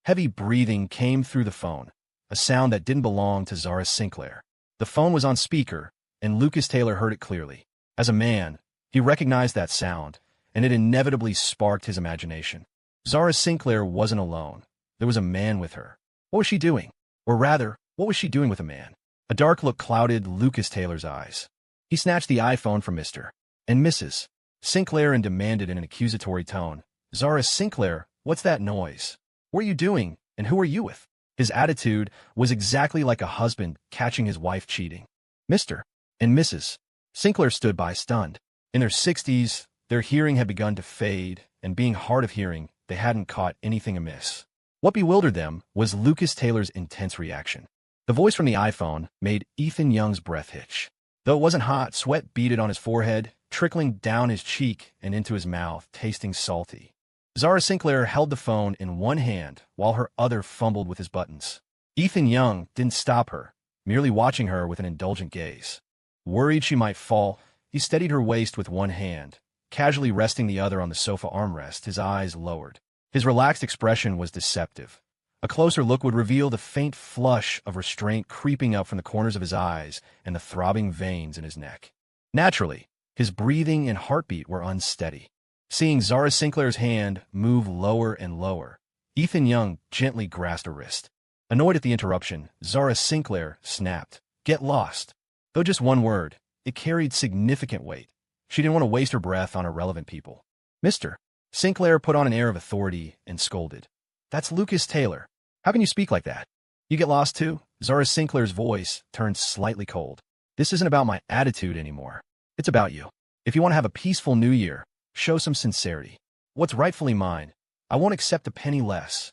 Heavy breathing came through the phone, a sound that didn't belong to Zara Sinclair. The phone was on speaker, and Lucas Taylor heard it clearly. As a man, he recognized that sound, and it inevitably sparked his imagination. Zara Sinclair wasn't alone. There was a man with her. What was she doing? Or rather, what was she doing with a man? A dark look clouded Lucas Taylor's eyes. He snatched the iPhone from Mr. and Mrs. Sinclair and demanded in an accusatory tone, "Zara Sinclair, what's that noise? What are you doing, and who are you with?" His attitude was exactly like a husband catching his wife cheating. Mr. and Mrs. Sinclair stood by stunned. In their 60s, their hearing had begun to fade, and being hard of hearing, they hadn't caught anything amiss. What bewildered them was Lucas Taylor's intense reaction. The voice from the iPhone made Ethan Young's breath hitch. Though it wasn't hot, sweat beaded on his forehead, trickling down his cheek and into his mouth, tasting salty. Zara Sinclair held the phone in one hand while her other fumbled with his buttons. Ethan Young didn't stop her, merely watching her with an indulgent gaze. Worried she might fall, he steadied her waist with one hand, casually resting the other on the sofa armrest, his eyes lowered. His relaxed expression was deceptive. A closer look would reveal the faint flush of restraint creeping up from the corners of his eyes and the throbbing veins in his neck. Naturally, his breathing and heartbeat were unsteady. Seeing Zara Sinclair's hand move lower and lower, Ethan Young gently grasped her wrist. Annoyed at the interruption, Zara Sinclair snapped, "Get lost." Though just one word, it carried significant weight. She didn't want to waste her breath on irrelevant people. Mr. Sinclair put on an air of authority and scolded, "That's Lucas Taylor. How can you speak like that? You get lost too?" Zara Sinclair's voice turned slightly cold. "This isn't about my attitude anymore. It's about you. If you want to have a peaceful new year, show some sincerity. What's rightfully mine, I won't accept a penny less."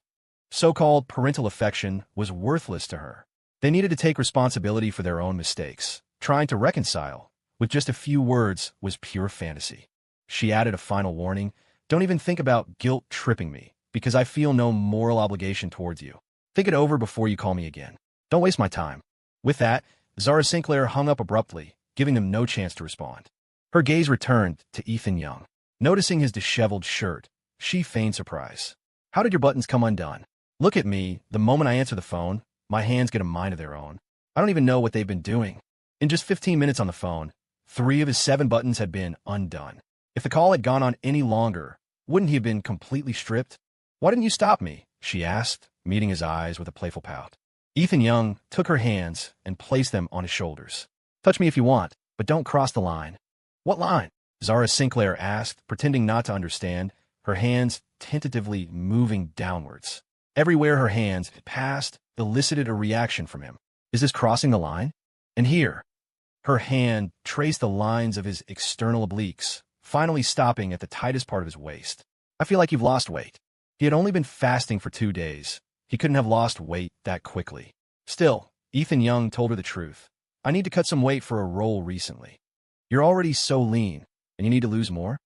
So-called parental affection was worthless to her. They needed to take responsibility for their own mistakes. Trying to reconcile with just a few words was pure fantasy. She added a final warning, "Don't even think about guilt-tripping me, because I feel no moral obligation towards you. Think it over before you call me again. Don't waste my time." With that, Zara Sinclair hung up abruptly, giving them no chance to respond. Her gaze returned to Ethan Young. Noticing his disheveled shirt, she feigned surprise. "How did your buttons come undone? Look at me, the moment I answer the phone, my hands get a mind of their own. I don't even know what they've been doing." In just 15 minutes on the phone, 3 of his 7 buttons had been undone. If the call had gone on any longer, wouldn't he have been completely stripped? "Why didn't you stop me?" she asked, meeting his eyes with a playful pout. Ethan Young took her hands and placed them on his shoulders. "Touch me if you want, but don't cross the line." "What line?" Zara Sinclair asked, pretending not to understand, her hands tentatively moving downwards. Everywhere her hands passed elicited a reaction from him. "Is this crossing the line?" And here, her hand traced the lines of his external obliques, finally stopping at the tightest part of his waist. "I feel like you've lost weight." He had only been fasting for 2 days. He couldn't have lost weight that quickly. Still, Ethan Young told her the truth. "I need to cut some weight for a role recently." "You're already so lean, and you need to lose more?"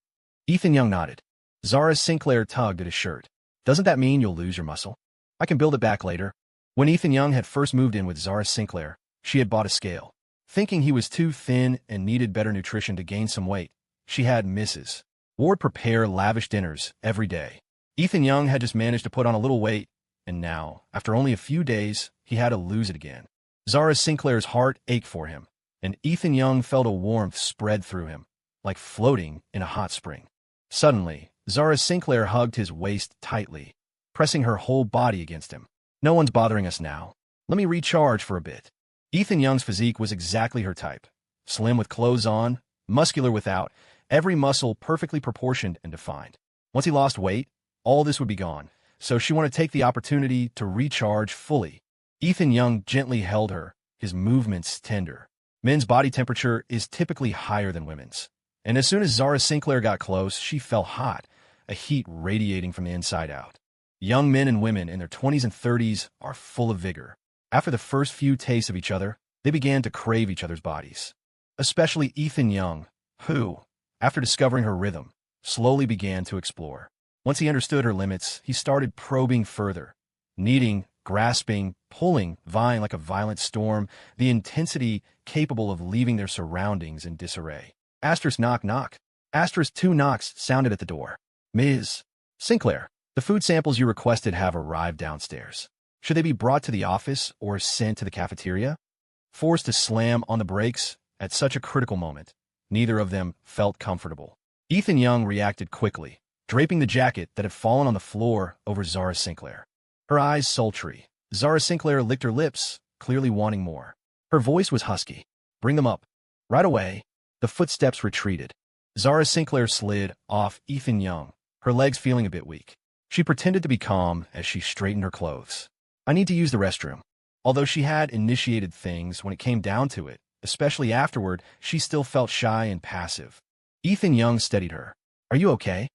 Ethan Young nodded. Zara Sinclair tugged at his shirt. "Doesn't that mean you'll lose your muscle?" "I can build it back later." When Ethan Young had first moved in with Zara Sinclair, she had bought a scale. Thinking he was too thin and needed better nutrition to gain some weight, she had Mrs. Ward prepare lavish dinners every day. Ethan Young had just managed to put on a little weight, and now, after only a few days, he had to lose it again. Zara Sinclair's heart ached for him, and Ethan Young felt a warmth spread through him, like floating in a hot spring. Suddenly, Zara Sinclair hugged his waist tightly, pressing her whole body against him. "No one's bothering us now. Let me recharge for a bit." Ethan Young's physique was exactly her type. Slim with clothes on, muscular without, every muscle perfectly proportioned and defined. Once he lost weight, all this would be gone, so she wanted to take the opportunity to recharge fully. Ethan Young gently held her, his movements tender. Men's body temperature is typically higher than women's, and as soon as Zara Sinclair got close, she felt hot, a heat radiating from the inside out. Young men and women in their 20s and 30s are full of vigor. After the first few tastes of each other, they began to crave each other's bodies. Especially Ethan Young, who, after discovering her rhythm, slowly began to explore. Once he understood her limits, he started probing further, kneading, grasping, pulling, vying like a violent storm, the intensity capable of leaving their surroundings in disarray. Asterisk knock knock. Asterisk 2 knocks sounded at the door. "Ms. Sinclair." The food samples you requested have arrived downstairs. Should they be brought to the office or sent to the cafeteria? Forced to slam on the brakes at such a critical moment, neither of them felt comfortable. Ethan Young reacted quickly, draping the jacket that had fallen on the floor over Zara Sinclair. Her eyes sultry. Zara Sinclair licked her lips, clearly wanting more. Her voice was husky. Bring them up. Right away. The footsteps retreated. Zara Sinclair slid off Ethan Young, her legs feeling a bit weak. She pretended to be calm as she straightened her clothes. I need to use the restroom. Although she had initiated things when it came down to it, especially afterward, she still felt shy and passive. Ethan Young steadied her. Are you okay?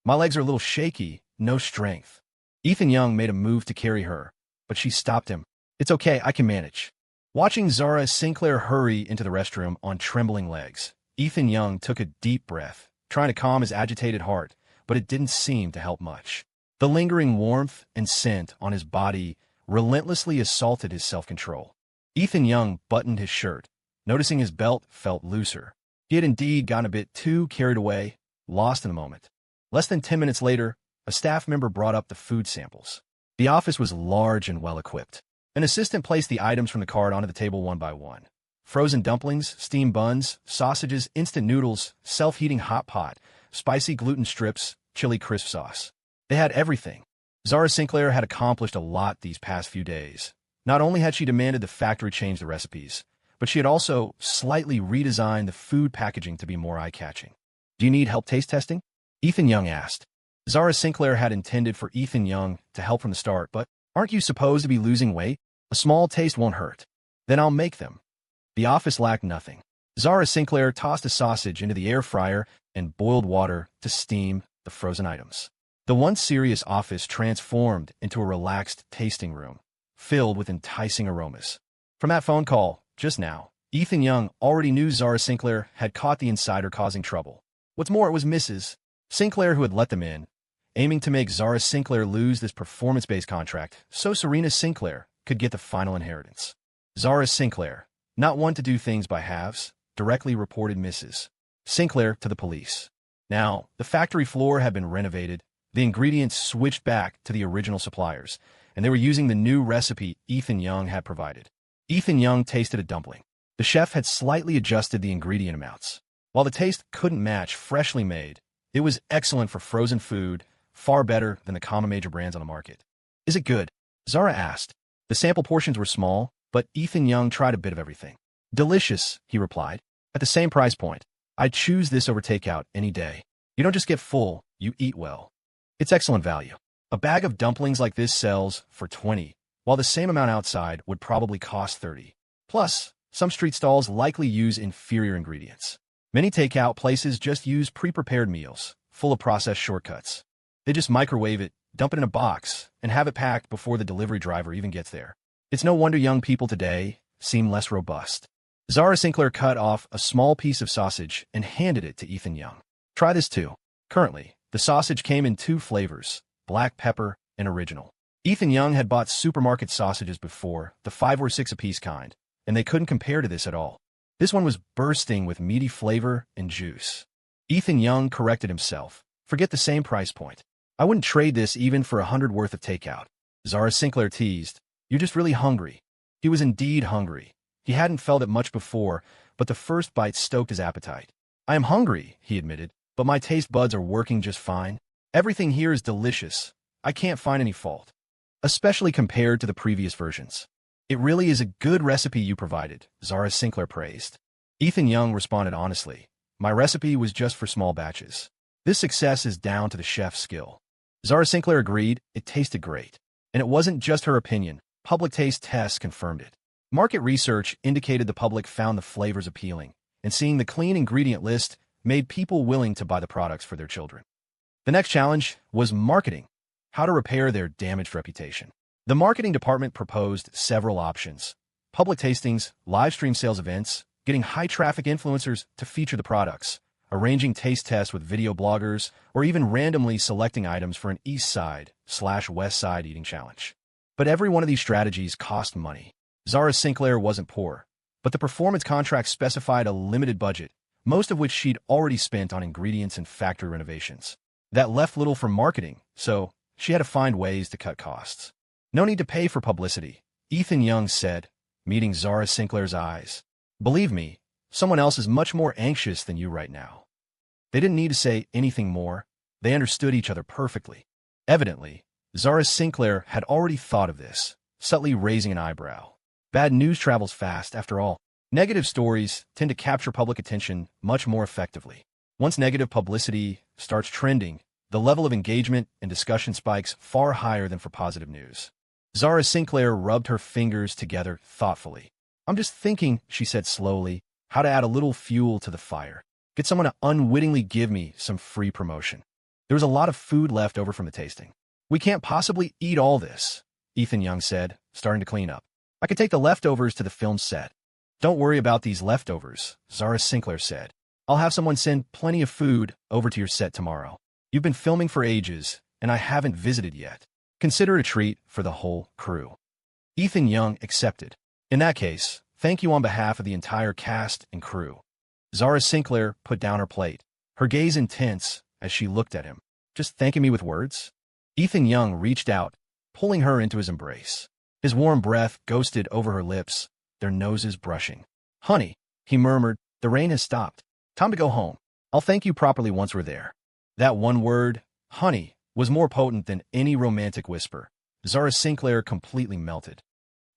My legs are a little shaky, no strength. Ethan Young made a move to carry her, but she stopped him. It's okay, I can manage. Watching Zara Sinclair hurry into the restroom on trembling legs, Ethan Young took a deep breath, trying to calm his agitated heart, but it didn't seem to help much. The lingering warmth and scent on his body relentlessly assaulted his self-control. Ethan Young buttoned his shirt, noticing his belt felt looser. He had indeed gotten a bit too carried away, lost in the moment. Less than 10 minutes later, a staff member brought up the food samples. The office was large and well-equipped. An assistant placed the items from the cart onto the table one by one. Frozen dumplings, steamed buns, sausages, instant noodles, self-heating hot pot, spicy gluten strips, chili crisp sauce. They had everything. Zara Sinclair had accomplished a lot these past few days. Not only had she demanded the factory change the recipes, but she had also slightly redesigned the food packaging to be more eye-catching. Do you need help taste testing? Ethan Young asked. Zara Sinclair had intended for Ethan Young to help from the start, but aren't you supposed to be losing weight? A small taste won't hurt. Then I'll make them. The office lacked nothing. Zara Sinclair tossed a sausage into the air fryer and boiled water to steam the frozen items. The once serious office transformed into a relaxed tasting room, filled with enticing aromas. From that phone call, just now, Ethan Young already knew Zara Sinclair had caught the insider causing trouble. What's more, it was Mrs. Sinclair who had let them in, aiming to make Zara Sinclair lose this performance-based contract so Serena Sinclair could get the final inheritance. Zara Sinclair, not one to do things by halves, directly reported Mrs. Sinclair to the police. Now, the factory floor had been renovated, the ingredients switched back to the original suppliers, and they were using the new recipe Ethan Young had provided. Ethan Young tasted a dumpling. The chef had slightly adjusted the ingredient amounts. While the taste couldn't match freshly made, it was excellent for frozen food, far better than the common major brands on the market. Is it good? Zara asked. The sample portions were small, but Ethan Young tried a bit of everything. Delicious, he replied. At the same price point, I'd choose this over takeout any day. You don't just get full, you eat well. It's excellent value. A bag of dumplings like this sells for $20, while the same amount outside would probably cost $30. Plus, some street stalls likely use inferior ingredients. Many takeout places just use pre-prepared meals, full of processed shortcuts. They just microwave it, dump it in a box, and have it packed before the delivery driver even gets there. It's no wonder young people today seem less robust. Zara Sinclair cut off a small piece of sausage and handed it to Ethan Young. Try this too. Currently, the sausage came in 2 flavors, black pepper and original. Ethan Young had bought supermarket sausages before, the 5 or 6 apiece kind, and they couldn't compare to this at all. This one was bursting with meaty flavor and juice. Ethan Young corrected himself. Forget the same price point. I wouldn't trade this even for $100 worth of takeout. Zara Sinclair teased. You're just really hungry. He was indeed hungry. He hadn't felt it much before, but the first bite stoked his appetite. I am hungry, he admitted, but my taste buds are working just fine. Everything here is delicious. I can't find any fault, especially compared to the previous versions. It really is a good recipe you provided, Zara Sinclair praised. Ethan Young responded honestly. My recipe was just for small batches. This success is down to the chef's skill. Zara Sinclair agreed. It tasted great. And it wasn't just her opinion. Public taste tests confirmed it. Market research indicated the public found the flavors appealing, and seeing the clean ingredient list made people willing to buy the products for their children. The next challenge was marketing. How to repair their damaged reputation. The marketing department proposed several options. Public tastings, live stream sales events, getting high-traffic influencers to feature the products, arranging taste tests with video bloggers, or even randomly selecting items for an East Side/West Side eating challenge. But every one of these strategies cost money. Zara Sinclair wasn't poor, but the performance contract specified a limited budget, most of which she'd already spent on ingredients and factory renovations. That left little for marketing, so she had to find ways to cut costs. No need to pay for publicity, Ethan Young said, meeting Zara Sinclair's eyes. Believe me, someone else is much more anxious than you right now. They didn't need to say anything more. They understood each other perfectly. Evidently, Zara Sinclair had already thought of this, subtly raising an eyebrow. Bad news travels fast, after all. Negative stories tend to capture public attention much more effectively. Once negative publicity starts trending, the level of engagement and discussion spikes far higher than for positive news. Zara Sinclair rubbed her fingers together thoughtfully. I'm just thinking, she said slowly, how to add a little fuel to the fire. Get someone to unwittingly give me some free promotion. There was a lot of food left over from the tasting. We can't possibly eat all this, Ethan Young said, starting to clean up. I could take the leftovers to the film set. Don't worry about these leftovers, Zara Sinclair said. I'll have someone send plenty of food over to your set tomorrow. You've been filming for ages, and I haven't visited yet. Consider it a treat for the whole crew. Ethan Young accepted. In that case, thank you on behalf of the entire cast and crew. Zara Sinclair put down her plate, her gaze intense as she looked at him. Just thanking me with words? Ethan Young reached out, pulling her into his embrace. His warm breath ghosted over her lips, their noses brushing. Honey, he murmured, the rain has stopped. Time to go home. I'll thank you properly once we're there. That one word, honey, was more potent than any romantic whisper. Zara Sinclair completely melted.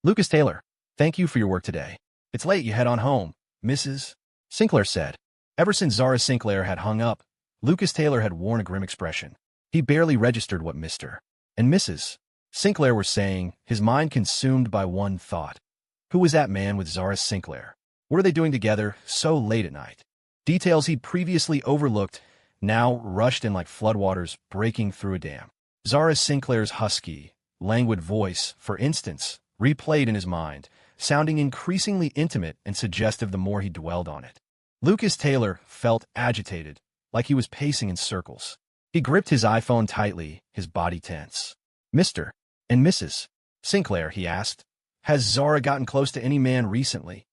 Lucas Taylor, thank you for your work today. It's late, you head on home, Mrs. Sinclair said. Ever since Zara Sinclair had hung up, Lucas Taylor had worn a grim expression. He barely registered what Mr. and Mrs. Sinclair were saying, his mind consumed by one thought. Who was that man with Zara Sinclair? What are they doing together so late at night? Details he'd previously overlooked now rushed in like floodwaters breaking through a dam. Zara Sinclair's husky, languid voice, for instance, replayed in his mind, sounding increasingly intimate and suggestive the more he dwelled on it. Lucas Taylor felt agitated, like he was pacing in circles. He gripped his iPhone tightly, his body tense. Mr. and Mrs. Sinclair, he asked, has Zara gotten close to any man recently?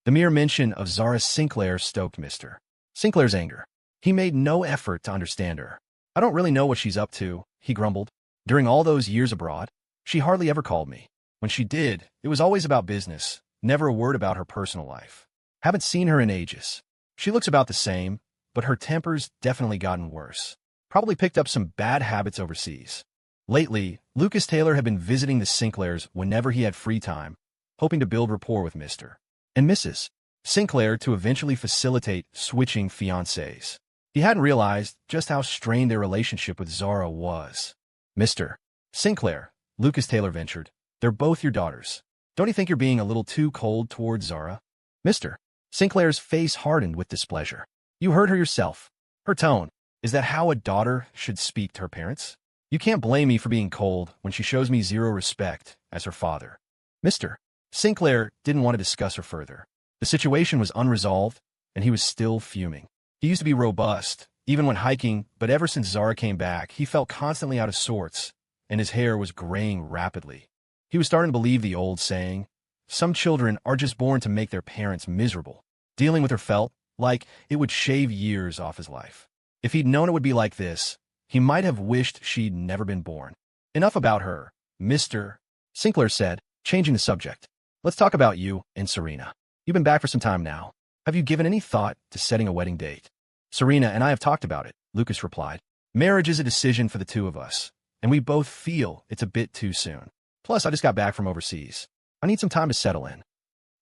The mere mention of Zara Sinclair stoked Mr. Sinclair's anger. He made no effort to understand her. I don't really know what she's up to, he grumbled. During all those years abroad, she hardly ever called me. When she did, it was always about business, never a word about her personal life. Haven't seen her in ages. She looks about the same, but her temper's definitely gotten worse. Probably picked up some bad habits overseas. Lately, Lucas Taylor had been visiting the Sinclairs whenever he had free time, hoping to build rapport with Mr. and Mrs. Sinclair to eventually facilitate switching fiancés. He hadn't realized just how strained their relationship with Zara was. Mr. Sinclair, Lucas Taylor ventured, they're both your daughters. Don't you think you're being a little too cold towards Zara? Mr. Sinclair's face hardened with displeasure. You heard her yourself. Her tone. Is that how a daughter should speak to her parents? You can't blame me for being cold when she shows me zero respect as her father. Mr. Sinclair didn't want to discuss her further. The situation was unresolved, and he was still fuming. He used to be robust, even when hiking, but ever since Zara came back, he felt constantly out of sorts, and his hair was graying rapidly. He was starting to believe the old saying, some children are just born to make their parents miserable. Dealing with her felt like it would shave years off his life. If he'd known it would be like this, he might have wished she'd never been born. Enough about her, Mr. Sinclair said, changing the subject. Let's talk about you and Serena. You've been back for some time now. Have you given any thought to setting a wedding date? Serena and I have talked about it, Lucas replied. Marriage is a decision for the two of us, and we both feel it's a bit too soon. Plus, I just got back from overseas. I need some time to settle in.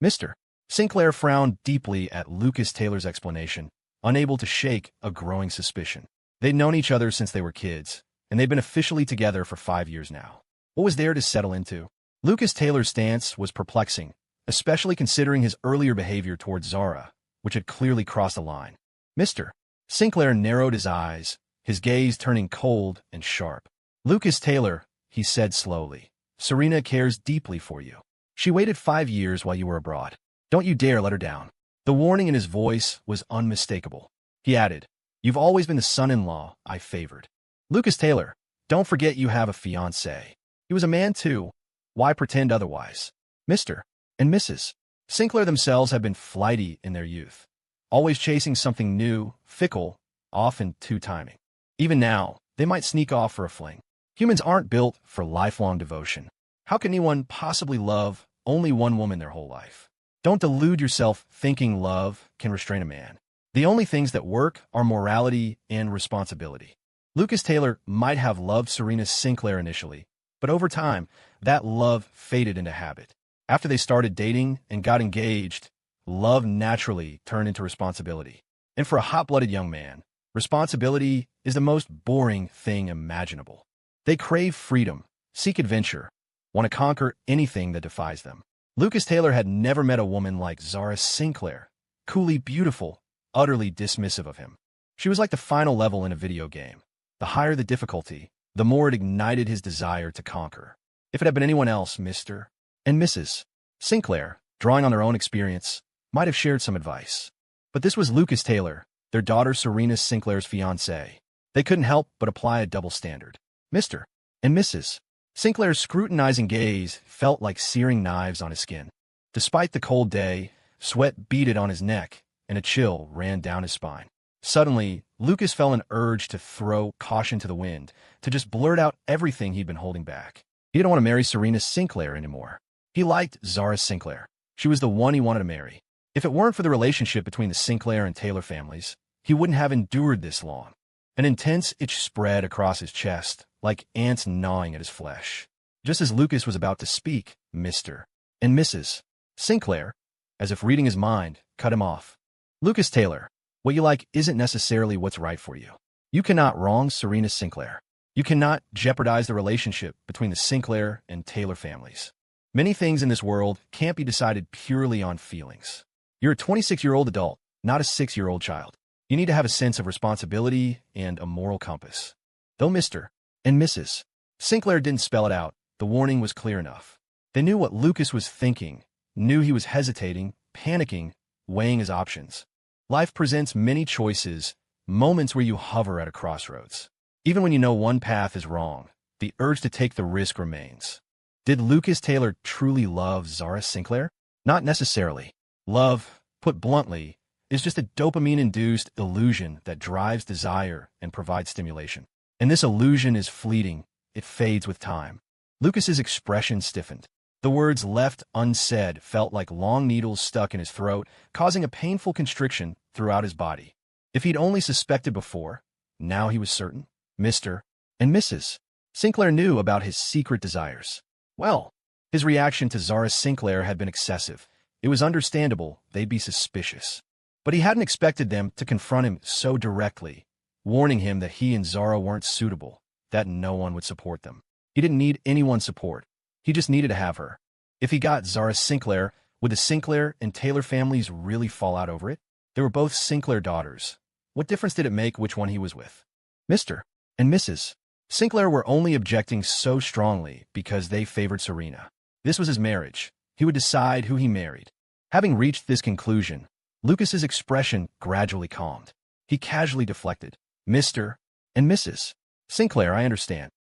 Mr. Sinclair frowned deeply at Lucas Taylor's explanation, unable to shake a growing suspicion. They'd known each other since they were kids, and they'd been officially together for 5 years now. What was there to settle into? Lucas Taylor's stance was perplexing, especially considering his earlier behavior towards Zara, which had clearly crossed a line. Mr. Sinclair narrowed his eyes, his gaze turning cold and sharp. Lucas Taylor, he said slowly, Serena cares deeply for you. She waited 5 years while you were abroad. Don't you dare let her down. The warning in his voice was unmistakable. He added, you've always been the son-in-law I favored. Lucas Taylor, don't forget you have a fiancé. He was a man too. Why pretend otherwise? Mr. and Mrs. Sinclair themselves have been flighty in their youth, always chasing something new, fickle, often two-timing. Even now, they might sneak off for a fling. Humans aren't built for lifelong devotion. How can anyone possibly love only one woman their whole life? Don't delude yourself thinking love can restrain a man. The only things that work are morality and responsibility. Lucas Taylor might have loved Serena Sinclair initially, but over time, that love faded into habit. After they started dating and got engaged, love naturally turned into responsibility. And for a hot-blooded young man, responsibility is the most boring thing imaginable. They crave freedom, seek adventure, want to conquer anything that defies them. Lucas Taylor had never met a woman like Zara Sinclair, coolly beautiful, utterly dismissive of him. She was like the final level in a video game. The higher the difficulty, the more it ignited his desire to conquer. If it had been anyone else, Mr. and Mrs. Sinclair, drawing on their own experience, might have shared some advice. But this was Lucas Taylor, their daughter Serena Sinclair's fiancé. They couldn't help but apply a double standard. Mr. and Mrs. Sinclair's scrutinizing gaze felt like searing knives on his skin. Despite the cold day, sweat beaded on his neck, and a chill ran down his spine. Suddenly, Lucas felt an urge to throw caution to the wind, to just blurt out everything he'd been holding back. He didn't want to marry Serena Sinclair anymore. He liked Zara Sinclair. She was the one he wanted to marry. If it weren't for the relationship between the Sinclair and Taylor families, he wouldn't have endured this long. An intense itch spread across his chest, like ants gnawing at his flesh. Just as Lucas was about to speak, Mr. and Mrs. Sinclair, as if reading his mind, cut him off. Lucas Taylor, what you like isn't necessarily what's right for you. You cannot wrong Serena Sinclair. You cannot jeopardize the relationship between the Sinclair and Taylor families. Many things in this world can't be decided purely on feelings. You're a 26-year-old adult, not a 6-year-old child. You need to have a sense of responsibility and a moral compass. Though Mr. and Mrs. Sinclair didn't spell it out, the warning was clear enough. They knew what Lucas was thinking, knew he was hesitating, panicking, weighing his options. Life presents many choices, moments where you hover at a crossroads. Even when you know one path is wrong, the urge to take the risk remains. Did Lucas Taylor truly love Zara Sinclair? Not necessarily. Love, put bluntly, is just a dopamine-induced illusion that drives desire and provides stimulation. And this illusion is fleeting. It fades with time. Lucas's expression stiffened. The words left unsaid felt like long needles stuck in his throat, causing a painful constriction throughout his body. If he'd only suspected before, now he was certain. Mr. and Mrs. Sinclair knew about his secret desires. Well, his reaction to Zara Sinclair had been excessive. It was understandable they'd be suspicious. But he hadn't expected them to confront him so directly, warning him that he and Zara weren't suitable, that no one would support them. He didn't need anyone's support. He just needed to have her. If he got Zara Sinclair, would the Sinclair and Taylor families really fall out over it? They were both Sinclair daughters. What difference did it make which one he was with? Mr. and Mrs. Sinclair were only objecting so strongly because they favored Serena. This was his marriage. He would decide who he married. Having reached this conclusion, Lucas's expression gradually calmed. He casually deflected. Mr. and Mrs. Sinclair, I understand.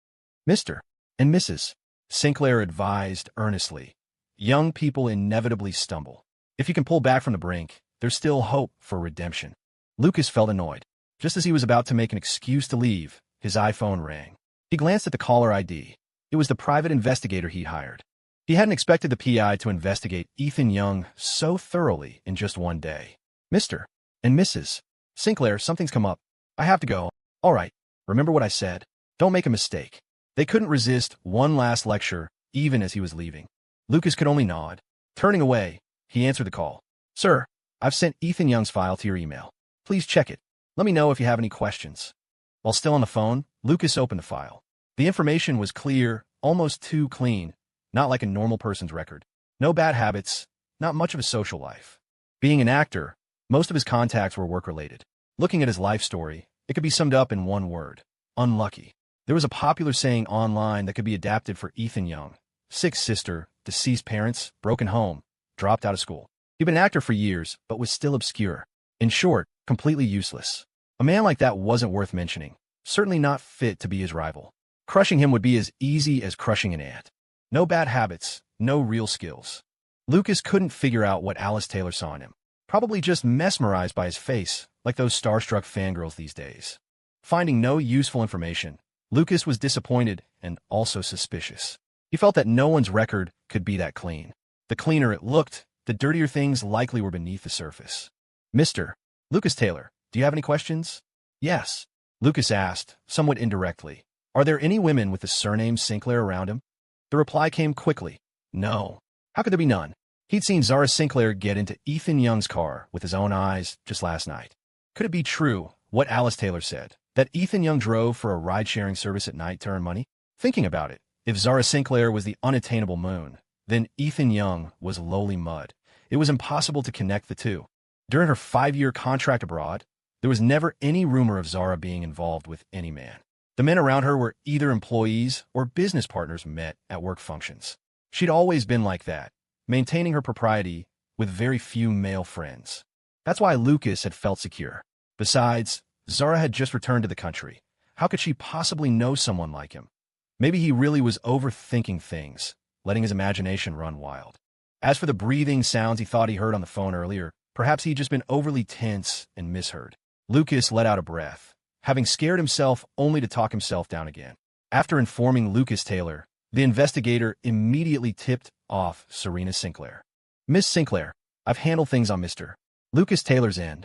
Mr. and Mrs. Sinclair advised earnestly. Young people inevitably stumble. If you can pull back from the brink, there's still hope for redemption. Lucas felt annoyed. Just as he was about to make an excuse to leave, his iPhone rang. He glanced at the caller ID. It was the private investigator he'd hired. He hadn't expected the PI to investigate Ethan Young so thoroughly in just one day. Mr. and Mrs. Sinclair, something's come up. I have to go. All right, remember what I said. Don't make a mistake. They couldn't resist one last lecture, even as he was leaving. Lucas could only nod. Turning away, he answered the call. Sir, I've sent Ethan Young's file to your email. Please check it. Let me know if you have any questions. While still on the phone, Lucas opened the file. The information was clear, almost too clean, not like a normal person's record. No bad habits, not much of a social life. Being an actor, most of his contacts were work-related. Looking at his life story, it could be summed up in one word: unlucky. There was a popular saying online that could be adapted for Ethan Young. Sick sister, deceased parents, broken home, dropped out of school. He'd been an actor for years, but was still obscure. In short, completely useless. A man like that wasn't worth mentioning. Certainly not fit to be his rival. Crushing him would be as easy as crushing an ant. No bad habits, no real skills. Lucas couldn't figure out what Alice Taylor saw in him. Probably just mesmerized by his face, like those starstruck fangirls these days. Finding no useful information, Lucas was disappointed and also suspicious. He felt that no one's record could be that clean. The cleaner it looked, the dirtier things likely were beneath the surface. Mr. Lucas Taylor, do you have any questions? Yes. Lucas asked, somewhat indirectly. Are there any women with the surname Sinclair around him? The reply came quickly. No. How could there be none? He'd seen Zara Sinclair get into Ethan Young's car with his own eyes just last night. Could it be true, what Alice Taylor said, that Ethan Young drove for a ride-sharing service at night to earn money? Thinking about it, if Zara Sinclair was the unattainable moon, then Ethan Young was lowly mud. It was impossible to connect the two. During her 5-year contract abroad, there was never any rumor of Zara being involved with any man. The men around her were either employees or business partners met at work functions. She'd always been like that, maintaining her propriety with very few male friends. That's why Lucas had felt secure. Besides, Zara had just returned to the country. How could she possibly know someone like him? Maybe he really was overthinking things, letting his imagination run wild. As for the breathing sounds he thought he heard on the phone earlier, perhaps he'd just been overly tense and misheard. Lucas let out a breath, having scared himself only to talk himself down again. After informing Lucas Taylor, the investigator immediately tipped off Serena Sinclair. Miss Sinclair, I've handled things on Mr. Lucas Taylor's end.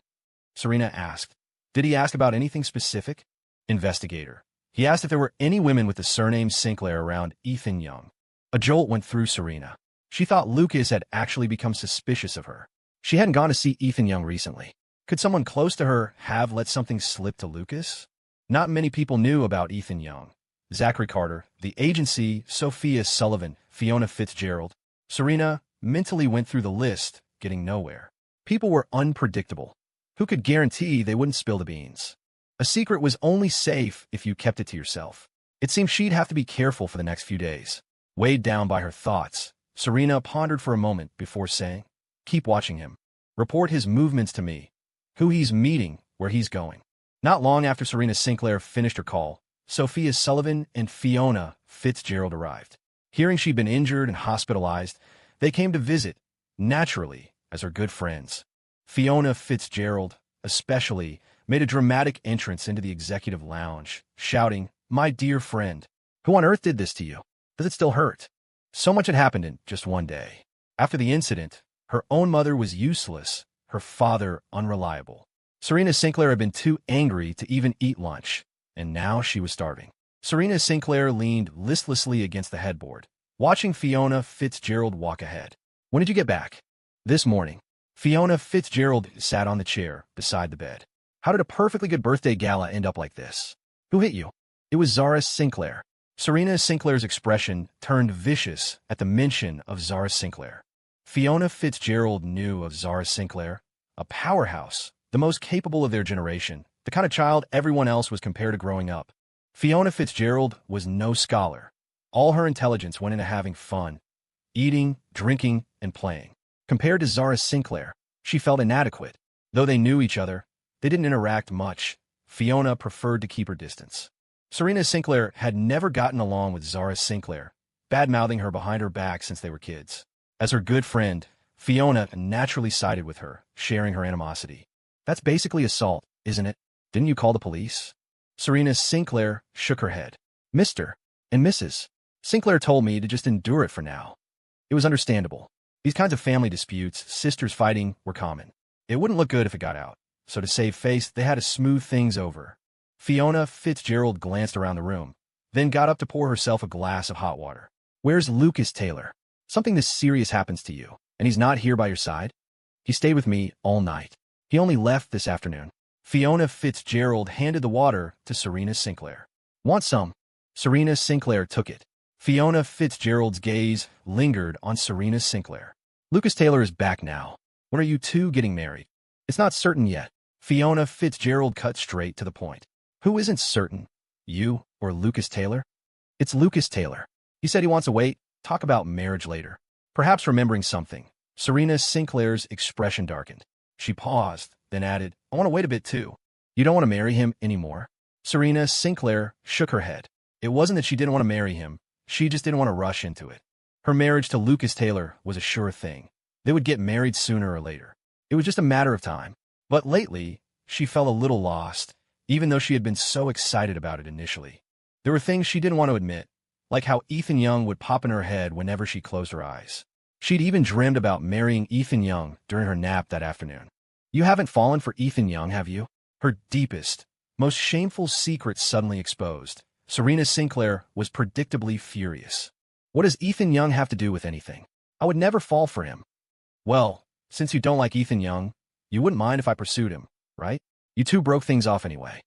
Serena asked. Did he ask about anything specific? Investigator. He asked if there were any women with the surname Sinclair around Ethan Young. A jolt went through Serena. She thought Lucas had actually become suspicious of her. She hadn't gone to see Ethan Young recently. Could someone close to her have let something slip to Lucas? Not many people knew about Ethan Young. Zachary Carter, the agency, Sophia Sullivan, Fiona Fitzgerald. Serena mentally went through the list, getting nowhere. People were unpredictable. Who could guarantee they wouldn't spill the beans? A secret was only safe if you kept it to yourself. It seemed she'd have to be careful for the next few days. Weighed down by her thoughts, Serena pondered for a moment before saying, keep watching him. Report his movements to me. Who he's meeting, where he's going. Not long after Serena Sinclair finished her call, Sophia Sullivan and Fiona Fitzgerald arrived. Hearing she'd been injured and hospitalized, they came to visit, naturally, as her good friends. Fiona Fitzgerald, especially, made a dramatic entrance into the executive lounge, shouting, my dear friend, who on earth did this to you? Does it still hurt? So much had happened in just one day. After the incident, her own mother was useless, her father unreliable. Serena Sinclair had been too angry to even eat lunch, and now she was starving. Serena Sinclair leaned listlessly against the headboard, watching Fiona Fitzgerald walk ahead. When did you get back? This morning. Fiona Fitzgerald sat on the chair beside the bed. How did a perfectly good birthday gala end up like this? Who hit you? It was Zara Sinclair. Serena Sinclair's expression turned vicious at the mention of Zara Sinclair. Fiona Fitzgerald knew of Zara Sinclair, a powerhouse, the most capable of their generation, the kind of child everyone else was compared to growing up. Fiona Fitzgerald was no scholar. All her intelligence went into having fun, eating, drinking, and playing. Compared to Zara Sinclair, she felt inadequate. Though they knew each other, they didn't interact much. Fiona preferred to keep her distance. Serena Sinclair had never gotten along with Zara Sinclair, bad-mouthing her behind her back since they were kids. As her good friend, Fiona naturally sided with her, sharing her animosity. That's basically assault, isn't it? Didn't you call the police? Serena Sinclair shook her head. Mr. and Mrs. Sinclair told me to just endure it for now. It was understandable. These kinds of family disputes, sisters fighting, were common. It wouldn't look good if it got out, so to save face, they had to smooth things over. Fiona Fitzgerald glanced around the room, then got up to pour herself a glass of hot water. Where's Lucas Taylor? Something this serious happens to you, and he's not here by your side? He stayed with me all night. He only left this afternoon. Fiona Fitzgerald handed the water to Serena Sinclair. Want some? Serena Sinclair took it. Fiona Fitzgerald's gaze lingered on Serena Sinclair. Lucas Taylor is back now. When are you two getting married? It's not certain yet. Fiona Fitzgerald cut straight to the point. Who isn't certain? You or Lucas Taylor? It's Lucas Taylor. He said he wants to wait, talk about marriage later. Perhaps remembering something. Serena Sinclair's expression darkened. She paused, then added, I want to wait a bit too. You don't want to marry him anymore? Serena Sinclair shook her head. It wasn't that she didn't want to marry him. She just didn't want to rush into it. Her marriage to Lucas Taylor was a sure thing. They would get married sooner or later. It was just a matter of time. But lately, she felt a little lost, even though she had been so excited about it initially. There were things she didn't want to admit, like how Ethan Young would pop in her head whenever she closed her eyes. She'd even dreamed about marrying Ethan Young during her nap that afternoon. You haven't fallen for Ethan Young, have you? Her deepest, most shameful secret suddenly exposed. Serena Sinclair was predictably furious. What does Ethan Young have to do with anything? I would never fall for him. Well, since you don't like Ethan Young, you wouldn't mind if I pursued him, right? You two broke things off anyway.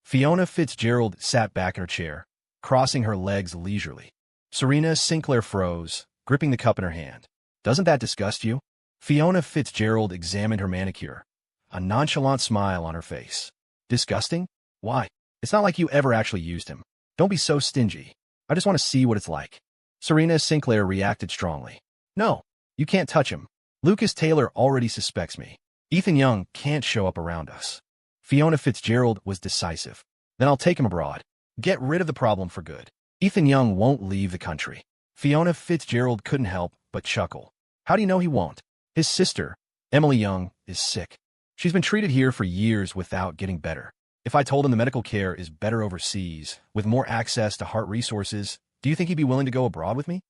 Fiona Fitzgerald sat back in her chair, crossing her legs leisurely. Serena Sinclair froze, gripping the cup in her hand. Doesn't that disgust you? Fiona Fitzgerald examined her manicure, a nonchalant smile on her face. Disgusting? Why? It's not like you ever actually used him. Don't be so stingy. I just want to see what it's like. Serena Sinclair reacted strongly. No, you can't touch him. Lucas Taylor already suspects me. Ethan Young can't show up around us. Fiona Fitzgerald was decisive. Then I'll take him abroad. Get rid of the problem for good. Ethan Young won't leave the country. Fiona Fitzgerald couldn't help but chuckle. How do you know he won't? His sister, Emily Young, is sick. She's been treated here for years without getting better. If I told him the medical care is better overseas, with more access to heart resources, do you think he'd be willing to go abroad with me?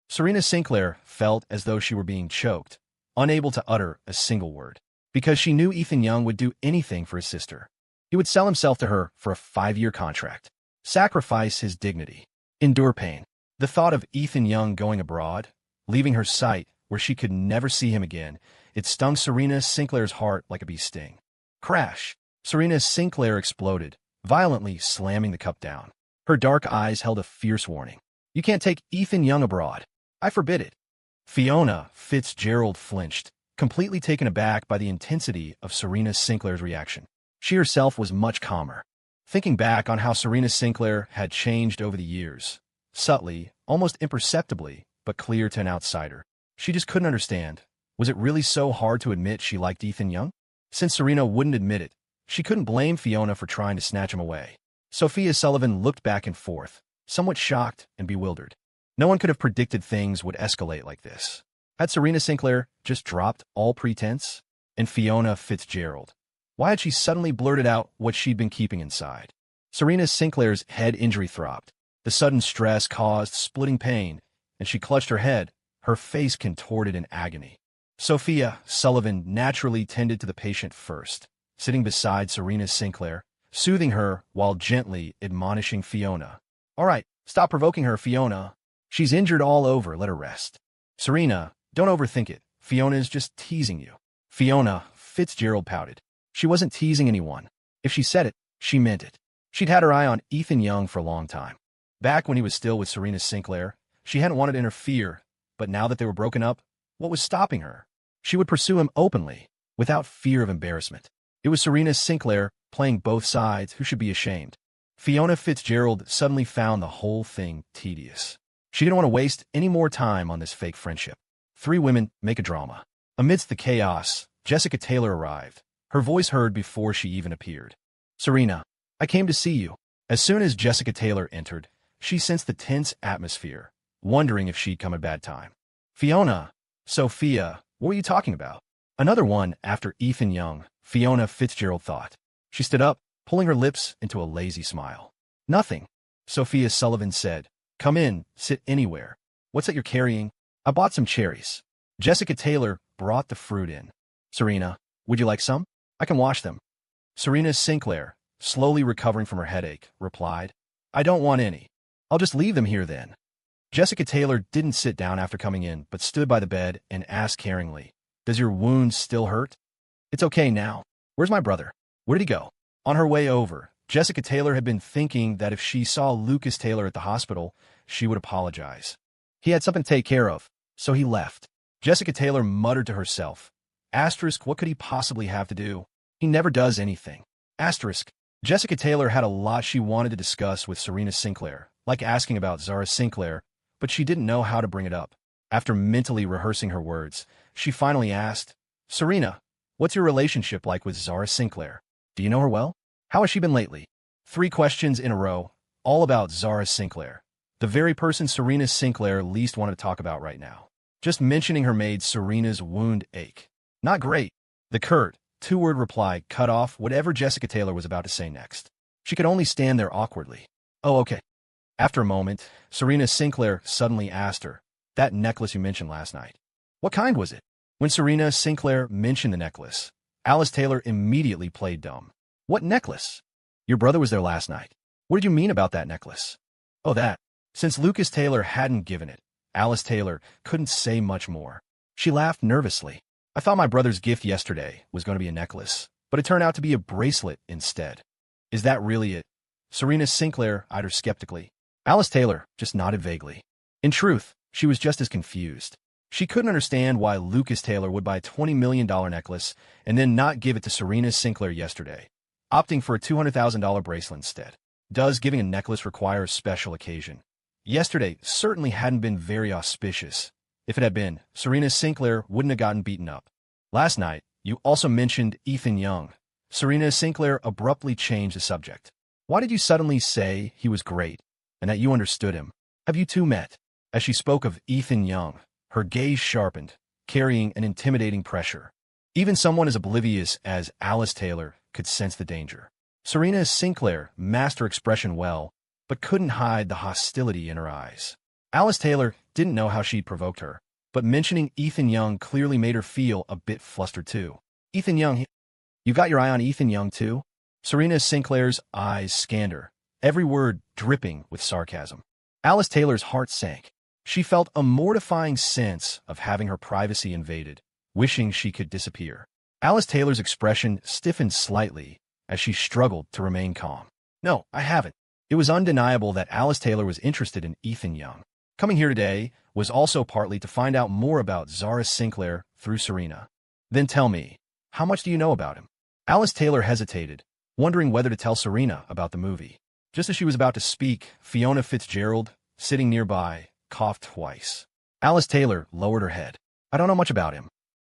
Serena Sinclair felt as though she were being choked, unable to utter a single word, because she knew Ethan Young would do anything for his sister. He would sell himself to her for a 5-year contract, sacrifice his dignity, endure pain. The thought of Ethan Young going abroad, leaving her sight where she could never see him again, it stung Serena Sinclair's heart like a bee sting. Crash! Serena Sinclair exploded, violently slamming the cup down. Her dark eyes held a fierce warning. You can't take Ethan Young abroad. I forbid it. Fiona Fitzgerald flinched, completely taken aback by the intensity of Serena Sinclair's reaction. She herself was much calmer. Thinking back on how Serena Sinclair had changed over the years, subtly, almost imperceptibly, but clear to an outsider, she just couldn't understand. Was it really so hard to admit she liked Ethan Young? Since Serena wouldn't admit it, she couldn't blame Fiona for trying to snatch him away. Sophia Sullivan looked back and forth, somewhat shocked and bewildered. No one could have predicted things would escalate like this. Had Serena Sinclair just dropped all pretense? And Fiona Fitzgerald, why had she suddenly blurted out what she'd been keeping inside? Serena Sinclair's head injury throbbed. The sudden stress caused splitting pain, and she clutched her head, her face contorted in agony. Sophia Sullivan naturally tended to the patient first, sitting beside Serena Sinclair, soothing her while gently admonishing Fiona. All right, stop provoking her, Fiona. She's injured all over, let her rest. Serena, don't overthink it. Fiona's just teasing you. Fiona Fitzgerald pouted. She wasn't teasing anyone. If she said it, she meant it. She'd had her eye on Ethan Young for a long time. Back when he was still with Serena Sinclair, she hadn't wanted to interfere, but now that they were broken up, what was stopping her? She would pursue him openly, without fear of embarrassment. It was Serena Sinclair, playing both sides, who should be ashamed. Fiona Fitzgerald suddenly found the whole thing tedious. She didn't want to waste any more time on this fake friendship. 3 women make a drama. Amidst the chaos, Jessica Taylor arrived, her voice heard before she even appeared. Serena, I came to see you. As soon as Jessica Taylor entered, she sensed the tense atmosphere, wondering if she'd come at a bad time. Fiona, Sophia, what were you talking about? Another one after Ethan Young, Fiona Fitzgerald thought. She stood up, pulling her lips into a lazy smile. Nothing, Sophia Sullivan said. Come in, sit anywhere. What's that you're carrying? I bought some cherries. Jessica Taylor brought the fruit in. Serena, would you like some? I can wash them. Serena Sinclair, slowly recovering from her headache, replied, I don't want any. I'll just leave them here then. Jessica Taylor didn't sit down after coming in, but stood by the bed and asked caringly, Does your wound still hurt? It's okay now. Where's my brother? Where did he go? On her way over, Jessica Taylor had been thinking that if she saw Lucas Taylor at the hospital, she would apologize. He had something to take care of, so he left. Jessica Taylor muttered to herself, Asterisk, what could he possibly have to do? He never does anything. Asterisk. Jessica Taylor had a lot she wanted to discuss with Serena Sinclair, like asking about Zara Sinclair, but she didn't know how to bring it up. After mentally rehearsing her words, she finally asked, Serena, what's your relationship like with Zara Sinclair? Do you know her well? How has she been lately? 3 questions in a row, all about Zara Sinclair, the very person Serena Sinclair least wanted to talk about right now. Just mentioning her made Serena's wound ache. Not great. The curt, 2-word reply cut off whatever Jessica Taylor was about to say next. She could only stand there awkwardly. Oh, okay. After a moment, Serena Sinclair suddenly asked her, "That necklace you mentioned last night, what kind was it?" When Serena Sinclair mentioned the necklace, Alice Taylor immediately played dumb. "What necklace? Your brother was there last night. What did you mean about that necklace?" "Oh, that." Since Lucas Taylor hadn't given it, Alice Taylor couldn't say much more. She laughed nervously. "I thought my brother's gift yesterday was going to be a necklace, but it turned out to be a bracelet instead." "Is that really it?" Serena Sinclair eyed her skeptically. Alice Taylor just nodded vaguely. In truth, she was just as confused. She couldn't understand why Lucas Taylor would buy a $20 million necklace and then not give it to Serena Sinclair yesterday, opting for a $200,000 bracelet instead. Does giving a necklace require a special occasion? Yesterday certainly hadn't been very auspicious. If it had been, Serena Sinclair wouldn't have gotten beaten up. "Last night, you also mentioned Ethan Young." Serena Sinclair abruptly changed the subject. "Why did you suddenly say he was great and that you understood him? Have you two met?" As she spoke of Ethan Young, her gaze sharpened, carrying an intimidating pressure. Even someone as oblivious as Alice Taylor could sense the danger. Serena Sinclair masked her expression well, but couldn't hide the hostility in her eyes. Alice Taylor didn't know how she'd provoked her, but mentioning Ethan Young clearly made her feel a bit flustered too. "Ethan Young, you got your eye on Ethan Young too?" Serena Sinclair's eyes scanned her, every word dripping with sarcasm. Alice Taylor's heart sank. She felt a mortifying sense of having her privacy invaded, wishing she could disappear. Alice Taylor's expression stiffened slightly as she struggled to remain calm. "No, I haven't." It was undeniable that Alice Taylor was interested in Ethan Young. Coming here today was also partly to find out more about Zara Sinclair through Serena. "Then tell me, how much do you know about him?" Alice Taylor hesitated, wondering whether to tell Serena about the movie. Just as she was about to speak, Fiona Fitzgerald, sitting nearby, coughed twice. Alice Taylor lowered her head. "I don't know much about him."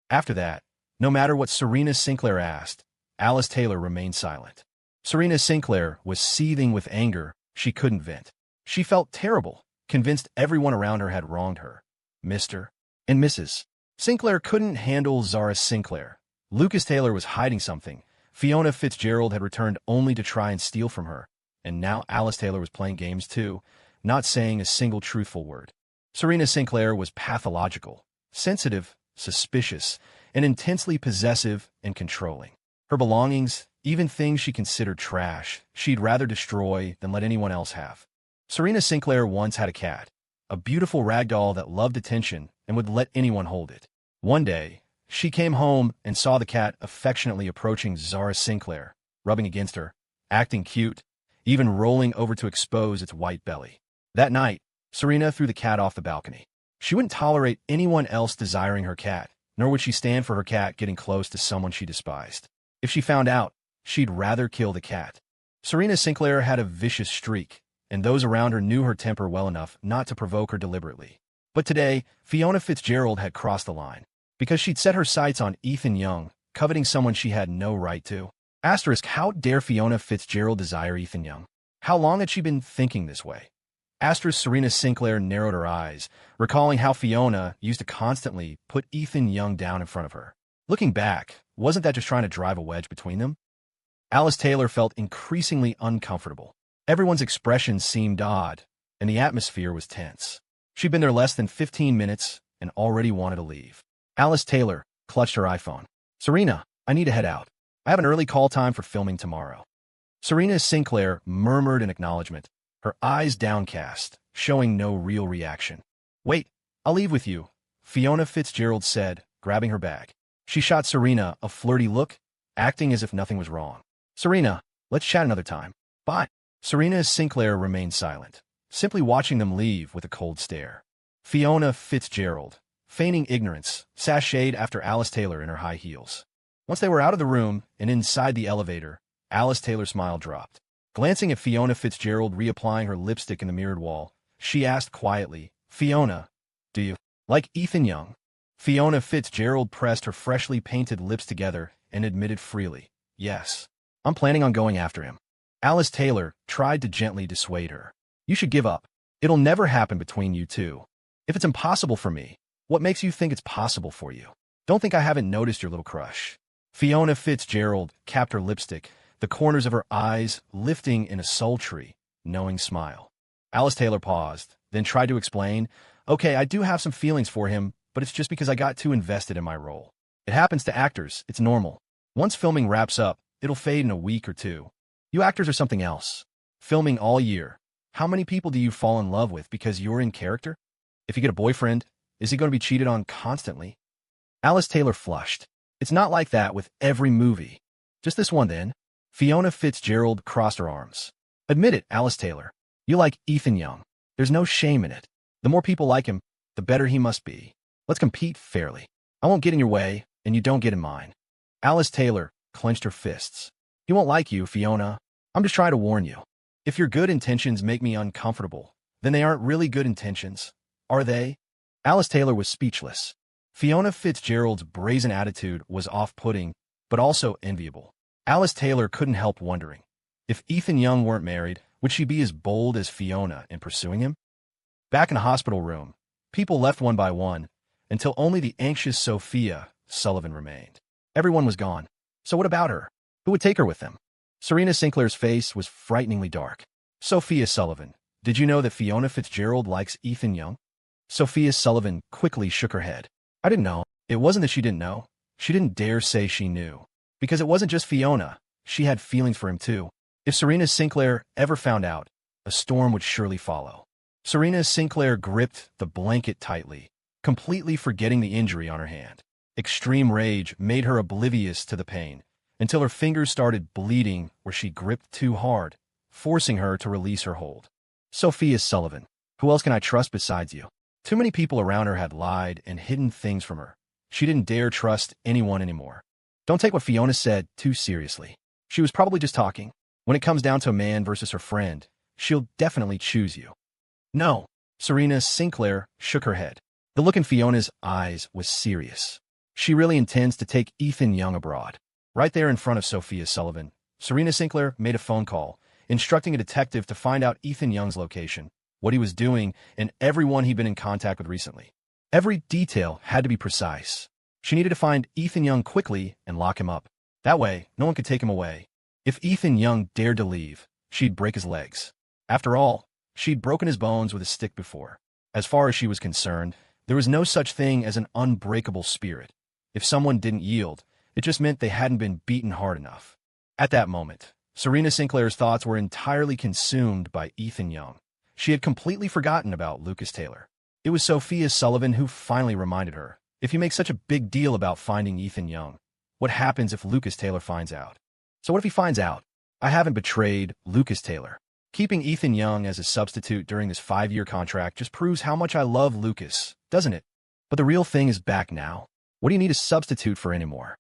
After that, no matter what Serena Sinclair asked, Alice Taylor remained silent. Serena Sinclair was seething with anger she couldn't vent. She felt terrible, convinced everyone around her had wronged her. Mr. and Mrs. Sinclair couldn't handle Zara Sinclair. Lucas Taylor was hiding something. Fiona Fitzgerald had returned only to try and steal from her. And now Alice Taylor was playing games too, not saying a single truthful word. Serena Sinclair was pathological, sensitive, suspicious, and intensely possessive and controlling. Her belongings, even things she considered trash, she'd rather destroy than let anyone else have. Serena Sinclair once had a cat, a beautiful rag doll that loved attention and would let anyone hold it. One day, she came home and saw the cat affectionately approaching Zara Sinclair, rubbing against her, acting cute, even rolling over to expose its white belly. That night, Serena threw the cat off the balcony. She wouldn't tolerate anyone else desiring her cat, nor would she stand for her cat getting close to someone she despised. If she found out, she'd rather kill the cat. Serena Sinclair had a vicious streak, and those around her knew her temper well enough not to provoke her deliberately. But today, Fiona Fitzgerald had crossed the line, because she'd set her sights on Ethan Young, coveting someone she had no right to. Asterisk, how dare Fiona Fitzgerald desire Ethan Young? How long had she been thinking this way? Asterisk, Serena Sinclair narrowed her eyes, recalling how Fiona used to constantly put Ethan Young down in front of her. Looking back, wasn't that just trying to drive a wedge between them? Alice Taylor felt increasingly uncomfortable. Everyone's expressions seemed odd, and the atmosphere was tense. She'd been there less than 15 minutes and already wanted to leave. Alice Taylor clutched her iPhone. "Serena, I need to head out. I have an early call time for filming tomorrow." Serena Sinclair murmured an acknowledgement, her eyes downcast, showing no real reaction. "Wait, I'll leave with you," Fiona Fitzgerald said, grabbing her bag. She shot Serena a flirty look, acting as if nothing was wrong. "Serena, let's chat another time. Bye." Serena Sinclair remained silent, simply watching them leave with a cold stare. Fiona Fitzgerald, feigning ignorance, sashayed after Alice Taylor in her high heels. Once they were out of the room and inside the elevator, Alice Taylor's smile dropped. Glancing at Fiona Fitzgerald reapplying her lipstick in the mirrored wall, she asked quietly, "Fiona, do you like Ethan Young?" Fiona Fitzgerald pressed her freshly painted lips together and admitted freely, "Yes. I'm planning on going after him." Alice Taylor tried to gently dissuade her. "You should give up. It'll never happen between you two. If it's impossible for me, what makes you think it's possible for you? Don't think I haven't noticed your little crush." Fiona Fitzgerald capped her lipstick, the corners of her eyes lifting in a sultry, knowing smile. Alice Taylor paused, then tried to explain, "Okay, I do have some feelings for him, but it's just because I got too invested in my role. It happens to actors, it's normal. Once filming wraps up, it'll fade in a week or two. You actors are something else. Filming all year. How many people do you fall in love with because you're in character? If you get a boyfriend, is he going to be cheated on constantly?" Alice Taylor flushed. "It's not like that with every movie. Just this one then." Fiona Fitzgerald crossed her arms. "Admit it, Alice Taylor. You like Ethan Young. There's no shame in it. The more people like him, the better he must be. Let's compete fairly. I won't get in your way, and you don't get in mine." Alice Taylor clenched her fists. "He won't like you, Fiona. I'm just trying to warn you. If your good intentions make me uncomfortable, then they aren't really good intentions, are they?" Alice Taylor was speechless. Fiona Fitzgerald's brazen attitude was off-putting, but also enviable. Alice Taylor couldn't help wondering, if Ethan Young weren't married, would she be as bold as Fiona in pursuing him? Back in the hospital room, people left one by one, until only the anxious Sophia Sullivan remained. Everyone was gone. So what about her? Who would take her with them? Serena Sinclair's face was frighteningly dark. "Sophia Sullivan, did you know that Fiona Fitzgerald likes Ethan Young?" Sophia Sullivan quickly shook her head. "I didn't know." It wasn't that she didn't know. She didn't dare say she knew. Because it wasn't just Fiona. She had feelings for him too. If Serena Sinclair ever found out, a storm would surely follow. Serena Sinclair gripped the blanket tightly, completely forgetting the injury on her hand. Extreme rage made her oblivious to the pain, until her fingers started bleeding where she gripped too hard, forcing her to release her hold. "Sophia Sullivan, who else can I trust besides you?" Too many people around her had lied and hidden things from her. She didn't dare trust anyone anymore. Don't take what Fiona said too seriously. She was probably just talking. When it comes down to a man versus her friend, she'll definitely choose you. "No." Serena Sinclair shook her head. The look in Fiona's eyes was serious. She really intends to take Ethan Young abroad. Right there in front of Sophia Sullivan, Serena Sinclair made a phone call, instructing a detective to find out Ethan Young's location, what he was doing, and everyone he'd been in contact with recently. Every detail had to be precise. She needed to find Ethan Young quickly and lock him up. That way, no one could take him away. If Ethan Young dared to leave, she'd break his legs. After all, she'd broken his bones with a stick before. As far as she was concerned, there was no such thing as an unbreakable spirit. If someone didn't yield, it just meant they hadn't been beaten hard enough. At that moment, Serena Sinclair's thoughts were entirely consumed by Ethan Young. She had completely forgotten about Lucas Taylor. It was Sophia Sullivan who finally reminded her, if you make such a big deal about finding Ethan Young, what happens if Lucas Taylor finds out? So what if he finds out? I haven't betrayed Lucas Taylor. Keeping Ethan Young as a substitute during this 5-year contract just proves how much I love Lucas, doesn't it? But the real thing is back now. What do you need a substitute for anymore?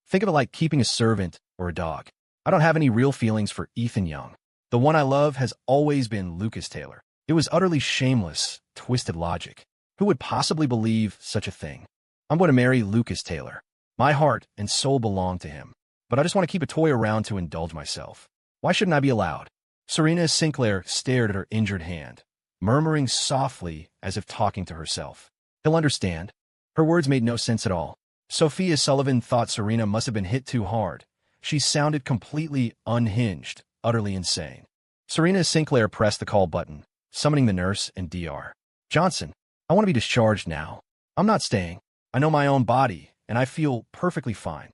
Think of it like keeping a servant or a dog. I don't have any real feelings for Ethan Young. The one I love has always been Lucas Taylor. It was utterly shameless, twisted logic. Who would possibly believe such a thing? I'm going to marry Lucas Taylor. My heart and soul belong to him. But I just want to keep a toy around to indulge myself. Why shouldn't I be allowed? Serena Sinclair stared at her injured hand, murmuring softly as if talking to herself. He'll understand. Her words made no sense at all. Sophia Sullivan thought Serena must have been hit too hard. She sounded completely unhinged, utterly insane. Serena Sinclair pressed the call button, summoning the nurse and DR. "Johnson, I want to be discharged now. I'm not staying. I know my own body, and I feel perfectly fine."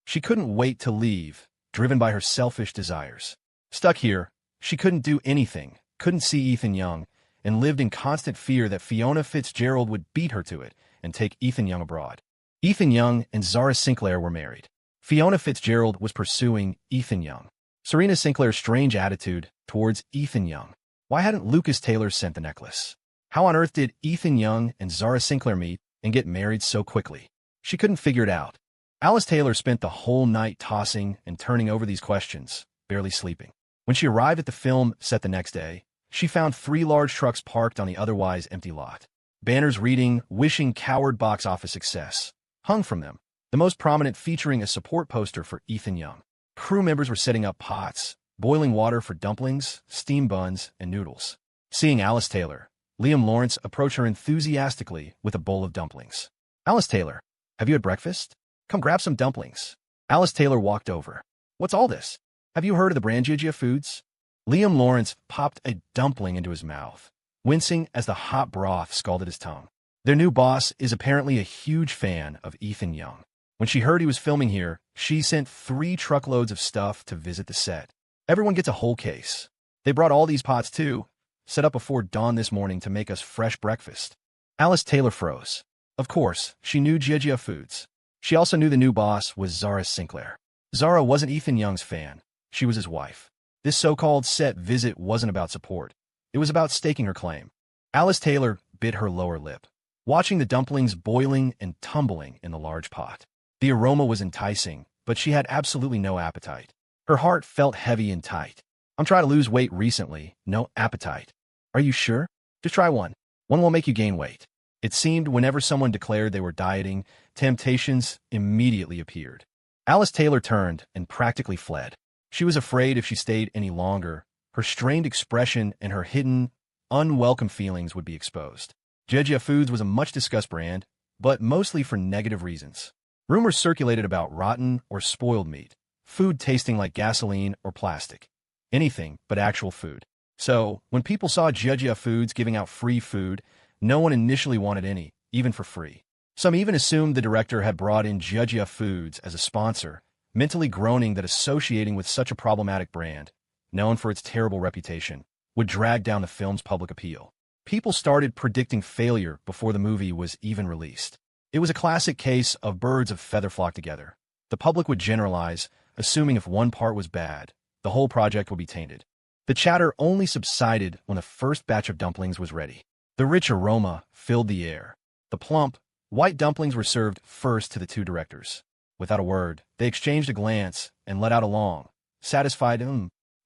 She couldn't wait to leave, driven by her selfish desires. Stuck here, she couldn't do anything, couldn't see Ethan Young, and lived in constant fear that Fiona Fitzgerald would beat her to it and take Ethan Young abroad. Ethan Young and Zara Sinclair were married. Fiona Fitzgerald was pursuing Ethan Young. Serena Sinclair's strange attitude towards Ethan Young. Why hadn't Lucas Taylor sent the necklace? How on earth did Ethan Young and Zara Sinclair meet and get married so quickly? She couldn't figure it out. Alice Taylor spent the whole night tossing and turning over these questions, barely sleeping. When she arrived at the film set the next day, she found 3 large trucks parked on the otherwise empty lot. Banners reading, "Wishing Coward Box Office Success," hung from them, the most prominent featuring a support poster for Ethan Young. Crew members were setting up pots, boiling water for dumplings, steamed buns, and noodles. Seeing Alice Taylor, Liam Lawrence approached her enthusiastically with a bowl of dumplings. "Alice Taylor, have you had breakfast? Come grab some dumplings." Alice Taylor walked over. "What's all this? Have you heard of the brand Gigia Foods?" Liam Lawrence popped a dumpling into his mouth, wincing as the hot broth scalded his tongue. Their new boss is apparently a huge fan of Ethan Young. When she heard he was filming here, she sent 3 truckloads of stuff to visit the set. Everyone gets a whole case. They brought all these pots too, set up before dawn this morning to make us fresh breakfast. Alice Taylor froze. Of course, she knew Gia Foods. She also knew the new boss was Zara Sinclair. Zara wasn't Ethan Young's fan. She was his wife. This so-called set visit wasn't about support. It was about staking her claim. Alice Taylor bit her lower lip, watching the dumplings boiling and tumbling in the large pot. The aroma was enticing, but she had absolutely no appetite. Her heart felt heavy and tight. I'm trying to lose weight recently. No appetite. Are you sure? Just try one. One will make you gain weight. It seemed whenever someone declared they were dieting, temptations immediately appeared. Alice Taylor turned and practically fled. She was afraid if she stayed any longer, her strained expression and her hidden, unwelcome feelings would be exposed. Gia Foods was a much-discussed brand, but mostly for negative reasons. Rumors circulated about rotten or spoiled meat, food tasting like gasoline or plastic. Anything but actual food. So, when people saw Gia Foods giving out free food, no one initially wanted any, even for free. Some even assumed the director had brought in Gia Foods as a sponsor, mentally groaning that associating with such a problematic brand, known for its terrible reputation, would drag down the film's public appeal. People started predicting failure before the movie was even released. It was a classic case of birds of feather flock together. The public would generalize, assuming if one part was bad, the whole project would be tainted. The chatter only subsided when the first batch of dumplings was ready. The rich aroma filled the air. The plump, white dumplings were served first to the 2 directors. Without a word, they exchanged a glance and let out a long, satisfied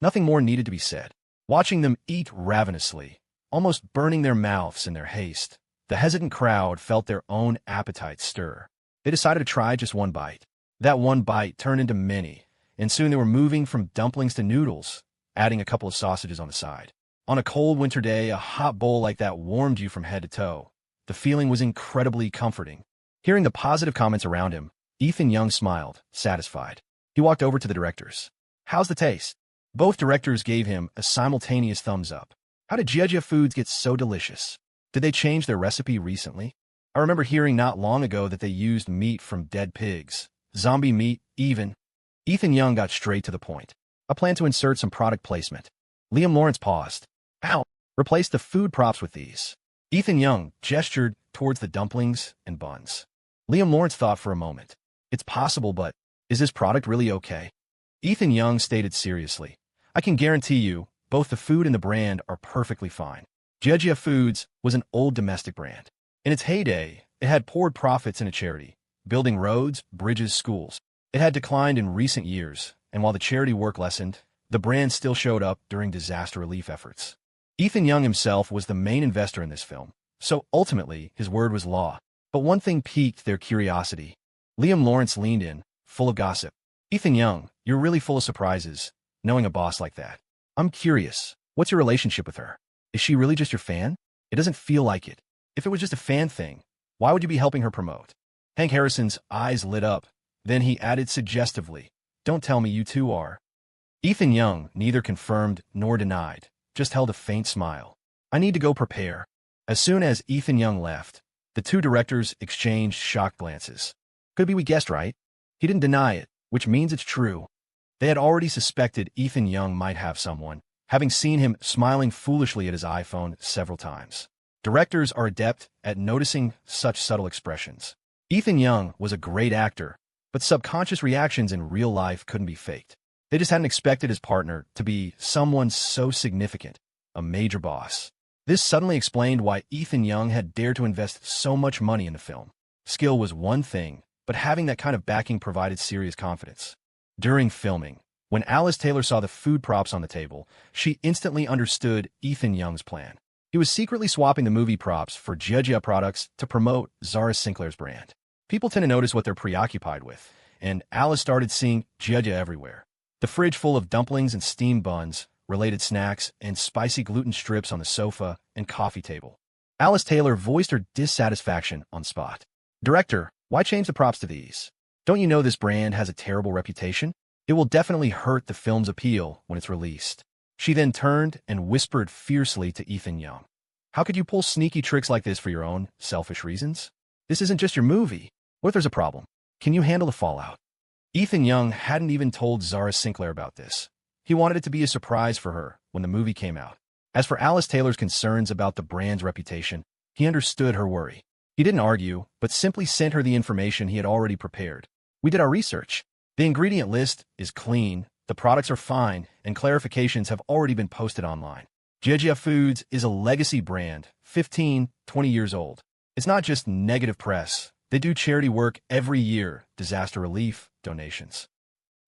Nothing more needed to be said. Watching them eat ravenously, almost burning their mouths in their haste, the hesitant crowd felt their own appetites stir. They decided to try just one bite. That one bite turned into many, and soon they were moving from dumplings to noodles, adding a couple of sausages on the side. On a cold winter day, a hot bowl like that warmed you from head to toe. The feeling was incredibly comforting. Hearing the positive comments around him, Ethan Young smiled, satisfied. He walked over to the directors. How's the taste? Both directors gave him a simultaneous thumbs up. How did Gia Foods get so delicious? Did they change their recipe recently? I remember hearing not long ago that they used meat from dead pigs. Zombie meat, even. Ethan Young got straight to the point. I plan to insert some product placement. Liam Lawrence paused. How? Replace the food props with these. Ethan Young gestured towards the dumplings and buns. Liam Lawrence thought for a moment. It's possible, but is this product really okay? Ethan Young stated seriously. I can guarantee you, both the food and the brand are perfectly fine. Gia Foods was an old domestic brand. In its heyday, it had poured profits into charity, building roads, bridges, schools. It had declined in recent years, and while the charity work lessened, the brand still showed up during disaster relief efforts. Ethan Young himself was the main investor in this film, so ultimately his word was law. But one thing piqued their curiosity. Liam Lawrence leaned in, full of gossip. Ethan Young, you're really full of surprises, knowing a boss like that. I'm curious, what's your relationship with her? Is she really just your fan? It doesn't feel like it. If it was just a fan thing, why would you be helping her promote? Hank Harrison's eyes lit up. Then he added suggestively, don't tell me you two are. Ethan Young neither confirmed nor denied, just held a faint smile. I need to go prepare. As soon as Ethan Young left, the 2 directors exchanged shocked glances. Could be we guessed right. He didn't deny it, which means it's true. They had already suspected Ethan Young might have someone, having seen him smiling foolishly at his iPhone several times. Directors are adept at noticing such subtle expressions. Ethan Young was a great actor, but subconscious reactions in real life couldn't be faked. They just hadn't expected his partner to be someone so significant, a major boss. This suddenly explained why Ethan Young had dared to invest so much money in the film. Skill was one thing, but having that kind of backing provided serious confidence. During filming, when Alice Taylor saw the food props on the table, she instantly understood Ethan Young's plan. He was secretly swapping the movie props for Gia products to promote Zara Sinclair's brand. People tend to notice what they're preoccupied with, and Alice started seeing Gia everywhere. The fridge full of dumplings and steamed buns, related snacks, and spicy gluten strips on the sofa and coffee table. Alice Taylor voiced her dissatisfaction on spot. Director, why change the props to these? Don't you know this brand has a terrible reputation? It will definitely hurt the film's appeal when it's released. She then turned and whispered fiercely to Ethan Young. How could you pull sneaky tricks like this for your own selfish reasons? This isn't just your movie. What if there's a problem? Can you handle the fallout? Ethan Young hadn't even told Zara Sinclair about this. He wanted it to be a surprise for her when the movie came out. As for Alice Taylor's concerns about the brand's reputation, he understood her worry. He didn't argue, but simply sent her the information he had already prepared. We did our research. The ingredient list is clean, the products are fine, and clarifications have already been posted online. Jejia Foods is a legacy brand, 15, 20 years old. It's not just negative press. They do charity work every year, disaster relief, donations.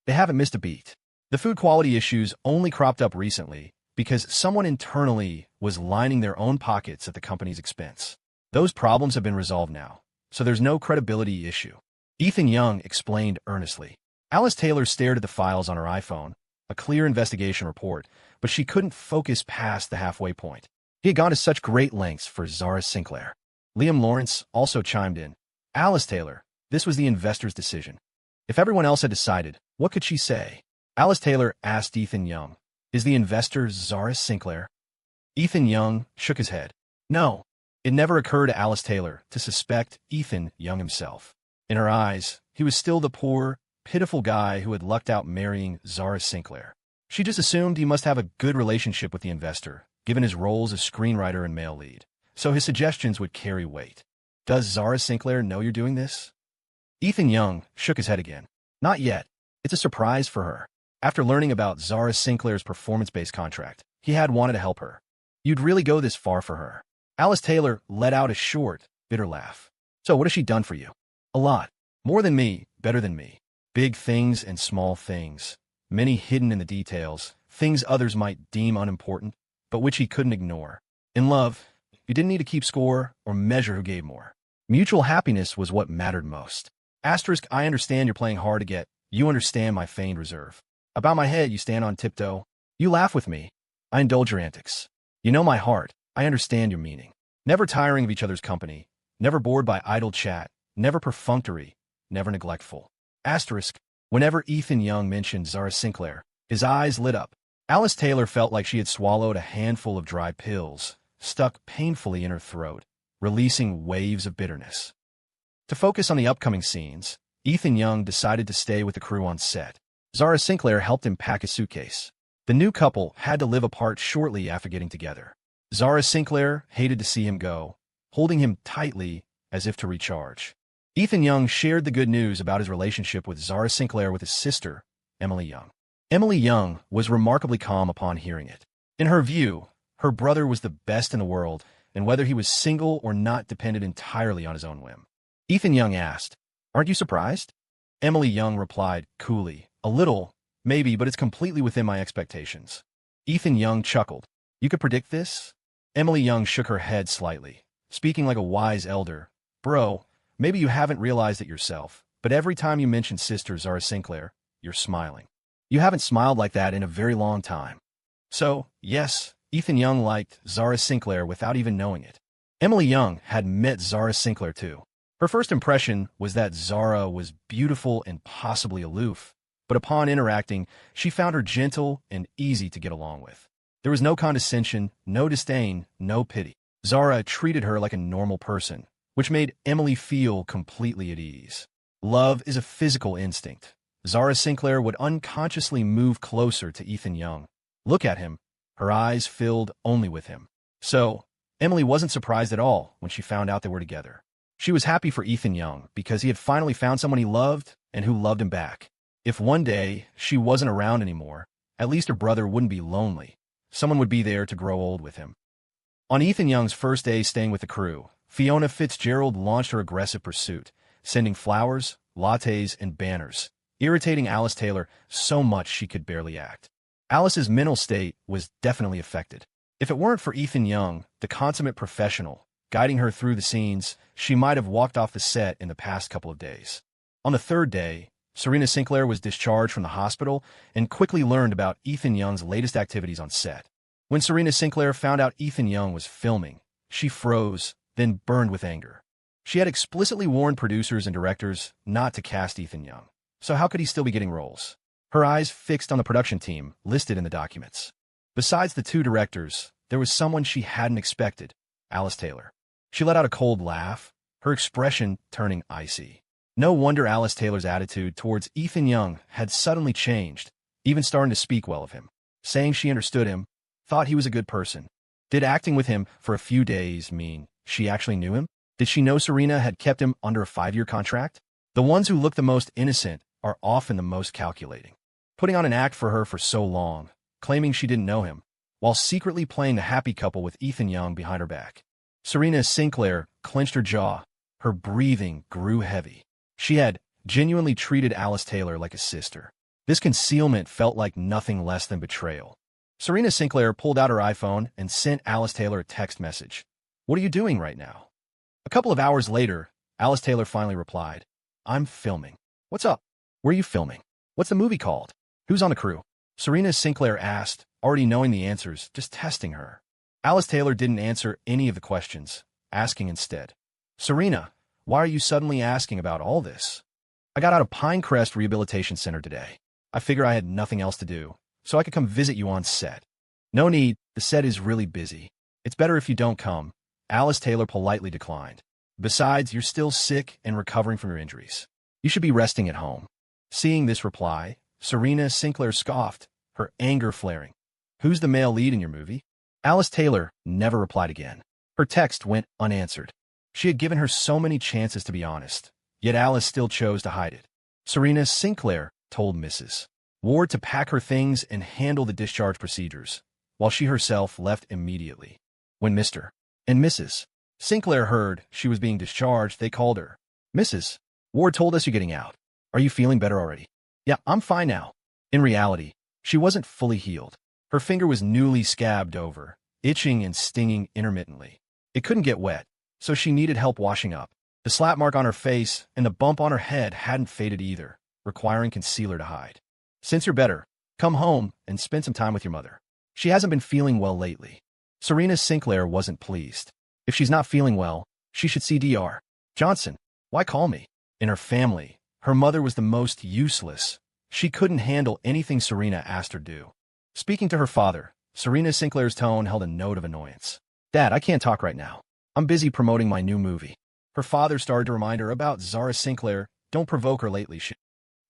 They haven't missed a beat. The food quality issues only cropped up recently because someone internally was lining their own pockets at the company's expense. Those problems have been resolved now, so there's no credibility issue. Ethan Young explained earnestly. Alice Taylor stared at the files on her iPhone, a clear investigation report, but she couldn't focus past the halfway point. He had gone to such great lengths for Zara Sinclair. Liam Lawrence also chimed in. Alice Taylor, this was the investor's decision. If everyone else had decided, what could she say? Alice Taylor asked Ethan Young, is the investor Zara Sinclair? Ethan Young shook his head. No, it never occurred to Alice Taylor to suspect Ethan Young himself. In her eyes, he was still the poor, pitiful guy who had lucked out marrying Zara Sinclair. She just assumed he must have a good relationship with the investor, given his roles as screenwriter and male lead, so his suggestions would carry weight. Does Zara Sinclair know you're doing this? Ethan Young shook his head again. Not yet. It's a surprise for her. After learning about Zara Sinclair's performance-based contract, he had wanted to help her. You'd really go this far for her. Alice Taylor let out a short, bitter laugh. So what has she done for you? A lot. More than me, better than me. Big things and small things. Many hidden in the details, things others might deem unimportant, but which he couldn't ignore. In love, you didn't need to keep score or measure who gave more. Mutual happiness was what mattered most. Asterisk, I understand you're playing hard to get. You understand my feigned reserve. About my head, you stand on tiptoe. You laugh with me. I indulge your antics. You know my heart. I understand your meaning. Never tiring of each other's company. Never bored by idle chat. Never perfunctory. Never neglectful. Asterisk, whenever Ethan Young mentioned Zara Sinclair, his eyes lit up. Alice Taylor felt like she had swallowed a handful of dry pills, stuck painfully in her throat, releasing waves of bitterness. To focus on the upcoming scenes, Ethan Young decided to stay with the crew on set. Zara Sinclair helped him pack his suitcase. The new couple had to live apart shortly after getting together. Zara Sinclair hated to see him go, holding him tightly as if to recharge. Ethan Young shared the good news about his relationship with Zara Sinclair with his sister, Emily Young. Emily Young was remarkably calm upon hearing it. In her view, her brother was the best in the world, and whether he was single or not depended entirely on his own whim. Ethan Young asked, "Aren't you surprised?" Emily Young replied coolly, "A little, maybe, but it's completely within my expectations." Ethan Young chuckled. "You could predict this?" Emily Young shook her head slightly, speaking like a wise elder. "Bro, maybe you haven't realized it yourself, but every time you mention sister Zara Sinclair, you're smiling. You haven't smiled like that in a very long time." So, yes, Ethan Young liked Zara Sinclair without even knowing it. Emily Young had met Zara Sinclair too. Her first impression was that Zara was beautiful and possibly aloof, but upon interacting, she found her gentle and easy to get along with. There was no condescension, no disdain, no pity. Zara treated her like a normal person, which made Emily feel completely at ease. Love is a physical instinct. Zara Sinclair would unconsciously move closer to Ethan Young. Look at him. Her eyes filled only with him. So, Emily wasn't surprised at all when she found out they were together. She was happy for Ethan Young because he had finally found someone he loved and who loved him back. If one day she wasn't around anymore, at least her brother wouldn't be lonely. Someone would be there to grow old with him. On Ethan Young's first day staying with the crew, Fiona Fitzgerald launched her aggressive pursuit, sending flowers, lattes, and banners, irritating Alice Taylor so much she could barely act. Alice's mental state was definitely affected. If it weren't for Ethan Young, the consummate professional, guiding her through the scenes, she might have walked off the set in the past couple of days. On the third day, Serena Sinclair was discharged from the hospital and quickly learned about Ethan Young's latest activities on set. When Serena Sinclair found out Ethan Young was filming, she froze, then burned with anger. She had explicitly warned producers and directors not to cast Ethan Young, so how could he still be getting roles? Her eyes fixed on the production team listed in the documents. Besides the two directors, there was someone she hadn't expected, Alice Taylor. She let out a cold laugh, her expression turning icy. No wonder Alice Taylor's attitude towards Ethan Young had suddenly changed, even starting to speak well of him, saying she understood him, thought he was a good person. Did acting with him for a few days mean she actually knew him? Did she know Serena had kept him under a 5-year contract? The ones who look the most innocent are often the most calculating. Putting on an act for her for so long, claiming she didn't know him, while secretly playing the happy couple with Ethan Young behind her back. Serena Sinclair clenched her jaw. Her breathing grew heavy. She had genuinely treated Alice Taylor like a sister. This concealment felt like nothing less than betrayal. Serena Sinclair pulled out her iPhone and sent Alice Taylor a text message. "What are you doing right now?" A couple of hours later, Alice Taylor finally replied, "I'm filming." "What's up? Where are you filming? What's the movie called? Who's on the crew?" Serena Sinclair asked, already knowing the answers, just testing her. Alice Taylor didn't answer any of the questions, asking instead, "Serena, why are you suddenly asking about all this?" "I got out of Pinecrest Rehabilitation Center today. I figure I had nothing else to do, so I could come visit you on set." "No need, the set is really busy. It's better if you don't come," Alice Taylor politely declined. "Besides, you're still sick and recovering from your injuries. You should be resting at home." Seeing this reply, Serena Sinclair scoffed, her anger flaring. "Who's the male lead in your movie?" Alice Taylor never replied again. Her text went unanswered. She had given her so many chances to be honest, yet Alice still chose to hide it. Serena Sinclair told Mrs. Ward to pack her things and handle the discharge procedures, while she herself left immediately. When Mr. and Mrs. Sinclair heard she was being discharged, they called her. "Mrs. Ward told us you're getting out. Are you feeling better already?" "Yeah, I'm fine now." In reality, she wasn't fully healed. Her finger was newly scabbed over, itching and stinging intermittently. It couldn't get wet, so she needed help washing up. The slap mark on her face and the bump on her head hadn't faded either, requiring concealer to hide. "Since you're better, come home and spend some time with your mother. She hasn't been feeling well lately." Serena Sinclair wasn't pleased. If she's not feeling well, she should see Dr. Johnson. Why call me? In her family, her mother was the most useless. She couldn't handle anything Serena asked her to do. Speaking to her father, Serena Sinclair's tone held a note of annoyance. "Dad, I can't talk right now. I'm busy promoting my new movie." Her father started to remind her about Zara Sinclair. "Don't provoke her lately, shit."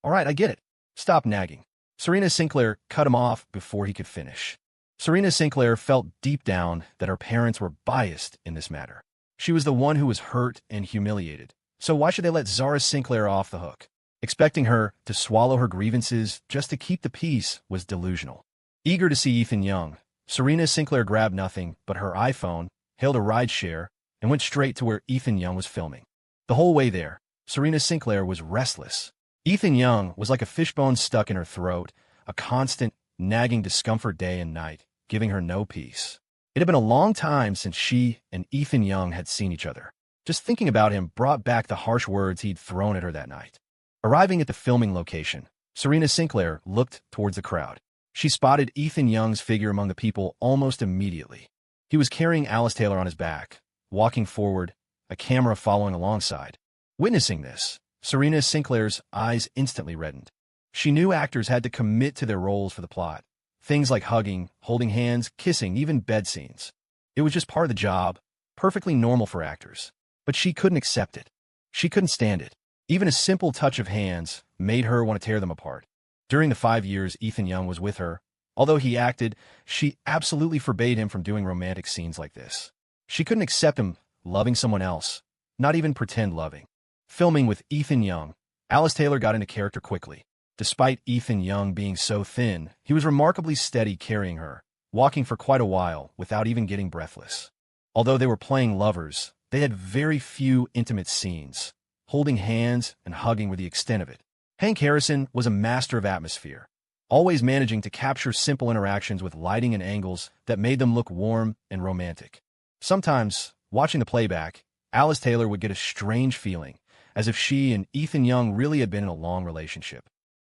"All right, I get it. Stop nagging." Serena Sinclair cut him off before he could finish. Serena Sinclair felt deep down that her parents were biased in this matter. She was the one who was hurt and humiliated, so why should they let Zara Sinclair off the hook? Expecting her to swallow her grievances just to keep the peace was delusional. Eager to see Ethan Young, Serena Sinclair grabbed nothing but her iPhone, hailed a rideshare, and went straight to where Ethan Young was filming. The whole way there, Serena Sinclair was restless. Ethan Young was like a fishbone stuck in her throat, a constant, nagging discomfort day and night, giving her no peace. It had been a long time since she and Ethan Young had seen each other. Just thinking about him brought back the harsh words he'd thrown at her that night. Arriving at the filming location, Serena Sinclair looked towards the crowd. She spotted Ethan Young's figure among the people almost immediately. He was carrying Alice Taylor on his back, walking forward, a camera following alongside. Witnessing this, Serena Sinclair's eyes instantly reddened. She knew actors had to commit to their roles for the plot. Things like hugging, holding hands, kissing, even bed scenes. It was just part of the job, perfectly normal for actors. But she couldn't accept it. She couldn't stand it. Even a simple touch of hands made her want to tear them apart. During the 5 years Ethan Young was with her, although he acted, she absolutely forbade him from doing romantic scenes like this. She couldn't accept him loving someone else, not even pretend loving. Filming with Ethan Young, Alice Taylor got into character quickly. Despite Ethan Young being so thin, he was remarkably steady carrying her, walking for quite a while without even getting breathless. Although they were playing lovers, they had very few intimate scenes. Holding hands and hugging were the extent of it. Hank Harrison was a master of atmosphere, always managing to capture simple interactions with lighting and angles that made them look warm and romantic. Sometimes, watching the playback, Alice Taylor would get a strange feeling, as if she and Ethan Young really had been in a long relationship.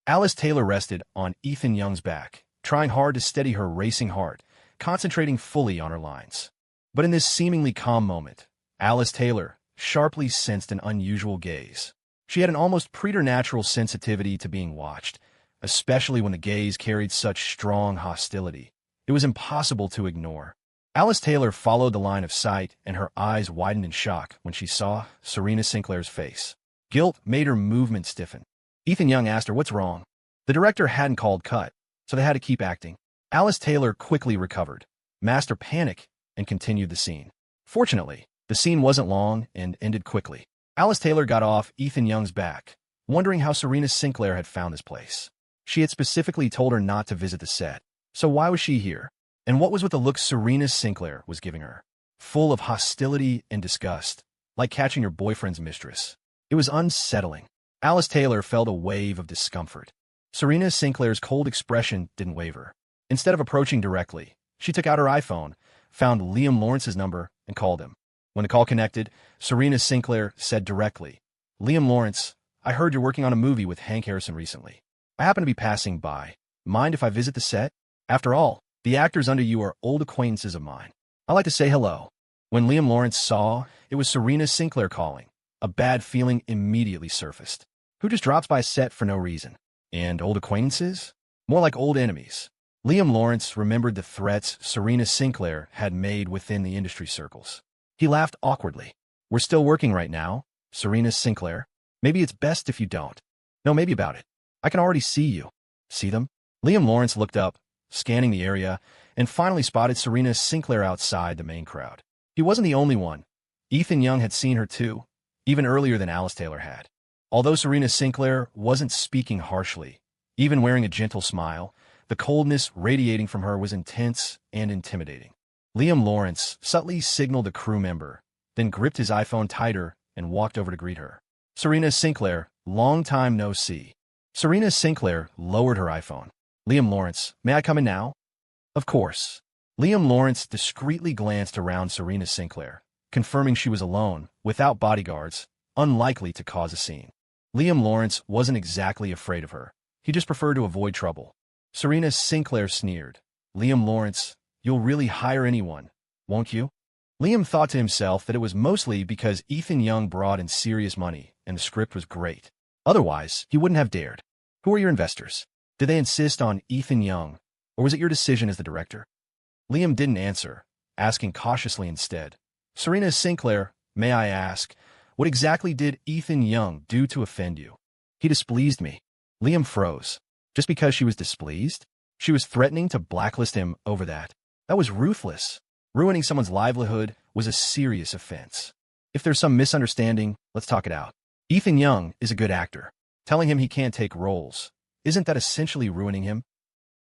Alice Taylor rested on Ethan Young's back, trying hard to steady her racing heart, concentrating fully on her lines. But in this seemingly calm moment, Alice Taylor sharply sensed an unusual gaze. She had an almost preternatural sensitivity to being watched, especially when the gaze carried such strong hostility. It was impossible to ignore. Alice Taylor followed the line of sight, and her eyes widened in shock when she saw Serena Sinclair's face. Guilt made her movement stiffen. Ethan Young asked her what's wrong. The director hadn't called cut, so they had to keep acting. Alice Taylor quickly recovered, masked her panic, and continued the scene. Fortunately, the scene wasn't long and ended quickly. Alice Taylor got off Ethan Young's back, wondering how Serena Sinclair had found this place. She had specifically told her not to visit the set, so why was she here? And what was with the look Serena Sinclair was giving her? Full of hostility and disgust, like catching your boyfriend's mistress. It was unsettling. Alice Taylor felt a wave of discomfort. Serena Sinclair's cold expression didn't waver. Instead of approaching directly, she took out her iPhone, found Liam Lawrence's number, and called him. When the call connected, Serena Sinclair said directly, "Liam Lawrence, I heard you're working on a movie with Hank Harrison recently. I happen to be passing by. Mind if I visit the set? After all, the actors under you are old acquaintances of mine. I'd like to say hello." When Liam Lawrence saw it was Serena Sinclair calling, a bad feeling immediately surfaced. Who just drops by a set for no reason? And old acquaintances? More like old enemies. Liam Lawrence remembered the threats Serena Sinclair had made within the industry circles. He laughed awkwardly. "We're still working right now, Serena Sinclair. Maybe it's best if you don't." "No, maybe about it. I can already see you." "See them?" Liam Lawrence looked up, scanning the area, and finally spotted Serena Sinclair outside the main crowd. He wasn't the only one. Ethan Young had seen her too, even earlier than Alice Taylor had. Although Serena Sinclair wasn't speaking harshly, even wearing a gentle smile, the coldness radiating from her was intense and intimidating. Liam Lawrence subtly signaled a crew member, then gripped his iPhone tighter and walked over to greet her. "Serena Sinclair, long time no see." Serena Sinclair lowered her iPhone. "Liam Lawrence, may I come in now?" "Of course." Liam Lawrence discreetly glanced around Serena Sinclair, confirming she was alone, without bodyguards, unlikely to cause a scene. Liam Lawrence wasn't exactly afraid of her. He just preferred to avoid trouble. Serena Sinclair sneered. "Liam Lawrence, you'll really hire anyone, won't you?" Liam thought to himself that it was mostly because Ethan Young brought in serious money and the script was great. Otherwise, he wouldn't have dared. "Who are your investors? Did they insist on Ethan Young, or was it your decision as the director?" Liam didn't answer, asking cautiously instead. "Serena Sinclair, may I ask, what exactly did Ethan Young do to offend you?" "He displeased me." Liam froze. Just because she was displeased? She was threatening to blacklist him over that. That was ruthless. Ruining someone's livelihood was a serious offense. "If there's some misunderstanding, let's talk it out. Ethan Young is a good actor. Telling him he can't take roles, isn't that essentially ruining him?"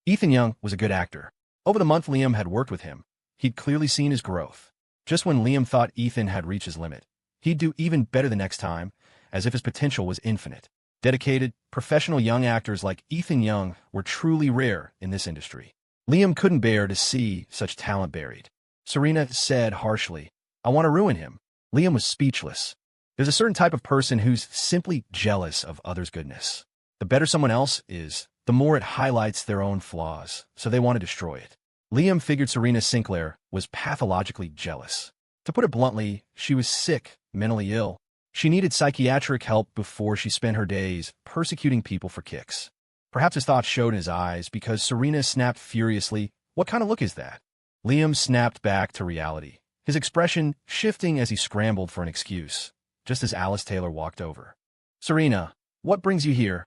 Ethan Young was a good actor. Over the month Liam had worked with him, he'd clearly seen his growth. Just when Liam thought Ethan had reached his limit, he'd do even better the next time, as if his potential was infinite. Dedicated, professional young actors like Ethan Young were truly rare in this industry. Liam couldn't bear to see such talent buried. Serena said harshly, "I want to ruin him." Liam was speechless. There's a certain type of person who's simply jealous of others' goodness. The better someone else is, the more it highlights their own flaws, so they want to destroy it. Liam figured Serena Sinclair was pathologically jealous. To put it bluntly, she was sick, mentally ill. She needed psychiatric help before she spent her days persecuting people for kicks. Perhaps his thoughts showed in his eyes because Serena snapped furiously, "What kind of look is that?" Liam snapped back to reality, his expression shifting as he scrambled for an excuse, just as Alice Taylor walked over. "Serena, what brings you here?"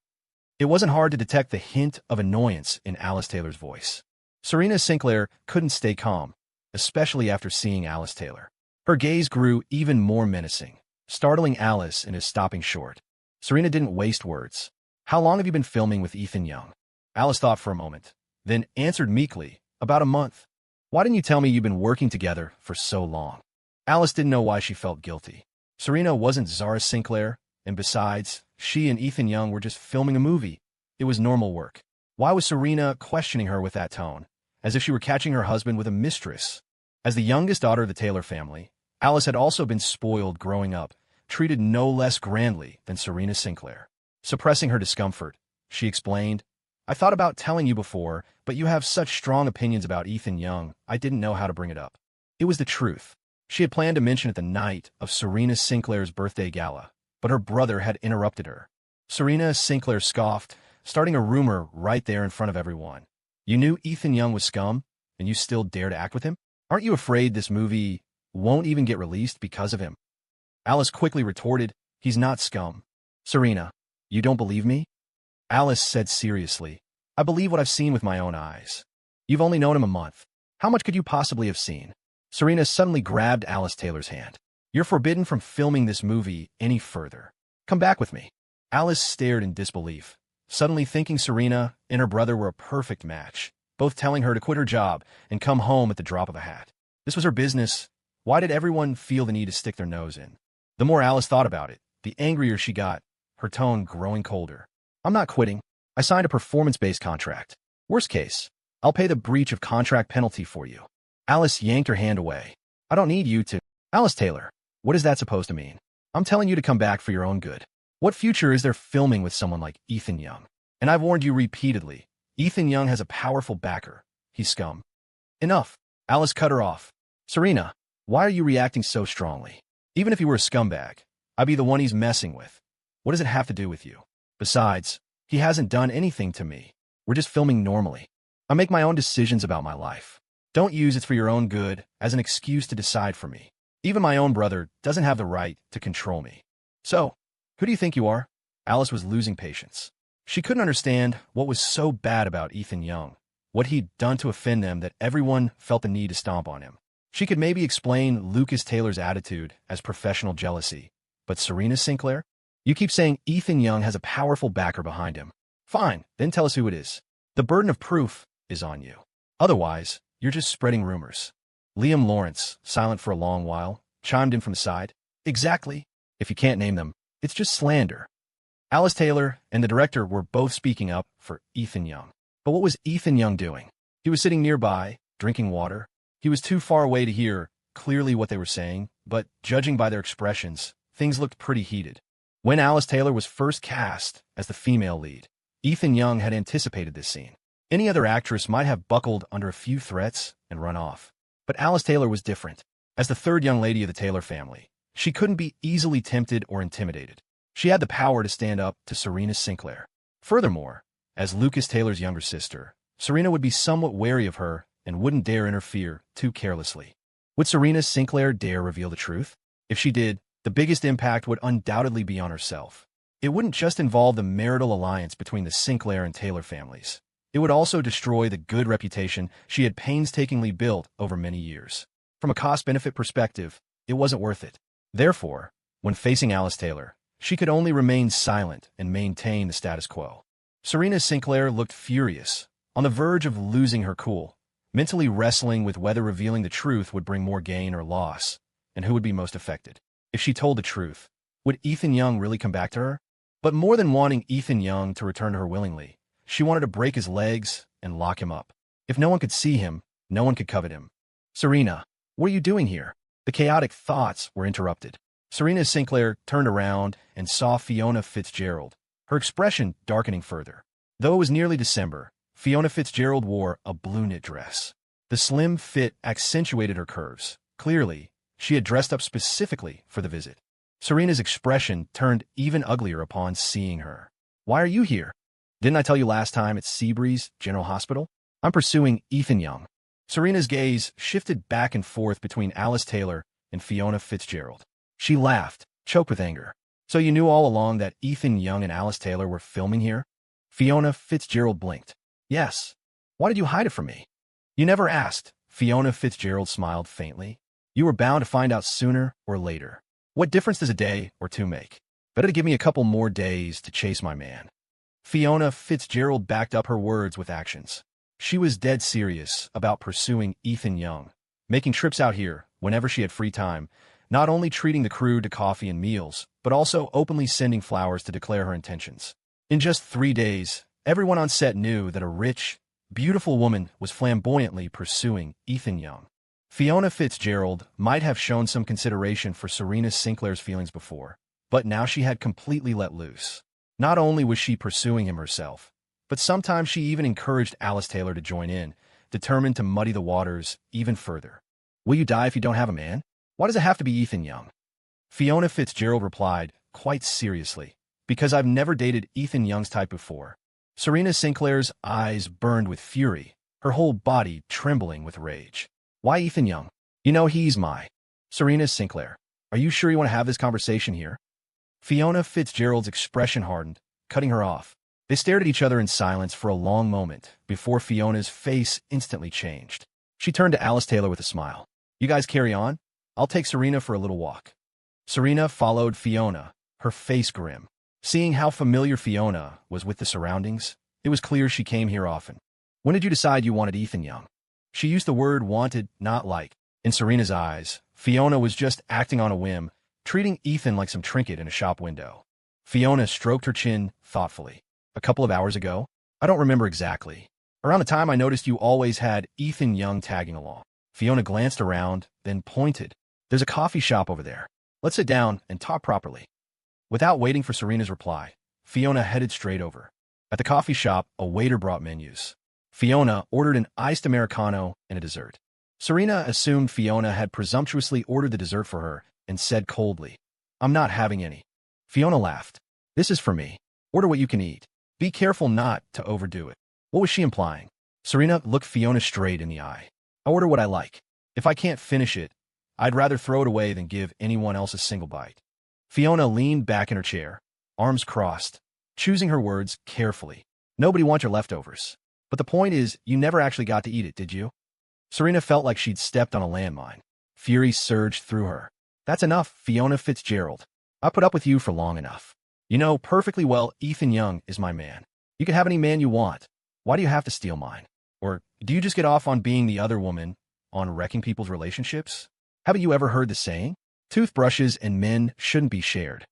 It wasn't hard to detect the hint of annoyance in Alice Taylor's voice. Serena Sinclair couldn't stay calm, especially after seeing Alice Taylor. Her gaze grew even more menacing, startling Alice into stopping short. Serena didn't waste words. "How long have you been filming with Ethan Young?" Alice thought for a moment, then answered meekly, "About a month." "Why didn't you tell me you've been working together for so long?" Alice didn't know why she felt guilty. Serena wasn't Zara Sinclair, and besides, she and Ethan Young were just filming a movie. It was normal work. Why was Serena questioning her with that tone, as if she were catching her husband with a mistress? As the youngest daughter of the Taylor family, Alice had also been spoiled growing up, treated no less grandly than Serena Sinclair. Suppressing her discomfort, she explained, "I thought about telling you before, but you have such strong opinions about Ethan Young, I didn't know how to bring it up." It was the truth. She had planned to mention it the night of Serena Sinclair's birthday gala, but her brother had interrupted her. Serena Sinclair scoffed, starting a rumor right there in front of everyone. "You knew Ethan Young was scum? and you still dare to act with him? Aren't you afraid this movie won't even get released because of him? Alice quickly retorted, he's not scum. Serena, you don't believe me? Alice said seriously, I believe what I've seen with my own eyes. You've only known him a month. How much could you possibly have seen? Serena suddenly grabbed Alice Taylor's hand. You're forbidden from filming this movie any further. Come back with me. Alice stared in disbelief, suddenly thinking Serena and her brother were a perfect match, both telling her to quit her job and come home at the drop of a hat. This was her business. Why did everyone feel the need to stick their nose in? The more Alice thought about it, the angrier she got, her tone growing colder. I'm not quitting. I signed a performance-based contract. Worst case, I'll pay the breach of contract penalty for you. Alice yanked her hand away. I don't need you to. Alice Taylor, what is that supposed to mean? I'm telling you to come back for your own good. What future is there filming with someone like Ethan Young? And I've warned you repeatedly. Ethan Young has a powerful backer. He's scum. Enough. Alice cut her off. Serena, why are you reacting so strongly? Even if he were a scumbag, I'd be the one he's messing with. What does it have to do with you? Besides, he hasn't done anything to me. We're just filming normally. I make my own decisions about my life. Don't use it for your own good as an excuse to decide for me. Even my own brother doesn't have the right to control me. So, who do you think you are? Alice was losing patience. She couldn't understand what was so bad about Ethan Young, what he'd done to offend them that everyone felt the need to stomp on him. She could maybe explain Lucas Taylor's attitude as professional jealousy, but Serena Sinclair? You keep saying Ethan Young has a powerful backer behind him. Fine, then tell us who it is. The burden of proof is on you. Otherwise, you're just spreading rumors. Liam Lawrence, silent for a long while, chimed in from the side. Exactly. If you can't name them, it's just slander. Alice Taylor and the director were both speaking up for Ethan Young. But what was Ethan Young doing? He was sitting nearby, drinking water. He was too far away to hear clearly what they were saying, but judging by their expressions, things looked pretty heated. When Alice Taylor was first cast as the female lead, Ethan Young had anticipated this scene. Any other actress might have buckled under a few threats and run off. But Alice Taylor was different. As the third young lady of the Taylor family, she couldn't be easily tempted or intimidated. She had the power to stand up to Serena Sinclair. Furthermore, as Lucas Taylor's younger sister, Serena would be somewhat wary of her and wouldn't dare interfere too carelessly. Would Serena Sinclair dare reveal the truth? If she did, the biggest impact would undoubtedly be on herself. It wouldn't just involve the marital alliance between the Sinclair and Taylor families. It would also destroy the good reputation she had painstakingly built over many years. From a cost-benefit perspective, it wasn't worth it. Therefore, when facing Alice Taylor, she could only remain silent and maintain the status quo. Serena Sinclair looked furious, on the verge of losing her cool, mentally wrestling with whether revealing the truth would bring more gain or loss, and who would be most affected. If she told the truth, would Ethan Young really come back to her? But more than wanting Ethan Young to return to her willingly, she wanted to break his legs and lock him up. If no one could see him, no one could covet him. Serena, what are you doing here? The chaotic thoughts were interrupted. Serena Sinclair turned around and saw Fiona Fitzgerald, her expression darkening further. Though it was nearly December, Fiona Fitzgerald wore a blue knit dress. The slim fit accentuated her curves. Clearly, she had dressed up specifically for the visit. Serena's expression turned even uglier upon seeing her. Why are you here? Didn't I tell you last time at Seabreeze General Hospital? I'm pursuing Ethan Young. Serena's gaze shifted back and forth between Alice Taylor and Fiona Fitzgerald. She laughed, choked with anger. So you knew all along that Ethan Young and Alice Taylor were filming here? Fiona Fitzgerald blinked. Yes. Why did you hide it from me? You never asked. Fiona Fitzgerald smiled faintly. You were bound to find out sooner or later. What difference does a day or two make? Better to give me a couple more days to chase my man. Fiona Fitzgerald backed up her words with actions. She was dead serious about pursuing Ethan Young, making trips out here whenever she had free time, not only treating the crew to coffee and meals, but also openly sending flowers to declare her intentions. In just 3 days, everyone on set knew that a rich, beautiful woman was flamboyantly pursuing Ethan Young. Fiona Fitzgerald might have shown some consideration for Serena Sinclair's feelings before, but now she had completely let loose. Not only was she pursuing him herself, but sometimes she even encouraged Alice Taylor to join in, determined to muddy the waters even further. Will you die if you don't have a man? Why does it have to be Ethan Young? Fiona Fitzgerald replied, quite seriously, because I've never dated Ethan Young's type before. Serena Sinclair's eyes burned with fury, her whole body trembling with rage. Why Ethan Young? You know he's my... Serena Sinclair. Are you sure you want to have this conversation here? Fiona Fitzgerald's expression hardened, cutting her off. They stared at each other in silence for a long moment before Fiona's face instantly changed. She turned to Alice Taylor with a smile. You guys carry on? I'll take Serena for a little walk. Serena followed Fiona, her face grim. Seeing how familiar Fiona was with the surroundings, it was clear she came here often. When did you decide you wanted Ethan Young? She used the word wanted, not like. In Serena's eyes, Fiona was just acting on a whim, treating Ethan like some trinket in a shop window. Fiona stroked her chin thoughtfully. A couple of hours ago? I don't remember exactly. Around the time I noticed you always had Ethan Young tagging along. Fiona glanced around, then pointed. There's a coffee shop over there. Let's sit down and talk properly. Without waiting for Serena's reply, Fiona headed straight over. At the coffee shop, a waiter brought menus. Fiona ordered an iced Americano and a dessert. Serena assumed Fiona had presumptuously ordered the dessert for her and said coldly, I'm not having any. Fiona laughed. This is for me. Order what you can eat. Be careful not to overdo it. What was she implying? Serena looked Fiona straight in the eye. I order what I like. If I can't finish it, I'd rather throw it away than give anyone else a single bite. Fiona leaned back in her chair, arms crossed, choosing her words carefully. Nobody wants your leftovers. But the point is, you never actually got to eat it, did you? Serena felt like she'd stepped on a landmine. Fury surged through her. That's enough, Fiona Fitzgerald. I put up with you for long enough. You know perfectly well Ethan Young is my man. You can have any man you want. Why do you have to steal mine? Or do you just get off on being the other woman, on wrecking people's relationships? Haven't you ever heard the saying? Toothbrushes and men shouldn't be shared.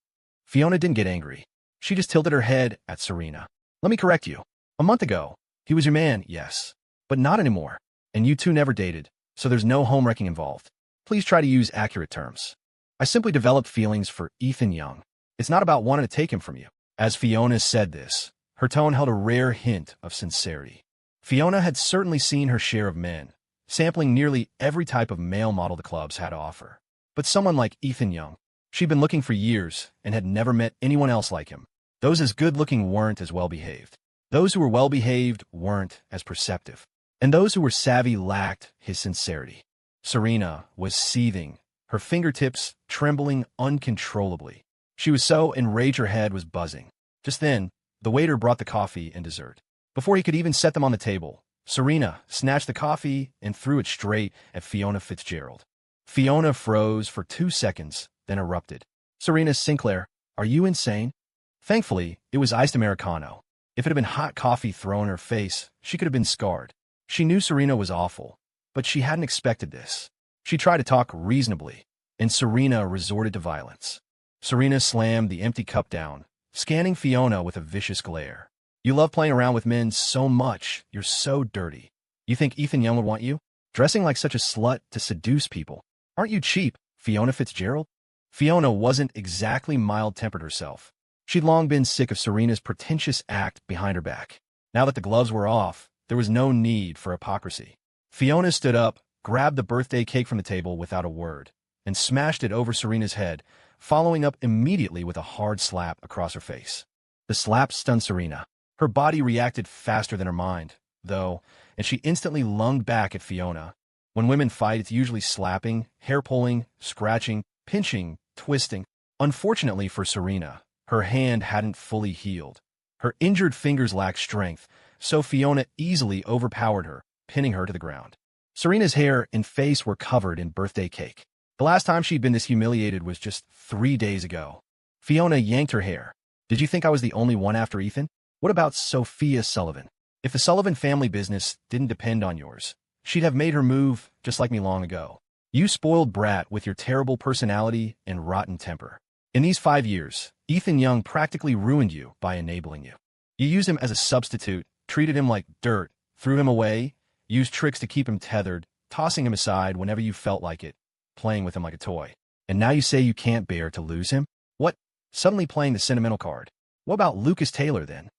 Fiona didn't get angry. She just tilted her head at Serena. Let me correct you. A month ago, he was your man, yes. But not anymore. And you two never dated, so there's no home-wrecking involved. Please try to use accurate terms. I simply developed feelings for Ethan Young. It's not about wanting to take him from you. As Fiona said this, her tone held a rare hint of sincerity. Fiona had certainly seen her share of men, sampling nearly every type of male model the clubs had to offer. But someone like Ethan Young, she'd been looking for years and had never met anyone else like him. Those as good-looking weren't as well-behaved. Those who were well-behaved weren't as perceptive. And those who were savvy lacked his sincerity. Serena was seething, her fingertips trembling uncontrollably. She was so enraged her head was buzzing. Just then, the waiter brought the coffee and dessert. Before he could even set them on the table, Serena snatched the coffee and threw it straight at Fiona Fitzgerald. Fiona froze for 2 seconds, then erupted. Serena Sinclair, are you insane? Thankfully, it was iced Americano. If it had been hot coffee thrown in her face, she could have been scarred. She knew Serena was awful, but she hadn't expected this. She tried to talk reasonably, and Serena resorted to violence. Serena slammed the empty cup down, scanning Fiona with a vicious glare. You love playing around with men so much, you're so dirty. You think Ethan Young would want you? Dressing like such a slut to seduce people. Aren't you cheap, Fiona Fitzgerald? Fiona wasn't exactly mild-tempered herself. She'd long been sick of Serena's pretentious act behind her back. Now that the gloves were off, there was no need for hypocrisy. Fiona stood up, grabbed the birthday cake from the table without a word, and smashed it over Serena's head, following up immediately with a hard slap across her face. The slap stunned Serena. Her body reacted faster than her mind, though, and she instantly lunged back at Fiona. When women fight, it's usually slapping, hair-pulling, scratching, pinching, twisting. Unfortunately for Serena, her hand hadn't fully healed. Her injured fingers lacked strength, so Fiona easily overpowered her, pinning her to the ground. Serena's hair and face were covered in birthday cake. The last time she'd been this humiliated was just 3 days ago. Fiona yanked her hair. Did you think I was the only one after Ethan? What about Sophia Sullivan? If the Sullivan family business didn't depend on yours, she'd have made her move just like me long ago. You spoiled brat with your terrible personality and rotten temper. In these 5 years, Ethan Young practically ruined you by enabling you. You used him as a substitute, treated him like dirt, threw him away, used tricks to keep him tethered, tossing him aside whenever you felt like it, playing with him like a toy. And now you say you can't bear to lose him? What? Suddenly playing the sentimental card. What about Lucas Taylor then?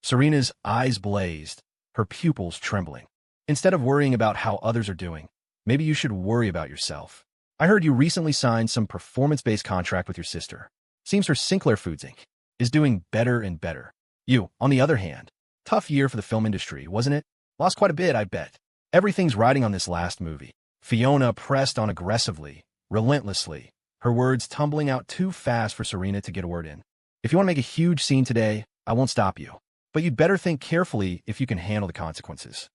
Serena's eyes blazed, her pupils trembling. Instead of worrying about how others are doing, maybe you should worry about yourself. I heard you recently signed some performance-based contract with your sister. Seems her Sinclair Foods Inc. is doing better and better. You, on the other hand, tough year for the film industry, wasn't it? Lost quite a bit, I bet. Everything's riding on this last movie. Fiona pressed on aggressively, relentlessly, her words tumbling out too fast for Serena to get a word in. If you want to make a huge scene today, I won't stop you. But you'd better think carefully if you can handle the consequences.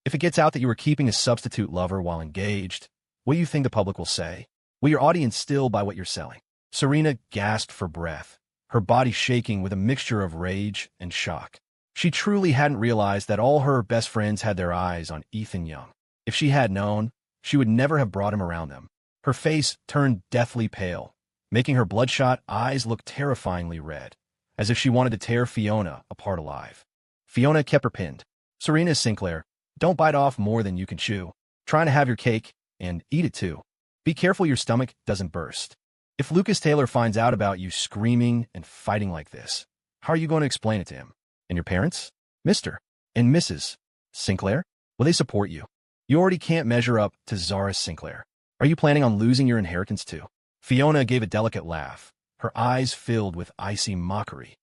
If it gets out that you were keeping a substitute lover while engaged, what do you think the public will say? Will your audience still buy what you're selling? Serena gasped for breath, her body shaking with a mixture of rage and shock. She truly hadn't realized that all her best friends had their eyes on Ethan Young. If she had known, she would never have brought him around them. Her face turned deathly pale, making her bloodshot eyes look terrifyingly red, as if she wanted to tear Fiona apart alive. Fiona kept her pinned. Serena Sinclair, don't bite off more than you can chew. Trying to have your cake, and eat it too. Be careful your stomach doesn't burst. If Lucas Taylor finds out about you screaming and fighting like this, how are you going to explain it to him? And your parents? Mr. and Mrs. Sinclair? Will they support you? You already can't measure up to Zara Sinclair. Are you planning on losing your inheritance too? Fiona gave a delicate laugh, her eyes filled with icy mockery.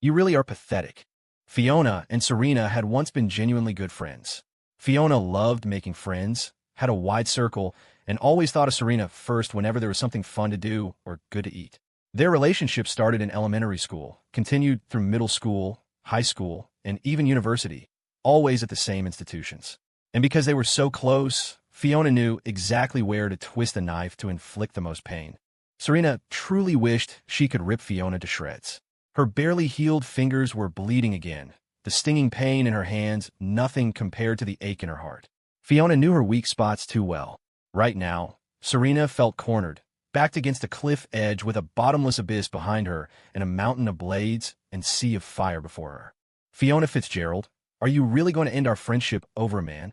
You really are pathetic. Fiona and Serena had once been genuinely good friends. Fiona loved making friends, had a wide circle, and always thought of Serena first whenever there was something fun to do or good to eat. Their relationship started in elementary school, continued through middle school, high school, and even university, always at the same institutions. And because they were so close, Fiona knew exactly where to twist the knife to inflict the most pain. Serena truly wished she could rip Fiona to shreds. Her barely healed fingers were bleeding again, the stinging pain in her hands nothing compared to the ache in her heart. Fiona knew her weak spots too well. Right now, Serena felt cornered, backed against a cliff edge with a bottomless abyss behind her and a mountain of blades and sea of fire before her. Fiona Fitzgerald, are you really going to end our friendship over a man?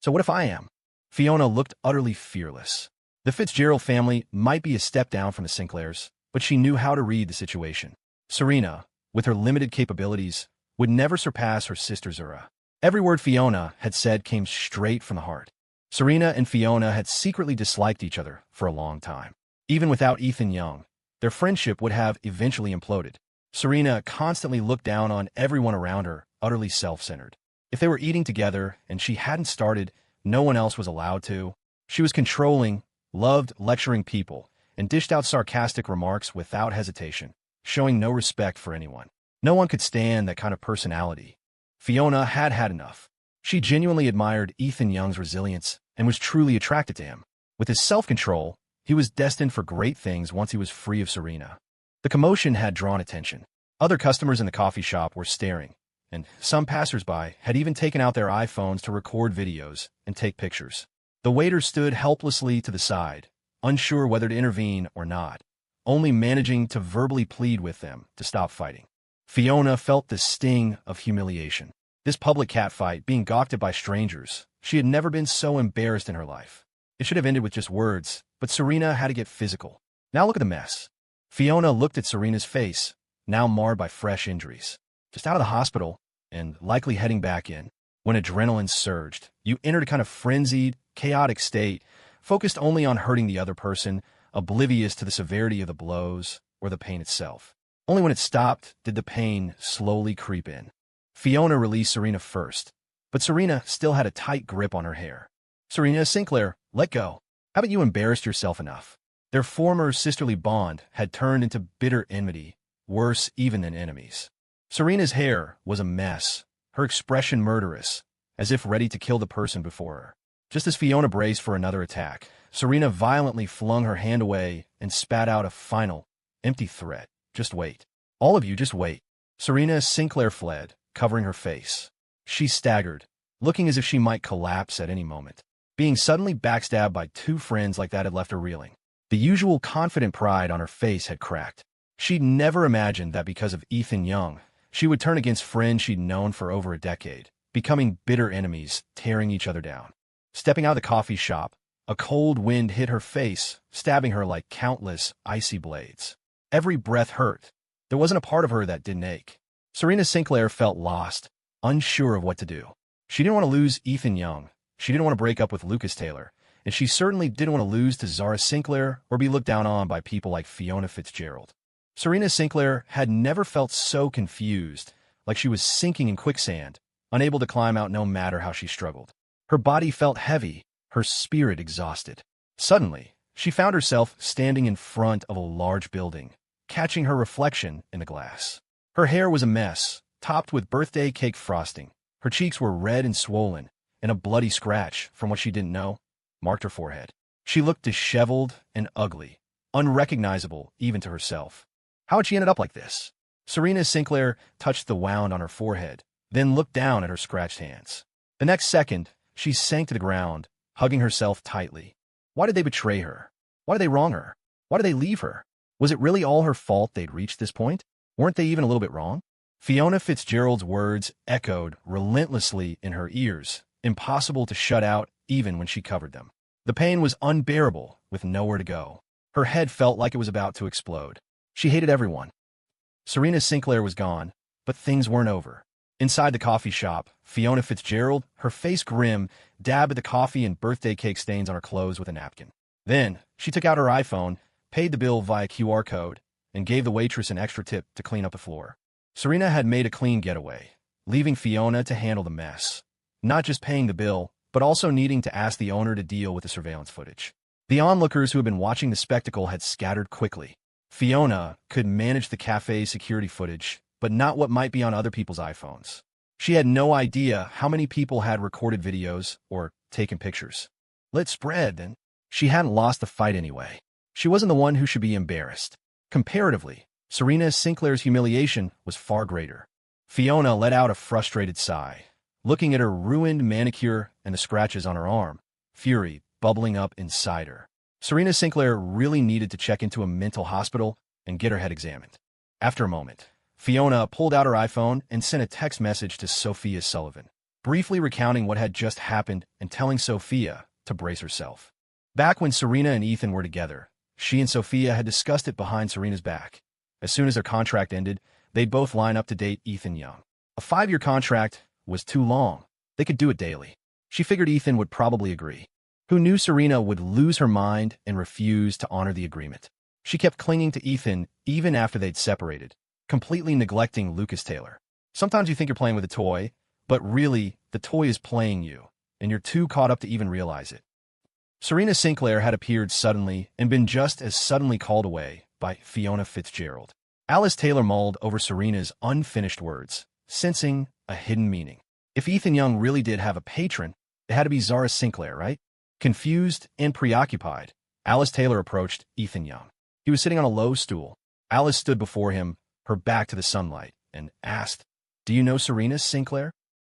So what if I am? Fiona looked utterly fearless. The Fitzgerald family might be a step down from the Sinclairs, but she knew how to read the situation. Serena, with her limited capabilities, would never surpass her sister Zara. Every word Fiona had said came straight from the heart. Serena and Fiona had secretly disliked each other for a long time. Even without Ethan Young, their friendship would have eventually imploded. Serena constantly looked down on everyone around her, utterly self-centered. If they were eating together and she hadn't started, no one else was allowed to. She was controlling, loved lecturing people, and dished out sarcastic remarks without hesitation, showing no respect for anyone. No one could stand that kind of personality. Fiona had had enough. She genuinely admired Ethan Young's resilience and was truly attracted to him. With his self-control, he was destined for great things once he was free of Serena. The commotion had drawn attention. Other customers in the coffee shop were staring, and some passersby had even taken out their iPhones to record videos and take pictures. The waiter stood helplessly to the side, unsure whether to intervene or not, only managing to verbally plead with them to stop fighting. Fiona felt the sting of humiliation. This public catfight, being gawked at by strangers, she had never been so embarrassed in her life. It should have ended with just words, but Serena had to get physical. Now look at the mess. Fiona looked at Serena's face, now marred by fresh injuries. Just out of the hospital, and likely heading back in. When adrenaline surged, you entered a kind of frenzied, chaotic state, focused only on hurting the other person, oblivious to the severity of the blows or the pain itself. Only when it stopped did the pain slowly creep in. Fiona released Serena first, but Serena still had a tight grip on her hair. Serena Sinclair, let go. Haven't you embarrassed yourself enough? Their former sisterly bond had turned into bitter enmity, worse even than enemies. Serena's hair was a mess, her expression murderous, as if ready to kill the person before her. Just as Fiona braced for another attack, Serena violently flung her hand away and spat out a final, empty threat. Just wait. All of you, just wait. Serena Sinclair fled, covering her face. She staggered, looking as if she might collapse at any moment. Being suddenly backstabbed by two friends like that had left her reeling. The usual confident pride on her face had cracked. She'd never imagined that because of Ethan Young, she would turn against friends she'd known for over a decade, becoming bitter enemies, tearing each other down. Stepping out of the coffee shop, a cold wind hit her face, stabbing her like countless icy blades. Every breath hurt. There wasn't a part of her that didn't ache. Serena Sinclair felt lost, unsure of what to do. She didn't want to lose Ethan Young. She didn't want to break up with Lucas Taylor. And she certainly didn't want to lose to Zara Sinclair or be looked down on by people like Fiona Fitzgerald. Serena Sinclair had never felt so confused, like she was sinking in quicksand, unable to climb out no matter how she struggled. Her body felt heavy, her spirit exhausted. Suddenly, she found herself standing in front of a large building, catching her reflection in the glass. Her hair was a mess, topped with birthday cake frosting. Her cheeks were red and swollen, and a bloody scratch, from what she didn't know, marked her forehead. She looked disheveled and ugly, unrecognizable even to herself. How had she ended up like this? Serena Sinclair touched the wound on her forehead, then looked down at her scratched hands. The next second, she sank to the ground, hugging herself tightly. Why did they betray her? Why did they wrong her? Why did they leave her? Was it really all her fault they'd reached this point? Weren't they even a little bit wrong? Fiona Fitzgerald's words echoed relentlessly in her ears, impossible to shut out even when she covered them. The pain was unbearable, with nowhere to go. Her head felt like it was about to explode. She hated everyone. Serena Sinclair was gone, but things weren't over. Inside the coffee shop, Fiona Fitzgerald, her face grim, dabbed at the coffee and birthday cake stains on her clothes with a napkin. Then, she took out her iPhone, paid the bill via QR code, and gave the waitress an extra tip to clean up the floor. Serena had made a clean getaway, leaving Fiona to handle the mess. Not just paying the bill, but also needing to ask the owner to deal with the surveillance footage. The onlookers who had been watching the spectacle had scattered quickly. Fiona could manage the cafe's security footage, but not what might be on other people's iPhones. She had no idea how many people had recorded videos or taken pictures. Let spread, then. She hadn't lost the fight anyway. She wasn't the one who should be embarrassed. Comparatively, Serena Sinclair's humiliation was far greater. Fiona let out a frustrated sigh, looking at her ruined manicure and the scratches on her arm, fury bubbling up inside her. Serena Sinclair really needed to check into a mental hospital and get her head examined. After a moment, Fiona pulled out her iPhone and sent a text message to Sophia Sullivan, briefly recounting what had just happened and telling Sophia to brace herself. Back when Serena and Ethan were together, she and Sophia had discussed it behind Serena's back. As soon as their contract ended, they'd both line up to date Ethan Young. A 5-year contract was too long. They could do it daily. She figured Ethan would probably agree. Who knew Serena would lose her mind and refuse to honor the agreement? She kept clinging to Ethan even after they'd separated, completely neglecting Lucas Taylor. Sometimes you think you're playing with a toy, but really, the toy is playing you, and you're too caught up to even realize it. Serena Sinclair had appeared suddenly and been just as suddenly called away by Fiona Fitzgerald. Alice Taylor mulled over Serena's unfinished words, sensing a hidden meaning. If Ethan Young really did have a patron, it had to be Zara Sinclair, right? Confused and preoccupied, Alice Taylor approached Ethan Young. He was sitting on a low stool. Alice stood before him, her back to the sunlight, and asked, "Do you know Serena Sinclair?"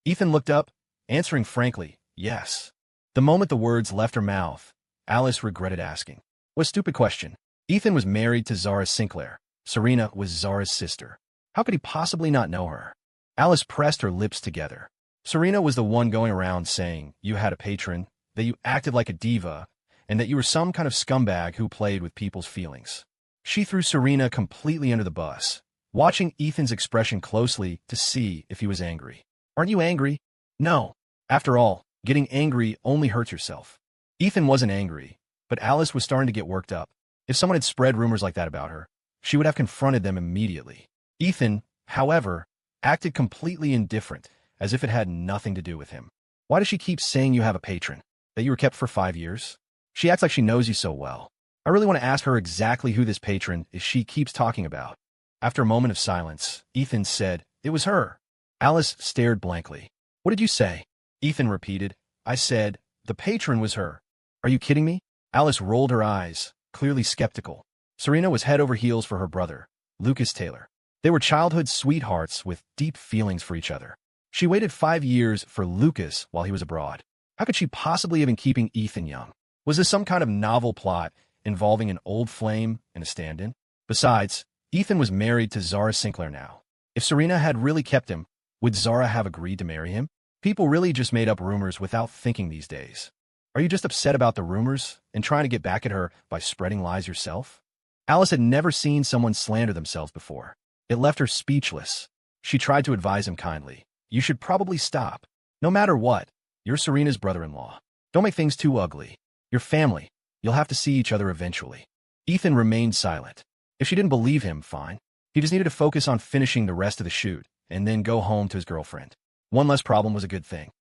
Ethan looked up, answering frankly, "Yes." The moment the words left her mouth, Alice regretted asking. What a stupid question. Ethan was married to Zara Sinclair. Serena was Zara's sister. How could he possibly not know her? Alice pressed her lips together. Serena was the one going around saying you had a patron, that you acted like a diva, and that you were some kind of scumbag who played with people's feelings. She threw Serena completely under the bus, watching Ethan's expression closely to see if he was angry. Aren't you angry? No. After all, getting angry only hurts yourself. Ethan wasn't angry, but Alice was starting to get worked up. If someone had spread rumors like that about her, she would have confronted them immediately. Ethan, however, acted completely indifferent, as if it had nothing to do with him. Why does she keep saying you have a patron? That you were kept for 5 years? She acts like she knows you so well. I really want to ask her exactly who this patron is she keeps talking about. After a moment of silence, Ethan said, "It was her." Alice stared blankly. "What did you say?" Ethan repeated, "I said, the patron was her." "Are you kidding me?" Alice rolled her eyes, clearly skeptical. Serena was head over heels for her brother, Lucas Taylor. They were childhood sweethearts with deep feelings for each other. She waited 5 years for Lucas while he was abroad. How could she possibly have been keeping Ethan Young? Was this some kind of novel plot involving an old flame and a stand-in? Besides, Ethan was married to Zara Sinclair now. If Serena had really kept him, would Zara have agreed to marry him? People really just made up rumors without thinking these days. Are you just upset about the rumors and trying to get back at her by spreading lies yourself? Alice had never seen someone slander themselves before. It left her speechless. She tried to advise him kindly. You should probably stop. No matter what, you're Serena's brother-in-law. Don't make things too ugly. You're family. You'll have to see each other eventually. Ethan remained silent. If she didn't believe him, fine. He just needed to focus on finishing the rest of the shoot and then go home to his girlfriend. One less problem was a good thing.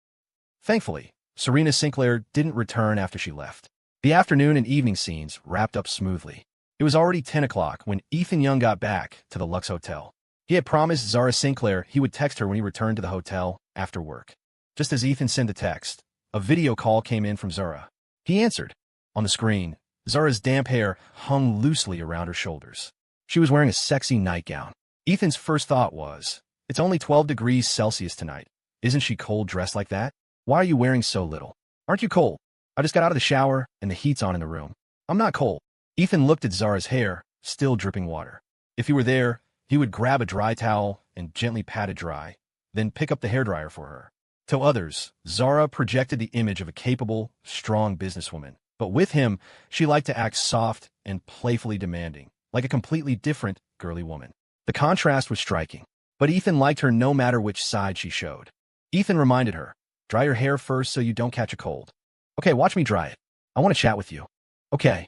Thankfully, Serena Sinclair didn't return after she left. The afternoon and evening scenes wrapped up smoothly. It was already 10 o'clock when Ethan Young got back to the Lux Hotel. He had promised Zara Sinclair he would text her when he returned to the hotel after work. Just as Ethan sent the text, a video call came in from Zara. He answered. On the screen, Zara's damp hair hung loosely around her shoulders. She was wearing a sexy nightgown. Ethan's first thought was, it's only 12 degrees Celsius tonight. Isn't she cold dressed like that? Why are you wearing so little? Aren't you cold? I just got out of the shower and the heat's on in the room. I'm not cold. Ethan looked at Zara's hair, still dripping water. If he were there, he would grab a dry towel and gently pat it dry, then pick up the hairdryer for her. To others, Zara projected the image of a capable, strong businesswoman. But with him, she liked to act soft and playfully demanding, like a completely different, girly woman. The contrast was striking, but Ethan liked her no matter which side she showed. Ethan reminded her, dry your hair first so you don't catch a cold. Okay, watch me dry it. I want to chat with you. Okay.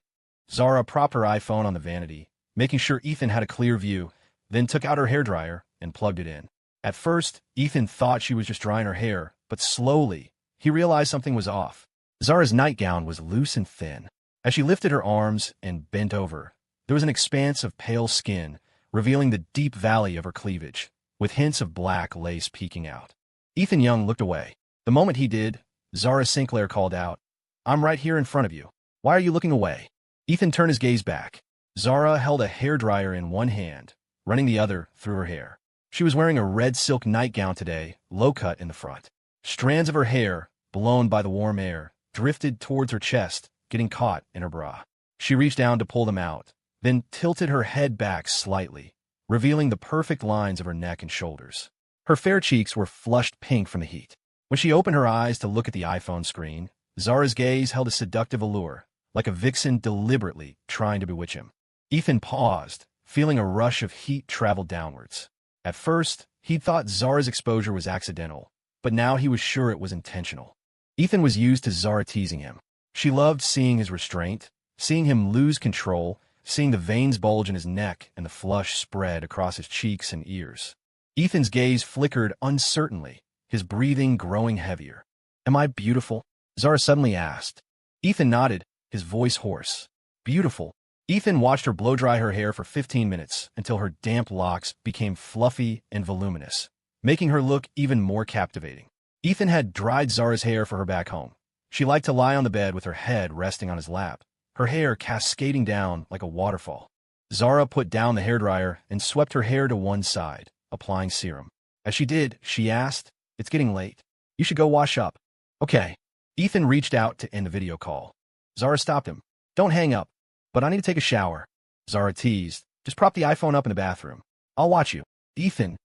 Zara propped her iPhone on the vanity, making sure Ethan had a clear view, then took out her hairdryer and plugged it in. At first, Ethan thought she was just drying her hair, but slowly, he realized something was off. Zara's nightgown was loose and thin. As she lifted her arms and bent over, there was an expanse of pale skin, revealing the deep valley of her cleavage, with hints of black lace peeking out. Ethan Young looked away. The moment he did, Zara Sinclair called out, I'm right here in front of you. Why are you looking away? Ethan turned his gaze back. Zara held a hairdryer in one hand, running the other through her hair. She was wearing a red silk nightgown today, low-cut in the front. Strands of her hair, blown by the warm air, drifted towards her chest, getting caught in her bra. She reached down to pull them out, then tilted her head back slightly, revealing the perfect lines of her neck and shoulders. Her fair cheeks were flushed pink from the heat. When she opened her eyes to look at the iPhone screen, Zara's gaze held a seductive allure, like a vixen deliberately trying to bewitch him. Ethan paused, feeling a rush of heat travel downwards. At first, he'd thought Zara's exposure was accidental, but now he was sure it was intentional. Ethan was used to Zara teasing him. She loved seeing his restraint, seeing him lose control, seeing the veins bulge in his neck and the flush spread across his cheeks and ears. Ethan's gaze flickered uncertainly, his breathing growing heavier. Am I beautiful? Zara suddenly asked. Ethan nodded, his voice hoarse. Beautiful. Ethan watched her blow-dry her hair for 15 minutes until her damp locks became fluffy and voluminous, making her look even more captivating. Ethan had dried Zara's hair for her back home. She liked to lie on the bed with her head resting on his lap, her hair cascading down like a waterfall. Zara put down the hairdryer and swept her hair to one side, applying serum. As she did, she asked, It's getting late. You should go wash up. Okay. Ethan reached out to end the video call. Zara stopped him. Don't hang up. But I need to take a shower. Zara teased. Just prop the iPhone up in the bathroom. I'll watch you. Ethan.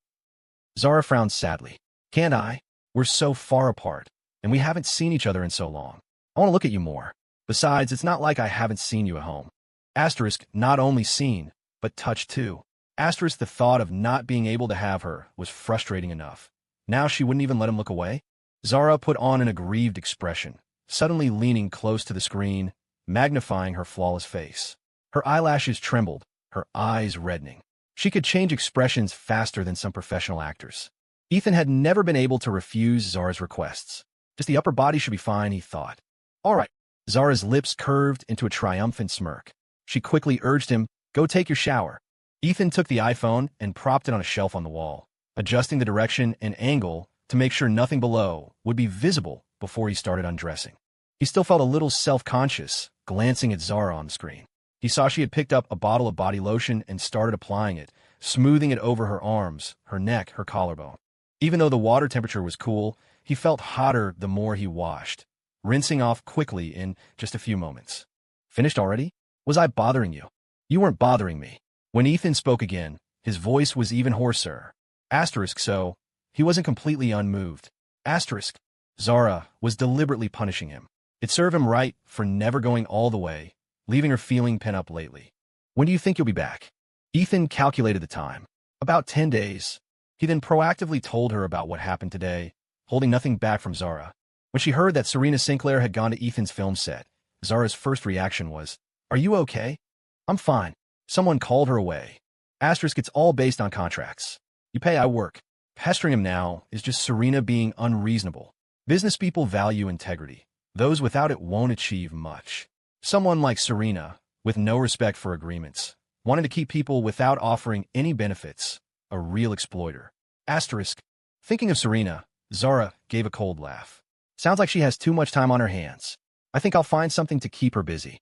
Zara frowned sadly. Can't I? We're so far apart, and we haven't seen each other in so long. I want to look at you more. Besides, it's not like I haven't seen you at home. Asterisk, not only seen, but touched too. Asterisk, the thought of not being able to have her was frustrating enough. Now she wouldn't even let him look away? Zara put on an aggrieved expression, suddenly leaning close to the screen, magnifying her flawless face. Her eyelashes trembled, her eyes reddening. She could change expressions faster than some professional actors. Ethan had never been able to refuse Zara's requests. Just the upper body should be fine, he thought. All right. Zara's lips curved into a triumphant smirk. She quickly urged him, Go take your shower. Ethan took the iPhone and propped it on a shelf on the wall, adjusting the direction and angle to make sure nothing below would be visible before he started undressing. He still felt a little self-conscious, glancing at Zara on the screen. He saw she had picked up a bottle of body lotion and started applying it, smoothing it over her arms, her neck, her collarbone. Even though the water temperature was cool, he felt hotter the more he washed, rinsing off quickly in just a few moments. Finished already? Was I bothering you? You weren't bothering me. When Ethan spoke again, his voice was even hoarser. Asterisk, so he wasn't completely unmoved. Asterisk. Zara was deliberately punishing him. It served him right for never going all the way, leaving her feeling pent up lately. When do you think you'll be back? Ethan calculated the time. About 10 days. He then proactively told her about what happened today, holding nothing back from Zara. When she heard that Serena Sinclair had gone to Ethan's film set, Zara's first reaction was, Are you okay? I'm fine. Someone called her away. Asterisk, it's all based on contracts. You pay, I work. Pestering him now is just Serena being unreasonable. Business people value integrity. Those without it won't achieve much. Someone like Serena, with no respect for agreements, wanted to keep people without offering any benefits. A real exploiter. Asterisk. Thinking of Serena, Zara gave a cold laugh. Sounds like she has too much time on her hands. I think I'll find something to keep her busy.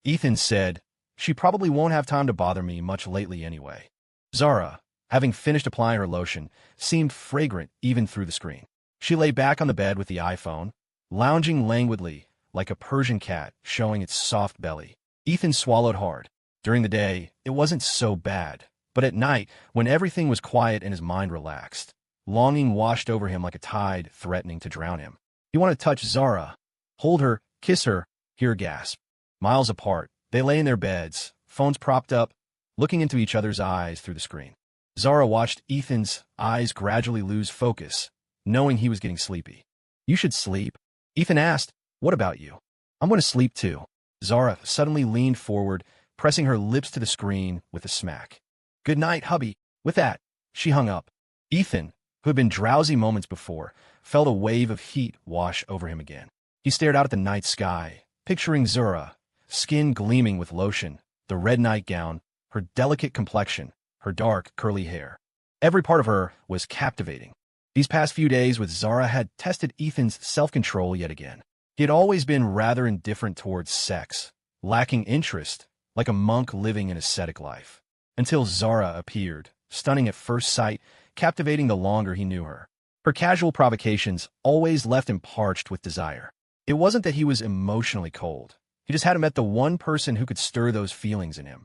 Ethan said, she probably won't have time to bother me much lately anyway. Zara, having finished applying her lotion, seemed fragrant even through the screen. She lay back on the bed with the iPhone, lounging languidly like a Persian cat showing its soft belly. Ethan swallowed hard. During the day, it wasn't so bad, but at night, when everything was quiet and his mind relaxed, longing washed over him like a tide threatening to drown him. He wanted to touch Zara, hold her, kiss her, hear her gasp. Miles apart, they lay in their beds, phones propped up, looking into each other's eyes through the screen. Zara watched Ethan's eyes gradually lose focus, knowing he was getting sleepy. You should sleep. Ethan asked, what about you? I'm going to sleep too. Zara suddenly leaned forward, pressing her lips to the screen with a smack. Good night, hubby. With that, she hung up. Ethan, who had been drowsy moments before, felt a wave of heat wash over him again. He stared out at the night sky, picturing Zara, skin gleaming with lotion, the red nightgown, her delicate complexion, her dark, curly hair. Every part of her was captivating. These past few days with Zara had tested Ethan's self-control yet again. He had always been rather indifferent towards sex, lacking interest, like a monk living an ascetic life. Until Zara appeared, stunning at first sight, captivating the longer he knew her. Her casual provocations always left him parched with desire. It wasn't that he was emotionally cold. He just hadn't met the one person who could stir those feelings in him.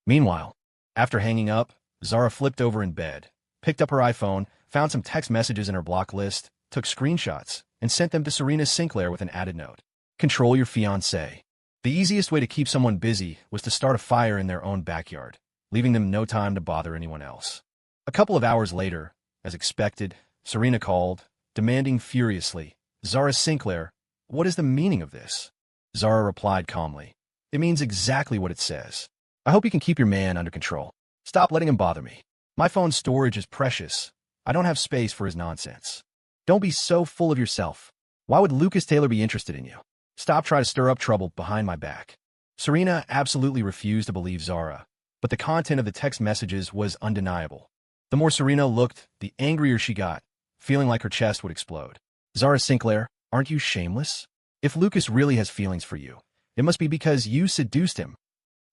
Meanwhile, after hanging up, Zara flipped over in bed, picked up her iPhone, found some text messages in her block list, took screenshots, and sent them to Serena Sinclair with an added note. Control your fiancé. The easiest way to keep someone busy was to start a fire in their own backyard, leaving them no time to bother anyone else. A couple of hours later, as expected, Serena called, demanding furiously, Zara Sinclair, what is the meaning of this? Zara replied calmly, it means exactly what it says. I hope you can keep your man under control. Stop letting him bother me. My phone's storage is precious. I don't have space for his nonsense. Don't be so full of yourself. Why would Lucas Taylor be interested in you? Stop trying to stir up trouble behind my back. Serena absolutely refused to believe Zara, but the content of the text messages was undeniable. The more Serena looked, the angrier she got, feeling like her chest would explode. Zara Sinclair, aren't you shameless? If Lucas really has feelings for you, it must be because you seduced him.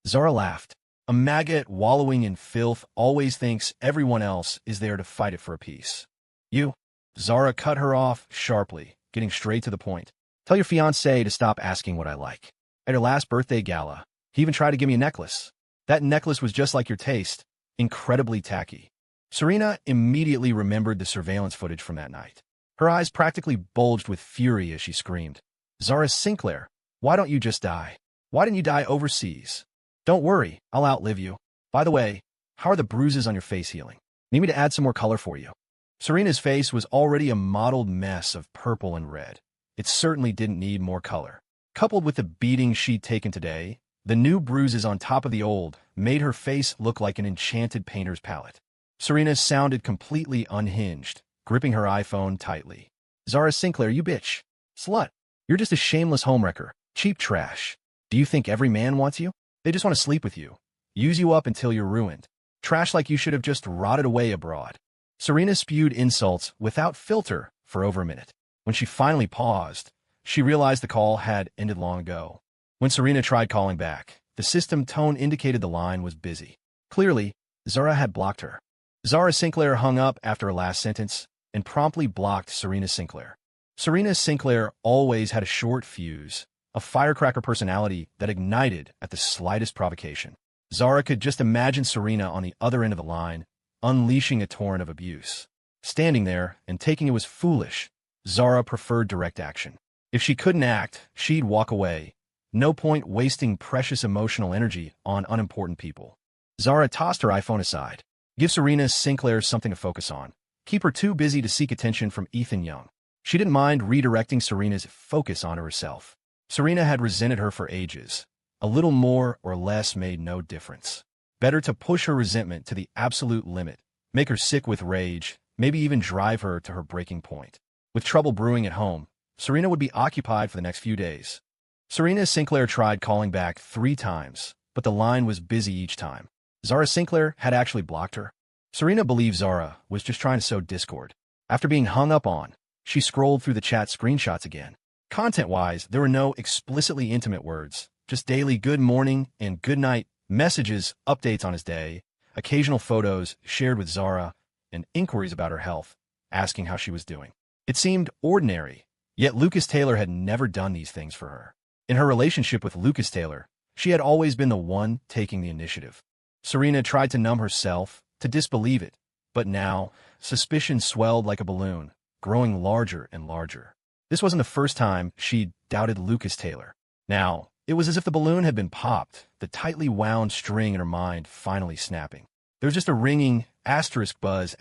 Zara laughed. A maggot wallowing in filth always thinks everyone else is there to fight it for a piece. You? Zara cut her off sharply, getting straight to the point. Tell your fiancé to stop asking what I like. At her last birthday gala, he even tried to give me a necklace. That necklace was just like your taste, incredibly tacky. Serena immediately remembered the surveillance footage from that night. Her eyes practically bulged with fury as she screamed, Zara Sinclair, why don't you just die? Why didn't you die overseas? Don't worry, I'll outlive you. By the way, how are the bruises on your face healing? Need me to add some more color for you? Serena's face was already a mottled mess of purple and red. It certainly didn't need more color. Coupled with the beating she'd taken today, the new bruises on top of the old made her face look like an enchanted painter's palette. Serena sounded completely unhinged, gripping her iPhone tightly. Zara Sinclair, you bitch. Slut. You're just a shameless homewrecker. Cheap trash. Do you think every man wants you? They just want to sleep with you. Use you up until you're ruined. Trash like you should have just rotted away abroad. Serena spewed insults without filter for over a minute. When she finally paused, she realized the call had ended long ago. When Serena tried calling back, the system tone indicated the line was busy. Clearly, Zara had blocked her. Zara Sinclair hung up after her last sentence and promptly blocked Serena Sinclair. Serena Sinclair always had a short fuse, a firecracker personality that ignited at the slightest provocation. Zara could just imagine Serena on the other end of the line, unleashing a torrent of abuse. Standing there and taking it was foolish. Zara preferred direct action. If she couldn't act, she'd walk away. No point wasting precious emotional energy on unimportant people. Zara tossed her iPhone aside. Give Serena Sinclair something to focus on. Keep her too busy to seek attention from Ethan Young. She didn't mind redirecting Serena's focus onto herself. Serena had resented her for ages. A little more or less made no difference. Better to push her resentment to the absolute limit, make her sick with rage, maybe even drive her to her breaking point. With trouble brewing at home, Serena would be occupied for the next few days. Serena Sinclair tried calling back 3 times, but the line was busy each time. Zara Sinclair had actually blocked her. Serena believed Zara was just trying to sow discord. After being hung up on, she scrolled through the chat screenshots again. Content-wise, there were no explicitly intimate words, just daily good morning and good night messages, updates on his day, occasional photos shared with Zara, and inquiries about her health, asking how she was doing. It seemed ordinary, yet Lucas Taylor had never done these things for her. In her relationship with Lucas Taylor, she had always been the one taking the initiative. Serena tried to numb herself, to disbelieve it, but now, suspicion swelled like a balloon, growing larger and larger. This wasn't the first time she'd doubted Lucas Taylor. Now, it was as if the balloon had been popped, the tightly wound string in her mind finally snapping. There was just a ringing buzz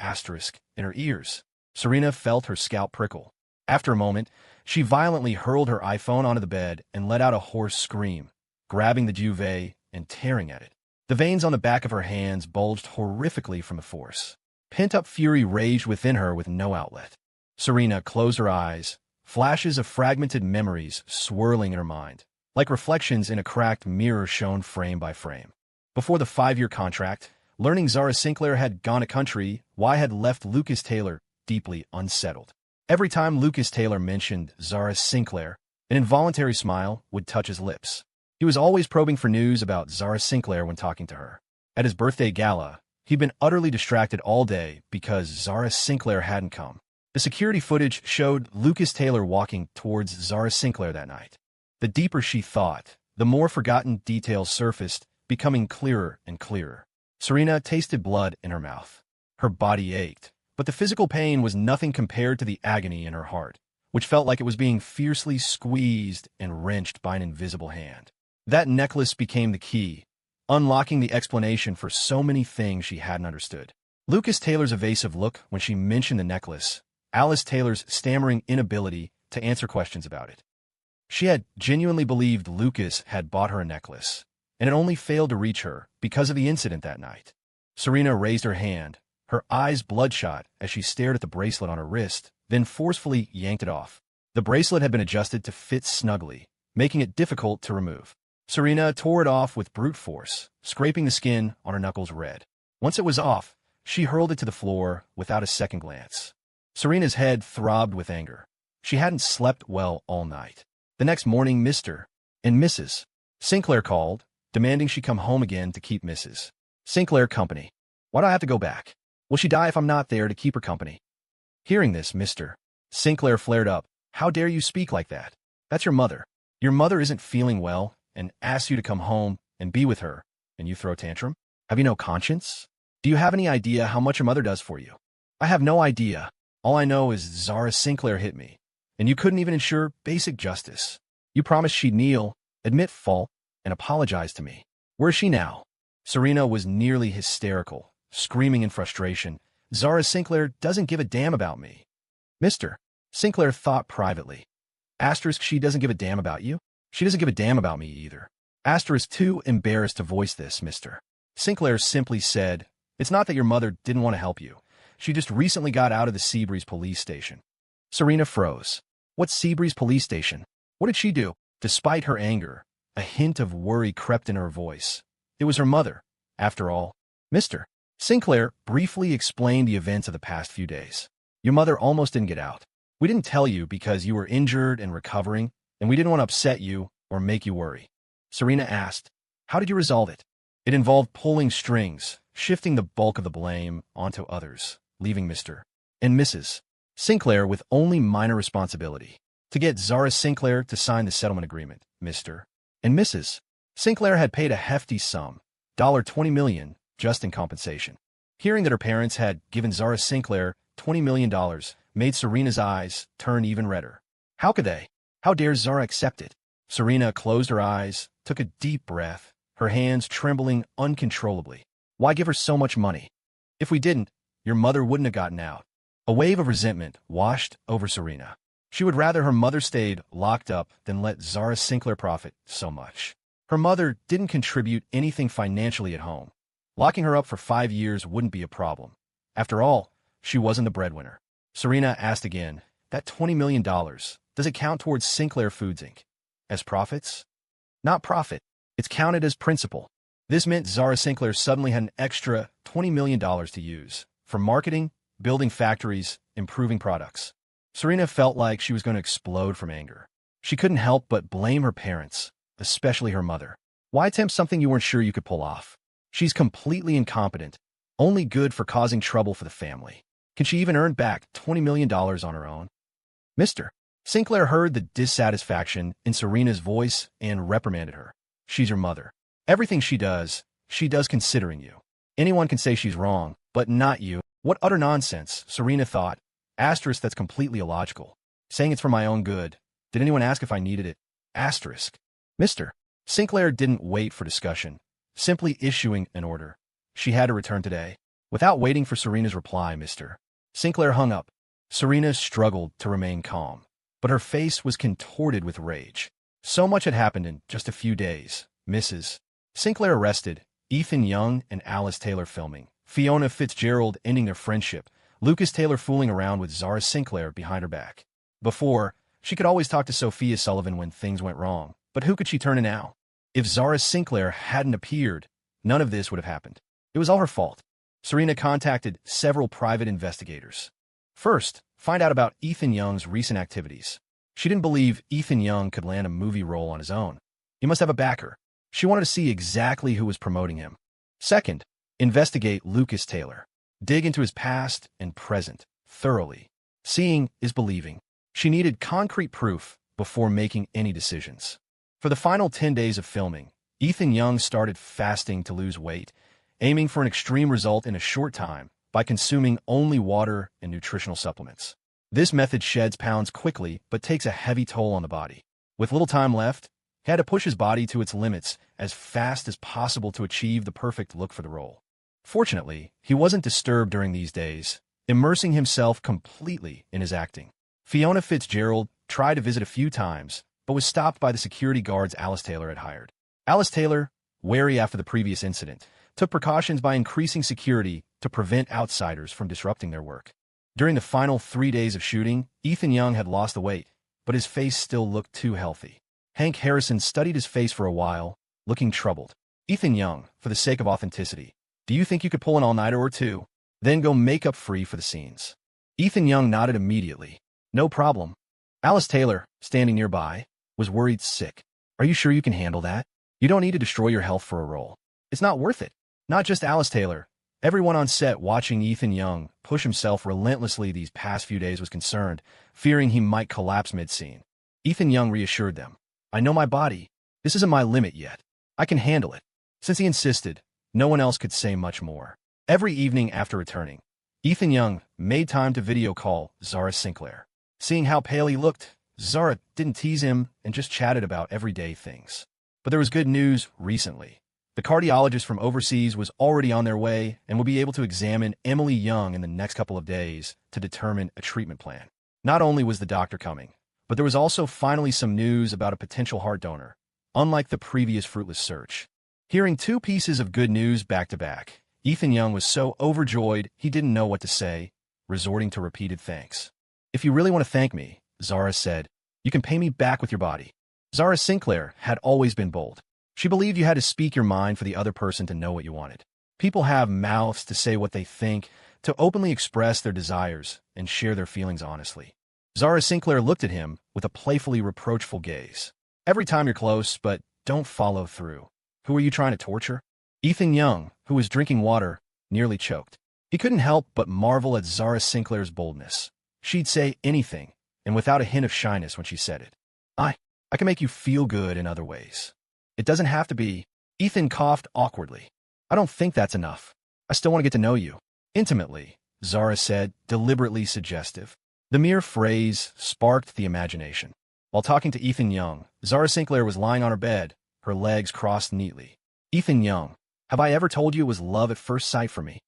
in her ears. Serena felt her scalp prickle. After a moment, she violently hurled her iPhone onto the bed and let out a hoarse scream, grabbing the duvet and tearing at it. The veins on the back of her hands bulged horrifically from the force. Pent-up fury raged within her with no outlet. Serena closed her eyes, flashes of fragmented memories swirling in her mind, like reflections in a cracked mirror shown frame by frame. Before the 5-year contract, learning Zara Sinclair had gone a country, had left Lucas Taylor deeply unsettled. Every time Lucas Taylor mentioned Zara Sinclair, an involuntary smile would touch his lips. He was always probing for news about Zara Sinclair when talking to her. At his birthday gala, he'd been utterly distracted all day because Zara Sinclair hadn't come. The security footage showed Lucas Taylor walking towards Zara Sinclair that night. The deeper she thought, the more forgotten details surfaced, becoming clearer and clearer. Serena tasted blood in her mouth. Her body ached, but the physical pain was nothing compared to the agony in her heart, which felt like it was being fiercely squeezed and wrenched by an invisible hand. That necklace became the key, unlocking the explanation for so many things she hadn't understood. Lucas Taylor's evasive look when she mentioned the necklace, Alice Taylor's stammering inability to answer questions about it. She had genuinely believed Lucas had bought her a necklace, and it only failed to reach her because of the incident that night. Serena raised her hand, her eyes bloodshot as she stared at the bracelet on her wrist, then forcefully yanked it off. The bracelet had been adjusted to fit snugly, making it difficult to remove. Serena tore it off with brute force, scraping the skin on her knuckles red. Once it was off, she hurled it to the floor without a second glance. Serena's head throbbed with anger. She hadn't slept well all night. The next morning, Mr. and Mrs. Sinclair called, demanding she come home again to keep Mrs. Sinclair company. Why do I have to go back? Will she die if I'm not there to keep her company? Hearing this, Mr. Sinclair flared up. How dare you speak like that? That's your mother. Your mother isn't feeling well and asks you to come home and be with her, and you throw a tantrum? Have you no conscience? Do you have any idea how much your mother does for you? I have no idea. All I know is Zara Sinclair hit me, and you couldn't even ensure basic justice. You promised she'd kneel, admit fault, and apologize to me. Where's she now? Serena was nearly hysterical, screaming in frustration. Zara Sinclair doesn't give a damn about me. Mr. Sinclair thought privately. Asterisk, she doesn't give a damn about you? She doesn't give a damn about me either. Asterisk, too embarrassed to voice this, Mr. Sinclair simply said, it's not that your mother didn't want to help you. She just recently got out of the Seabreeze police station. Serena froze. What's Seabreeze police station? What did she do? Despite her anger, a hint of worry crept in her voice. It was her mother, after all. Mr. Sinclair briefly explained the events of the past few days. Your mother almost didn't get out. We didn't tell you because you were injured and recovering, and we didn't want to upset you or make you worry. Serena asked, how did you resolve it? It involved pulling strings, shifting the bulk of the blame onto others, leaving Mr. and Mrs. Sinclair with only minor responsibility. To get Zara Sinclair to sign the settlement agreement, Mr. and Mrs. Sinclair had paid a hefty sum, $20 million, just in compensation. Hearing that her parents had given Zara Sinclair $20 million made Serena's eyes turn even redder. How could they? How dare Zara accept it? Serena closed her eyes, took a deep breath, her hands trembling uncontrollably. Why give her so much money? If we didn't, your mother wouldn't have gotten out. A wave of resentment washed over Serena. She would rather her mother stayed locked up than let Zara Sinclair profit so much. Her mother didn't contribute anything financially at home. Locking her up for 5 years wouldn't be a problem. After all, she wasn't the breadwinner. Serena asked again, that $20 million, does it count towards Sinclair Foods Inc. as profits? Not profit. It's counted as principal. This meant Zara Sinclair suddenly had an extra $20 million to use for marketing, building factories, improving products. Serena felt like she was going to explode from anger. She couldn't help but blame her parents, especially her mother. Why attempt something you weren't sure you could pull off? She's completely incompetent, only good for causing trouble for the family. Can she even earn back $20 million on her own? Mr. Sinclair heard the dissatisfaction in Serena's voice and reprimanded her. She's your mother. Everything she does considering you. Anyone can say she's wrong, but not you. What utter nonsense, Serena thought. Asterisk, that's completely illogical. Saying it's for my own good. Did anyone ask if I needed it? Asterisk. Mr. Sinclair didn't wait for discussion, simply issuing an order. She had to return today. Without waiting for Serena's reply, Mr. Sinclair hung up. Serena struggled to remain calm, but her face was contorted with rage. So much had happened in just a few days. Mrs. Sinclair arrested, Ethan Young and Alice Taylor filming, Fiona Fitzgerald ending their friendship, Lucas Taylor fooling around with Zara Sinclair behind her back. Before, she could always talk to Sophia Sullivan when things went wrong, but who could she turn to now? If Zara Sinclair hadn't appeared, none of this would have happened. It was all her fault. Serena contacted several private investigators. First, find out about Ethan Young's recent activities. She didn't believe Ethan Young could land a movie role on his own. He must have a backer. She wanted to see exactly who was promoting him. Second, investigate Lucas Taylor. Dig into his past and present thoroughly. Seeing is believing. She needed concrete proof before making any decisions. For the final 10 days of filming, Ethan Young started fasting to lose weight, aiming for an extreme result in a short time by consuming only water and nutritional supplements. This method sheds pounds quickly but takes a heavy toll on the body. With little time left, he had to push his body to its limits as fast as possible to achieve the perfect look for the role. Fortunately, he wasn't disturbed during these days, immersing himself completely in his acting. Fiona Fitzgerald tried to visit a few times, but was stopped by the security guards Alice Taylor had hired. Alice Taylor, wary after the previous incident, took precautions by increasing security to prevent outsiders from disrupting their work. During the final 3 days of shooting, Ethan Young had lost the weight, but his face still looked too healthy. Hank Harrison studied his face for a while, looking troubled. Ethan Young, for the sake of authenticity, do you think you could pull an all-nighter or two? Then go makeup-free for the scenes. Ethan Young nodded immediately. No problem. Alice Taylor, standing nearby, was worried sick. Are you sure you can handle that? You don't need to destroy your health for a role. It's not worth it. Not just Alice Taylor. Everyone on set watching Ethan Young push himself relentlessly these past few days was concerned, fearing he might collapse mid-scene. Ethan Young reassured them. I know my body. This isn't my limit yet. I can handle it. Since he insisted, no one else could say much more. Every evening after returning, Ethan Young made time to video call Zara Sinclair. Seeing how pale he looked, Zara didn't tease him and just chatted about everyday things. But there was good news recently. The cardiologist from overseas was already on their way and will be able to examine Emily Young in the next couple of days to determine a treatment plan. Not only was the doctor coming, but there was also finally some news about a potential heart donor, unlike the previous fruitless search. Hearing two pieces of good news back to back, Ethan Young was so overjoyed he didn't know what to say, resorting to repeated thanks. If you really want to thank me, Zara said, you can pay me back with your body. Zara Sinclair had always been bold. She believed you had to speak your mind for the other person to know what you wanted. People have mouths to say what they think, to openly express their desires and share their feelings honestly. Zara Sinclair looked at him with a playfully reproachful gaze. Every time you're close, but don't follow through. Who are you trying to torture? Ethan Young, who was drinking water, nearly choked. He couldn't help but marvel at Zara Sinclair's boldness. She'd say anything, and without a hint of shyness when she said it. I can make you feel good in other ways. It doesn't have to be. Ethan coughed awkwardly. I don't think that's enough. I still want to get to know you. Intimately, Zara said, deliberately suggestive. The mere phrase sparked the imagination. While talking to Ethan Young, Zara Sinclair was lying on her bed, her legs crossed neatly. Ethan Young, have I ever told you it was love at first sight for me?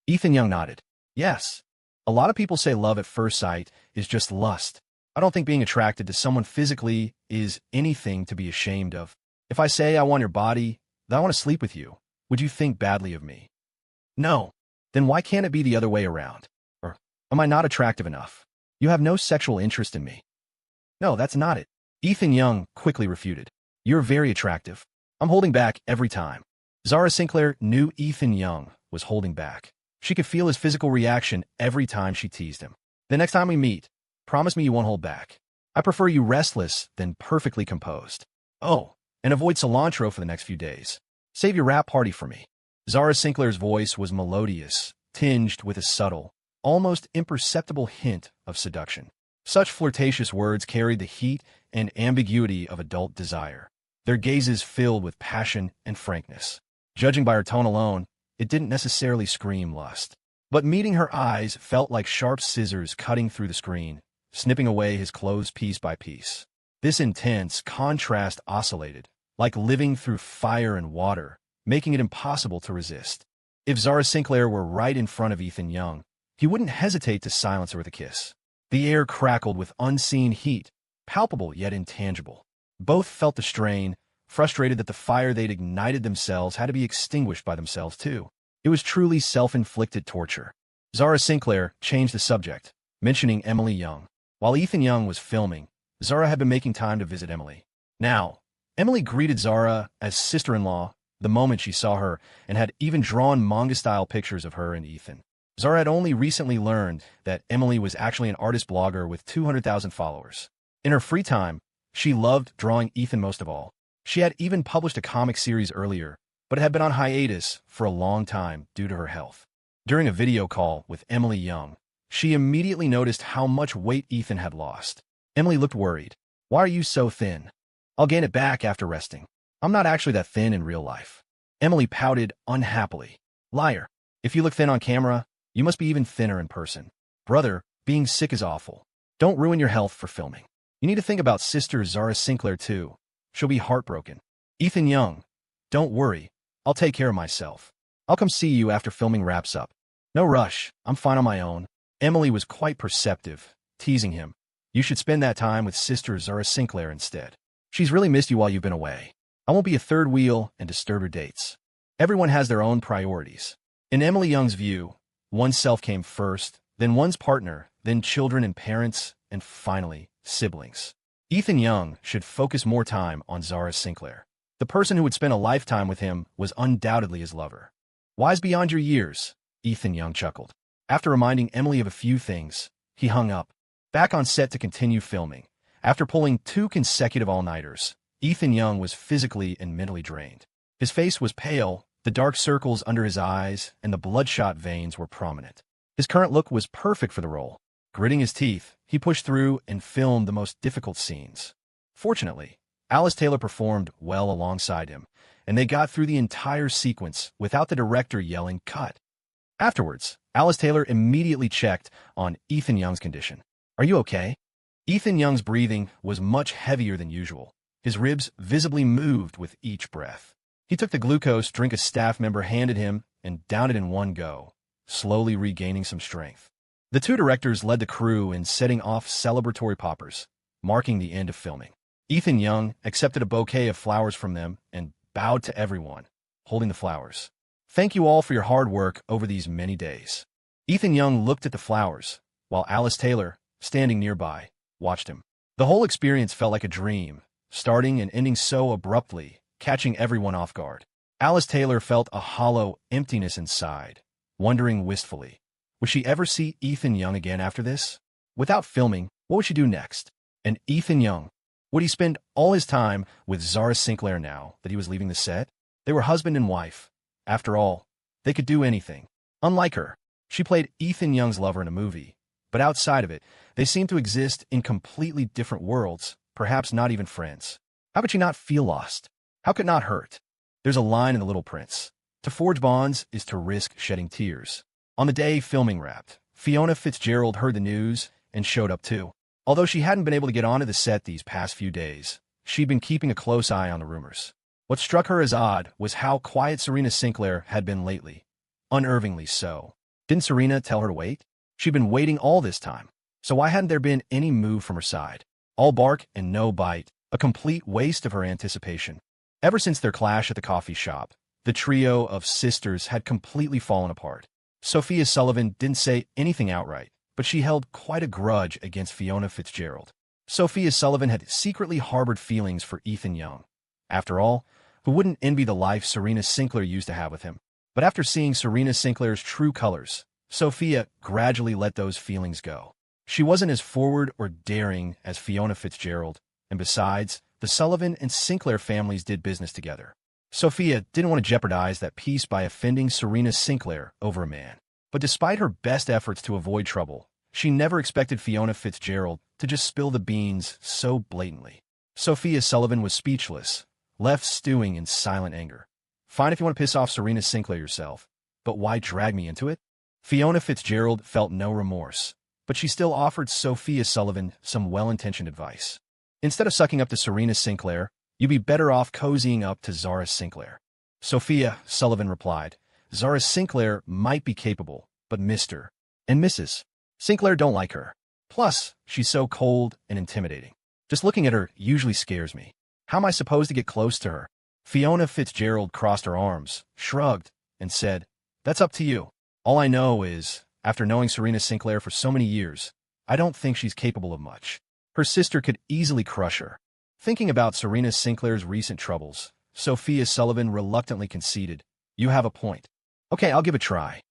Ethan Young nodded. Yes. A lot of people say love at first sight is just lust. I don't think being attracted to someone physically is anything to be ashamed of. If I say I want your body, that I want to sleep with you, would you think badly of me? No. Then why can't it be the other way around? Or Am I not attractive enough? You have no sexual interest in me. No, that's not it. Ethan Young quickly refuted. You're very attractive. I'm holding back every time. Zara Sinclair knew Ethan Young was holding back. She could feel his physical reaction every time she teased him. The next time we meet, promise me you won't hold back. I prefer you restless than perfectly composed. Oh, and avoid cilantro for the next few days. Save your rap party for me. Zara Sinclair's voice was melodious, tinged with a subtle, almost imperceptible hint of seduction. Such flirtatious words carried the heat and ambiguity of adult desire, their gazes filled with passion and frankness. Judging by her tone alone, it didn't necessarily scream lust. But meeting her eyes felt like sharp scissors cutting through the screen, snipping away his clothes piece by piece. This intense contrast oscillated, like living through fire and water, making it impossible to resist. If Zara Sinclair were right in front of Ethan Young, he wouldn't hesitate to silence her with a kiss. The air crackled with unseen heat, palpable yet intangible. Both felt the strain, frustrated that the fire they'd ignited themselves had to be extinguished by themselves too. It was truly self-inflicted torture. Zara Sinclair changed the subject, mentioning Emily Young. While Ethan Young was filming, Zara had been making time to visit Emily. Now, Emily greeted Zara as sister-in-law the moment she saw her and had even drawn manga-style pictures of her and Ethan. Zara had only recently learned that Emily was actually an artist blogger with 200,000 followers. In her free time, she loved drawing Ethan most of all. She had even published a comic series earlier, but it had been on hiatus for a long time due to her health. During a video call with Emily Young, she immediately noticed how much weight Ethan had lost. Emily looked worried. Why are you so thin? I'll gain it back after resting. I'm not actually that thin in real life. Emily pouted unhappily. Liar. If you look thin on camera, you must be even thinner in person. Brother, being sick is awful. Don't ruin your health for filming. You need to think about sister Zara Sinclair too. She'll be heartbroken. Ethan Young, don't worry. I'll take care of myself. I'll come see you after filming wraps up. No rush. I'm fine on my own. Emily was quite perceptive, teasing him. You should spend that time with sister Zara Sinclair instead. She's really missed you while you've been away. I won't be a third wheel and disturb your dates. Everyone has their own priorities. In Emily Young's view, oneself came first, then one's partner, then children and parents, and finally, siblings. Ethan Young should focus more time on Zara Sinclair. The person who would spend a lifetime with him was undoubtedly his lover. Wise beyond your years, Ethan Young chuckled. After reminding Emily of a few things, he hung up. Back on set to continue filming. After pulling 2 consecutive all-nighters, Ethan Young was physically and mentally drained. His face was pale, the dark circles under his eyes and the bloodshot veins were prominent. His current look was perfect for the role. Gritting his teeth, he pushed through and filmed the most difficult scenes. Fortunately, Alice Taylor performed well alongside him, and they got through the entire sequence without the director yelling, "Cut." Afterwards, Alice Taylor immediately checked on Ethan Young's condition. Are you okay? Ethan Young's breathing was much heavier than usual. His ribs visibly moved with each breath. He took the glucose drink a staff member handed him and downed it in one go, slowly regaining some strength. The 2 directors led the crew in setting off celebratory poppers, marking the end of filming. Ethan Young accepted a bouquet of flowers from them and bowed to everyone, holding the flowers. Thank you all for your hard work over these many days. Ethan Young looked at the flowers, while Alice Taylor, standing nearby, watched him. The whole experience felt like a dream, starting and ending so abruptly, catching everyone off guard. Alice Taylor felt a hollow emptiness inside, wondering wistfully, would she ever see Ethan Young again after this? Without filming, what would she do next? And Ethan Young, would he spend all his time with Zara Sinclair now that he was leaving the set? They were husband and wife. After all, they could do anything. Unlike her, she played Ethan Young's lover in a movie, but outside of it, they seemed to exist in completely different worlds, perhaps not even friends. How could she not feel lost? How could it not hurt? There's a line in The Little Prince. To forge bonds is to risk shedding tears. On the day filming wrapped, Fiona Fitzgerald heard the news and showed up too. Although she hadn't been able to get onto the set these past few days, she'd been keeping a close eye on the rumors. What struck her as odd was how quiet Serena Sinclair had been lately. Unnervingly so. Didn't Serena tell her to wait? She'd been waiting all this time. So why hadn't there been any move from her side? All bark and no bite, a complete waste of her anticipation. Ever since their clash at the coffee shop, the trio of sisters had completely fallen apart. Sophia Sullivan didn't say anything outright, but she held quite a grudge against Fiona Fitzgerald. Sophia Sullivan had secretly harbored feelings for Ethan Young. After all, who wouldn't envy the life Serena Sinclair used to have with him? But after seeing Serena Sinclair's true colors, Sophia gradually let those feelings go. She wasn't as forward or daring as Fiona Fitzgerald, and besides, the Sullivan and Sinclair families did business together. Sophia didn't want to jeopardize that peace by offending Serena Sinclair over a man. But despite her best efforts to avoid trouble, she never expected Fiona Fitzgerald to just spill the beans so blatantly. Sophia Sullivan was speechless, left stewing in silent anger. Fine if you want to piss off Serena Sinclair yourself, but why drag me into it? Fiona Fitzgerald felt no remorse, but she still offered Sophia Sullivan some well-intentioned advice. Instead of sucking up to Serena Sinclair, you'd be better off cozying up to Zara Sinclair. Sophia Sullivan replied, Zara Sinclair might be capable, but Mr. and Mrs. Sinclair don't like her. Plus, she's so cold and intimidating. Just looking at her usually scares me. How am I supposed to get close to her? Fiona Fitzgerald crossed her arms, shrugged, and said, That's up to you. All I know is, after knowing Serena Sinclair for so many years, I don't think she's capable of much. Her sister could easily crush her. Thinking about Serena Sinclair's recent troubles, Sophia Sullivan reluctantly conceded, You have a point. Okay, I'll give it a try.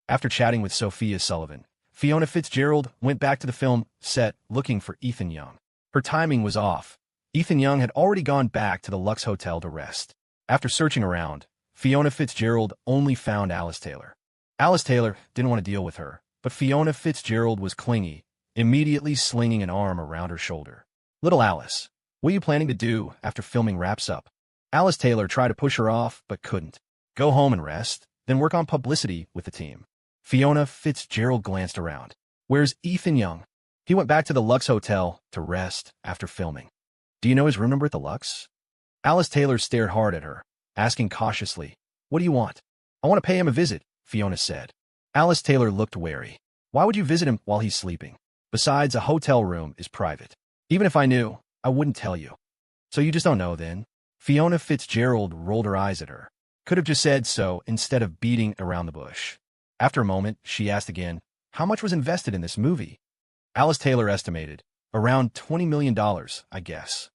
After chatting with Sophia Sullivan, Fiona Fitzgerald went back to the film set looking for Ethan Young. Her timing was off. Ethan Young had already gone back to the Lux Hotel to rest. After searching around, Fiona Fitzgerald only found Alice Taylor. Alice Taylor didn't want to deal with her, but Fiona Fitzgerald was clingy, immediately slinging an arm around her shoulder. Little Alice, what are you planning to do after filming wraps up? Alice Taylor tried to push her off, but couldn't. Go home and rest, then work on publicity with the team. Fiona Fitzgerald glanced around. Where's Ethan Young? He went back to the Lux Hotel to rest after filming. Do you know his room number at the Lux? Alice Taylor stared hard at her, asking cautiously, What do you want? I want to pay him a visit, Fiona said. Alice Taylor looked wary. Why would you visit him while he's sleeping? Besides, a hotel room is private. Even if I knew, I wouldn't tell you. So you just don't know then? Fiona Fitzgerald rolled her eyes at her. Could have just said so instead of beating around the bush. After a moment, she asked again, How much was invested in this movie? Alice Taylor estimated, around $20 million, I guess.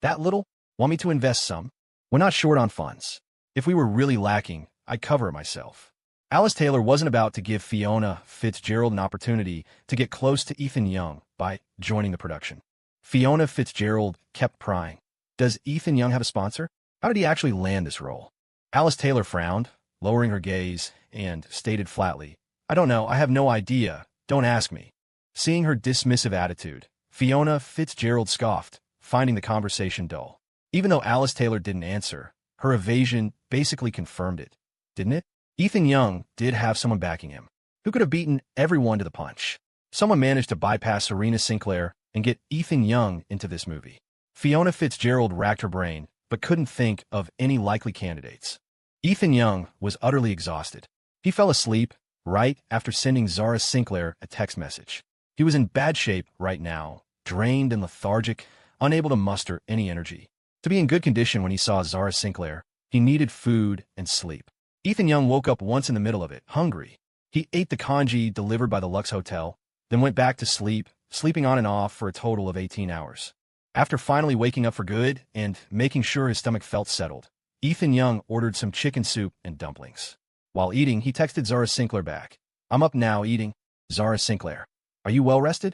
That little? Want me to invest some? We're not short on funds. If we were really lacking, I'd cover it myself. Alice Taylor wasn't about to give Fiona Fitzgerald an opportunity to get close to Ethan Young by joining the production. Fiona Fitzgerald kept prying. Does Ethan Young have a sponsor? How did he actually land this role? Alice Taylor frowned, lowering her gaze, and stated flatly, I don't know, I have no idea, don't ask me. Seeing her dismissive attitude, Fiona Fitzgerald scoffed, finding the conversation dull. Even though Alice Taylor didn't answer, her evasion basically confirmed it, didn't it? Ethan Young did have someone backing him, who could have beaten everyone to the punch. Someone managed to bypass Serena Sinclair and get Ethan Young into this movie. Fiona Fitzgerald racked her brain, but couldn't think of any likely candidates. Ethan Young was utterly exhausted. He fell asleep right after sending Zara Sinclair a text message. He was in bad shape right now, drained and lethargic, unable to muster any energy. To be in good condition when he saw Zara Sinclair, he needed food and sleep. Ethan Young woke up once in the middle of it, hungry. He ate the congee delivered by the Lux Hotel, then went back to sleep, sleeping on and off for a total of 18 hours. After finally waking up for good and making sure his stomach felt settled, Ethan Young ordered some chicken soup and dumplings. While eating, he texted Zara Sinclair back. I'm up now eating. Zara Sinclair. Are you well rested?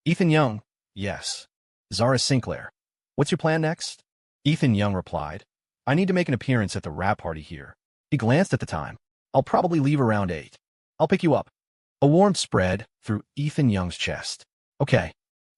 Ethan Young. Yes. Zara Sinclair. What's your plan next? Ethan Young replied. I need to make an appearance at the wrap party here. He glanced at the time. I'll probably leave around 8. I'll pick you up. A warmth spread through Ethan Young's chest. Okay.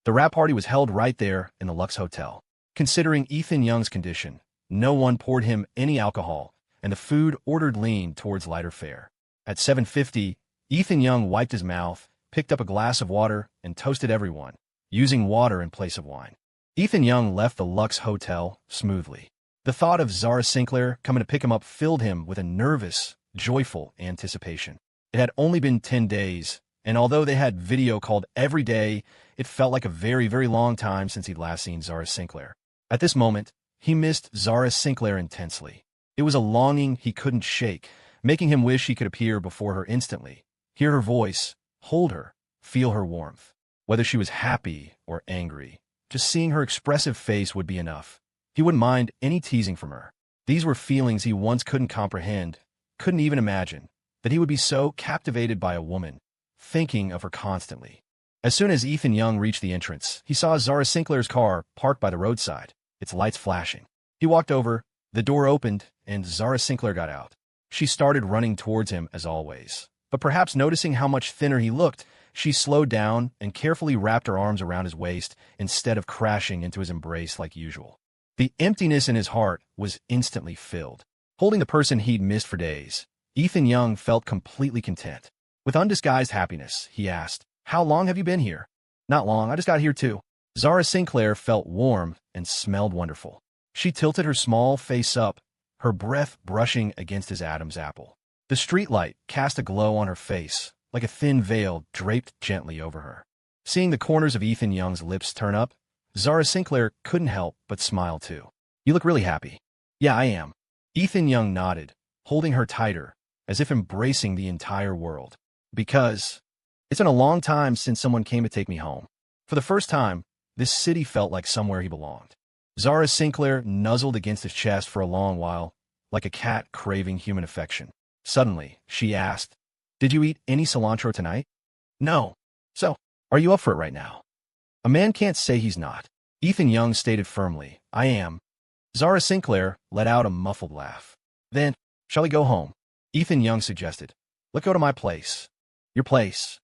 The wrap party was held right there in the Lux Hotel. Considering Ethan Young's condition, no one poured him any alcohol, and the food ordered leaned towards lighter fare. At 7:50, Ethan Young wiped his mouth, picked up a glass of water, and toasted everyone, using water in place of wine. Ethan Young left the Lux Hotel smoothly. The thought of Zara Sinclair coming to pick him up filled him with a nervous, joyful anticipation. It had only been 10 days, and although they had video called every day, it felt like a very, very long time since he'd last seen Zara Sinclair. At this moment, he missed Zara Sinclair intensely. It was a longing he couldn't shake, making him wish he could appear before her instantly, hear her voice, hold her, feel her warmth. Whether she was happy or angry, just seeing her expressive face would be enough. He wouldn't mind any teasing from her. These were feelings he once couldn't comprehend, couldn't even imagine, that he would be so captivated by a woman, thinking of her constantly. As soon as Ethan Young reached the entrance, he saw Zara Sinclair's car parked by the roadside, its lights flashing. He walked over, the door opened, and Zara Sinclair got out. She started running towards him as always, but perhaps noticing how much thinner he looked, she slowed down and carefully wrapped her arms around his waist instead of crashing into his embrace like usual. The emptiness in his heart was instantly filled. Holding the person he'd missed for days, Ethan Young felt completely content. With undisguised happiness, he asked, "How long have you been here?" "Not long, I just got here too." Zara Sinclair felt warm and smelled wonderful. She tilted her small face up, her breath brushing against his Adam's apple. The streetlight cast a glow on her face, like a thin veil draped gently over her. Seeing the corners of Ethan Young's lips turn up, Zara Sinclair couldn't help but smile too. "You look really happy." "Yeah, I am." Ethan Young nodded, holding her tighter, as if embracing the entire world. "Because it's been a long time since someone came to take me home. For the first time, this city felt like somewhere he belonged." Zara Sinclair nuzzled against his chest for a long while, like a cat craving human affection. Suddenly, she asked, "Did you eat any cilantro tonight?" "No." "So, are you up for it right now?" "A man can't say he's not." Ethan Young stated firmly, "I am." Zara Sinclair let out a muffled laugh. "Then, shall we go home?" Ethan Young suggested. "Let's go to my place." "Your place?"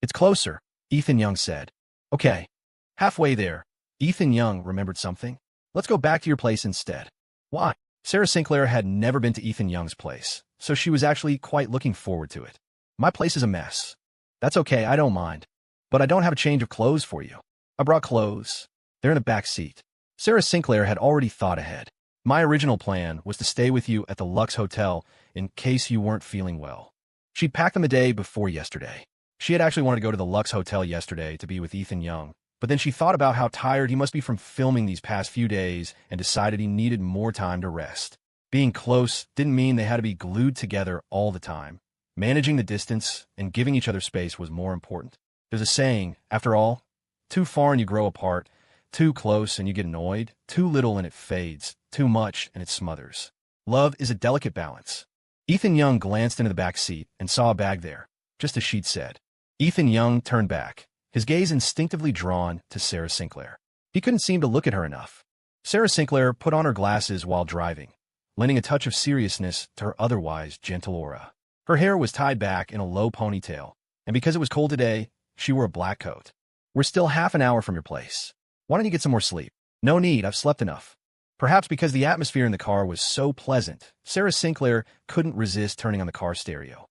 "It's closer," Ethan Young said. "Okay." Halfway there, Ethan Young remembered something. "Let's go back to your place instead." "Why?" Zara Sinclair had never been to Ethan Young's place, so she was actually quite looking forward to it. "My place is a mess." "That's okay, I don't mind. But I don't have a change of clothes for you." "I brought clothes. They're in the back seat." Zara Sinclair had already thought ahead. "My original plan was to stay with you at the Lux Hotel in case you weren't feeling well." She'd packed them the day before yesterday. She had actually wanted to go to the Lux Hotel yesterday to be with Ethan Young, but then she thought about how tired he must be from filming these past few days and decided he needed more time to rest. Being close didn't mean they had to be glued together all the time. Managing the distance and giving each other space was more important. There's a saying, after all, too far and you grow apart, too close and you get annoyed, too little and it fades, too much and it smothers. Love is a delicate balance. Ethan Young glanced into the back seat and saw a bag there, just as she'd said. Ethan Young turned back, his gaze instinctively drawn to Zara Sinclair. He couldn't seem to look at her enough. Zara Sinclair put on her glasses while driving, lending a touch of seriousness to her otherwise gentle aura. Her hair was tied back in a low ponytail, and because it was cold today, she wore a black coat. "We're still half an hour from your place. Why don't you get some more sleep?" "No need, I've slept enough." Perhaps because the atmosphere in the car was so pleasant, Zara Sinclair couldn't resist turning on the car stereo.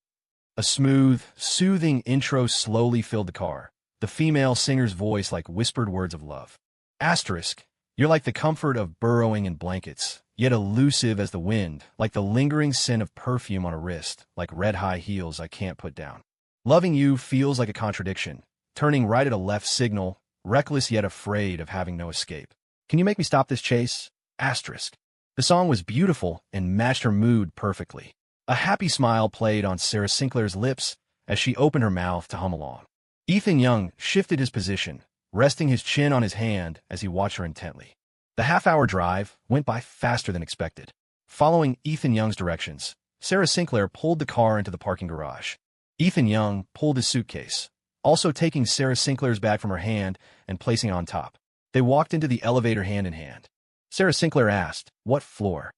A smooth, soothing intro slowly filled the car, the female singer's voice like whispered words of love. Asterisk, you're like the comfort of burrowing in blankets, yet elusive as the wind, like the lingering scent of perfume on a wrist, like red high heels I can't put down. Loving you feels like a contradiction, turning right at a left signal, reckless yet afraid of having no escape. Can you make me stop this chase? Asterisk. The song was beautiful and matched her mood perfectly. A happy smile played on Zara Sinclair's lips as she opened her mouth to hum along. Ethan Young shifted his position, resting his chin on his hand as he watched her intently. The half-hour drive went by faster than expected. Following Ethan Young's directions, Zara Sinclair pulled the car into the parking garage. Ethan Young pulled his suitcase, also taking Zara Sinclair's bag from her hand and placing it on top. They walked into the elevator hand in hand. Zara Sinclair asked, "What floor?"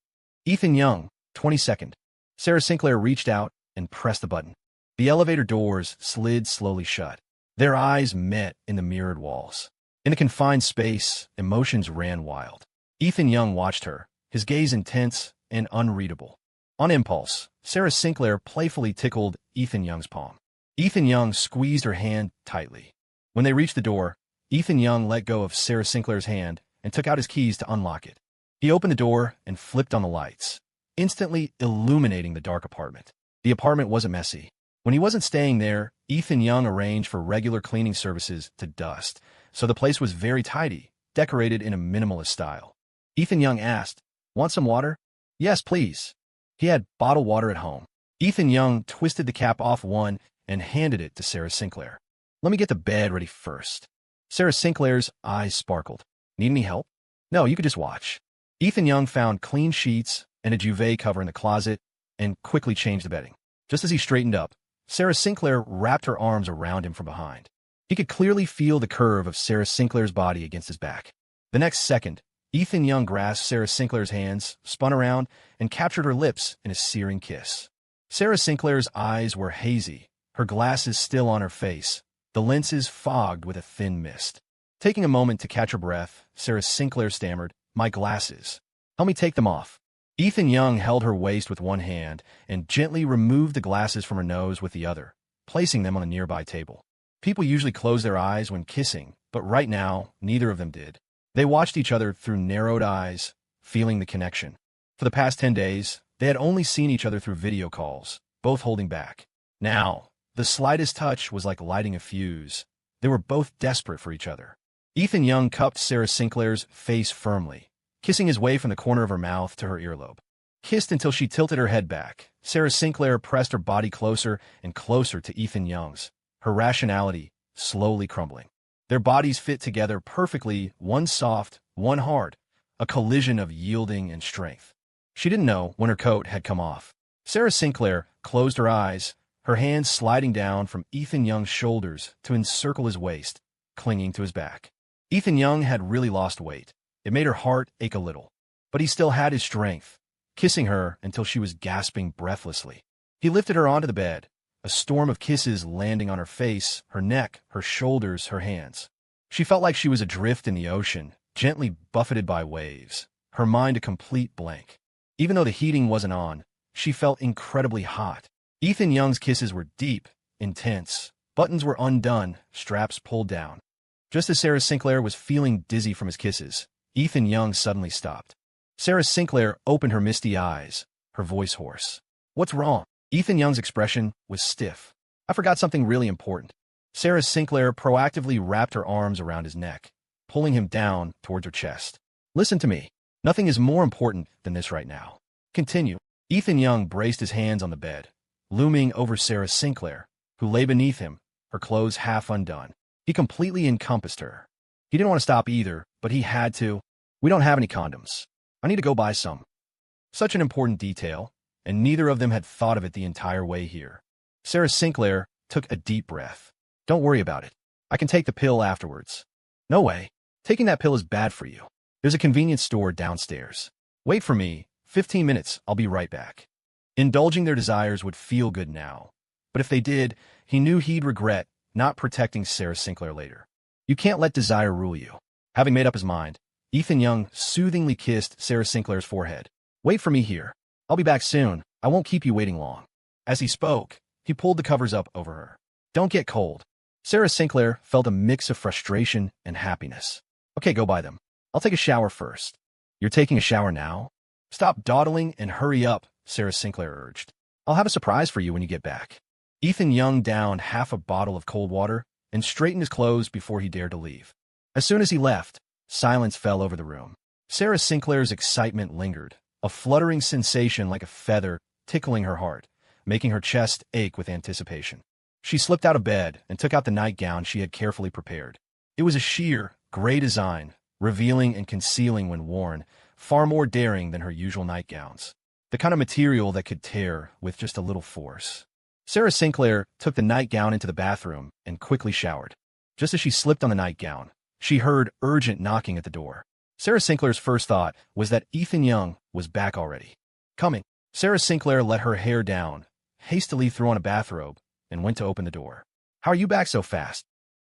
"Ethan Young, 22nd. Zara Sinclair reached out and pressed the button. The elevator doors slid slowly shut. Their eyes met in the mirrored walls. In the confined space, emotions ran wild. Ethan Young watched her, his gaze intense and unreadable. On impulse, Zara Sinclair playfully tickled Ethan Young's palm. Ethan Young squeezed her hand tightly. When they reached the door, Ethan Young let go of Zara Sinclair's hand and took out his keys to unlock it. He opened the door and flipped on the lights, instantly illuminating the dark apartment. The apartment wasn't messy. When he wasn't staying there, Ethan Young arranged for regular cleaning services to dust, so the place was very tidy, decorated in a minimalist style. Ethan Young asked, "Want some water?" "Yes, please." He had bottled water at home. Ethan Young twisted the cap off one and handed it to Zara Sinclair. Let me get the bed ready first. Sarah Sinclair's eyes sparkled. Need any help? No, you could just watch. Ethan Young found clean sheets and a duvet cover in the closet and quickly changed the bedding. Just as he straightened up, Sarah Sinclair wrapped her arms around him from behind. He could clearly feel the curve of Sarah Sinclair's body against his back. The next second, Ethan Young grasped Sarah Sinclair's hands, spun around, and captured her lips in a searing kiss. Sarah Sinclair's eyes were hazy, her glasses still on her face, the lenses fogged with a thin mist. Taking a moment to catch her breath, Sarah Sinclair stammered, "My glasses. Help me take them off." Ethan Young held her waist with one hand and gently removed the glasses from her nose with the other, placing them on a nearby table. People usually close their eyes when kissing, but right now, neither of them did. They watched each other through narrowed eyes, feeling the connection. For the past 10 days, they had only seen each other through video calls, both holding back. Now, the slightest touch was like lighting a fuse. They were both desperate for each other. Ethan Young cupped Sarah Sinclair's face firmly, kissing his way from the corner of her mouth to her earlobe. Kissed until she tilted her head back, Sarah Sinclair pressed her body closer and closer to Ethan Young's, her rationality slowly crumbling. Their bodies fit together perfectly, one soft, one hard, a collision of yielding and strength. She didn't know when her coat had come off. Sarah Sinclair closed her eyes, her hands sliding down from Ethan Young's shoulders to encircle his waist, clinging to his back. Ethan Young had really lost weight. It made her heart ache a little, but he still had his strength, kissing her until she was gasping breathlessly. He lifted her onto the bed, a storm of kisses landing on her face, her neck, her shoulders, her hands. She felt like she was adrift in the ocean, gently buffeted by waves, her mind a complete blank. Even though the heating wasn't on, she felt incredibly hot. Ethan Young's kisses were deep, intense. Buttons were undone, straps pulled down. Just as Sarah Sinclair was feeling dizzy from his kisses, Ethan Young suddenly stopped. Sarah Sinclair opened her misty eyes, her voice hoarse. "What's wrong?" Ethan Young's expression was stiff. "I forgot something really important." Sarah Sinclair proactively wrapped her arms around his neck, pulling him down towards her chest. "Listen to me. Nothing is more important than this right now. Continue." Ethan Young braced his hands on the bed, looming over Sarah Sinclair, who lay beneath him, her clothes half undone. He completely encompassed her. He didn't want to stop either, but he had to. "We don't have any condoms. I need to go buy some." Such an important detail, and neither of them had thought of it the entire way here. Sarah Sinclair took a deep breath. "Don't worry about it. I can take the pill afterwards." "No way. Taking that pill is bad for you. There's a convenience store downstairs. Wait for me. 15 minutes. I'll be right back." Indulging their desires would feel good now, but if they did, he knew he'd regret not protecting Sarah Sinclair later. You can't let desire rule you. Having made up his mind, Ethan Young soothingly kissed Sarah Sinclair's forehead. "Wait for me here. I'll be back soon. I won't keep you waiting long." As he spoke, he pulled the covers up over her. "Don't get cold." Sarah Sinclair felt a mix of frustration and happiness. "Okay, go buy them. I'll take a shower first." "You're taking a shower now?" "Stop dawdling and hurry up," Sarah Sinclair urged. "I'll have a surprise for you when you get back." Ethan Young downed half a bottle of cold water and straightened his clothes before he dared to leave. As soon as he left, silence fell over the room. Sarah Sinclair's excitement lingered, a fluttering sensation like a feather tickling her heart, making her chest ache with anticipation. She slipped out of bed and took out the nightgown she had carefully prepared. It was a sheer, gray design, revealing and concealing when worn, far more daring than her usual nightgowns. The kind of material that could tear with just a little force. Sarah Sinclair took the nightgown into the bathroom and quickly showered. Just as she slipped on the nightgown, she heard urgent knocking at the door. Sarah Sinclair's first thought was that Ethan Young was back already. "Coming." Sarah Sinclair let her hair down, hastily threw on a bathrobe, and went to open the door. "How are you back so fast?"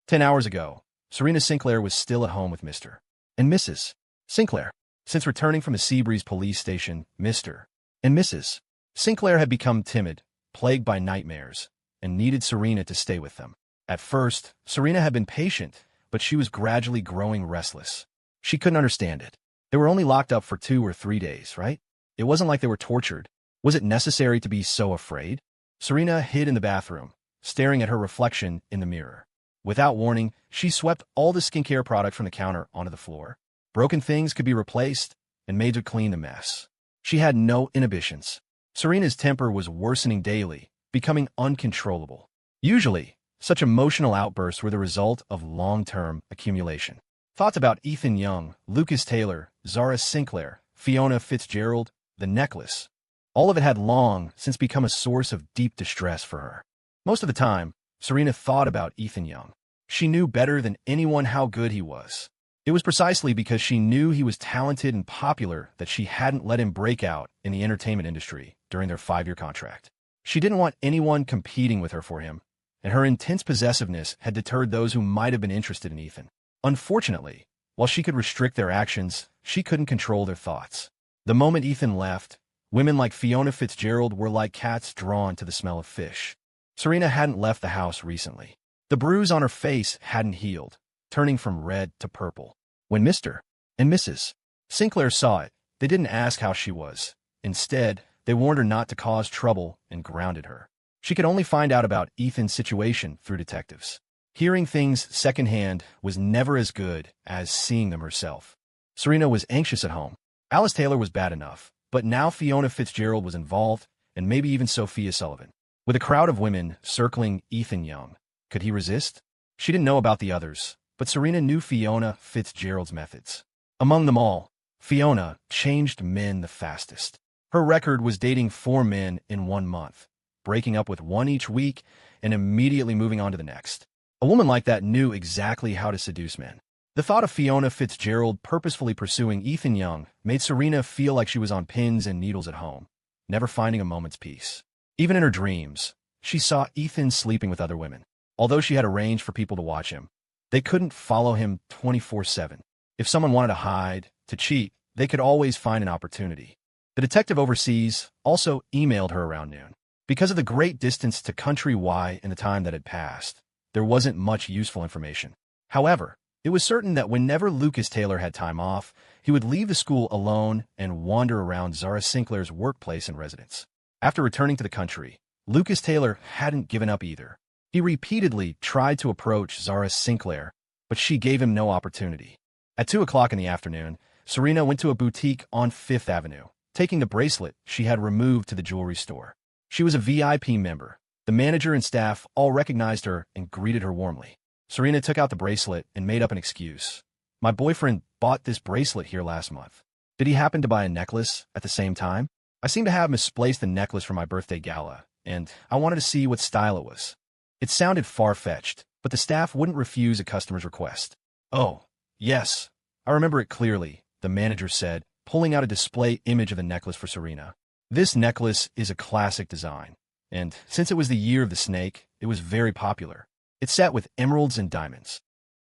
10 hours ago, Serena Sinclair was still at home with Mr. and Mrs. Sinclair. Since returning from the Seabreeze police station, Mr. and Mrs. Sinclair had become timid, plagued by nightmares, and needed Serena to stay with them. At first, Serena had been patient, but she was gradually growing restless. She couldn't understand it. They were only locked up for 2 or 3 days, right? It wasn't like they were tortured. Was it necessary to be so afraid? Serena hid in the bathroom, staring at her reflection in the mirror. Without warning, she swept all the skincare products from the counter onto the floor. Broken things could be replaced, and maids would clean the mess. She had no inhibitions. Serena's temper was worsening daily, becoming uncontrollable. Usually, Such emotional outbursts were the result of long-term accumulation. Thoughts about Ethan Young, Lucas Taylor, Zara Sinclair, Fiona Fitzgerald, the necklace. All of it had long since become a source of deep distress for her. Most of the time, Serena thought about Ethan Young. She knew better than anyone how good he was. It was precisely because she knew he was talented and popular that she hadn't let him break out in the entertainment industry during their 5-year contract. She didn't want anyone competing with her for him, and her intense possessiveness had deterred those who might have been interested in Ethan. Unfortunately, while she could restrict their actions, she couldn't control their thoughts. The moment Ethan left, women like Fiona Fitzgerald were like cats drawn to the smell of fish. Serena hadn't left the house recently. The bruise on her face hadn't healed, turning from red to purple. When Mr. and Mrs. Sinclair saw it, they didn't ask how she was. Instead, they warned her not to cause trouble and grounded her. She could only find out about Ethan's situation through detectives. Hearing things secondhand was never as good as seeing them herself. Serena was anxious at home. Alice Taylor was bad enough, but now Fiona Fitzgerald was involved, and maybe even Sophia Sullivan. With a crowd of women circling Ethan Young, could he resist? She didn't know about the others, but Serena knew Fiona Fitzgerald's methods. Among them all, Fiona changed men the fastest. Her record was dating 4 men in 1 month, breaking up with 1 each week and immediately moving on to the next. A woman like that knew exactly how to seduce men. The thought of Fiona Fitzgerald purposefully pursuing Ethan Young made Serena feel like she was on pins and needles at home, never finding a moment's peace. Even in her dreams, she saw Ethan sleeping with other women. Although she had arranged for people to watch him, they couldn't follow him 24/7. If someone wanted to hide, to cheat, they could always find an opportunity. The detective overseas also emailed her around noon. Because of the great distance to country Y in the time that had passed, there wasn't much useful information. However, it was certain that whenever Lucas Taylor had time off, he would leave the school alone and wander around Zara Sinclair's workplace and residence. After returning to the country, Lucas Taylor hadn't given up either. He repeatedly tried to approach Zara Sinclair, but she gave him no opportunity. At 2 o'clock in the afternoon, Serena went to a boutique on 5th Avenue, taking the bracelet she had removed to the jewelry store. She was a VIP member. The manager and staff all recognized her and greeted her warmly. Serena took out the bracelet and made up an excuse. My boyfriend bought this bracelet here last month. Did he happen to buy a necklace at the same time? I seem to have misplaced the necklace for my birthday gala, and I wanted to see what style it was. It sounded far-fetched, but the staff wouldn't refuse a customer's request. Oh, yes, I remember it clearly, the manager said, pulling out a display image of the necklace for Serena. This necklace is a classic design, and since it was the year of the snake, it was very popular. It's set with emeralds and diamonds.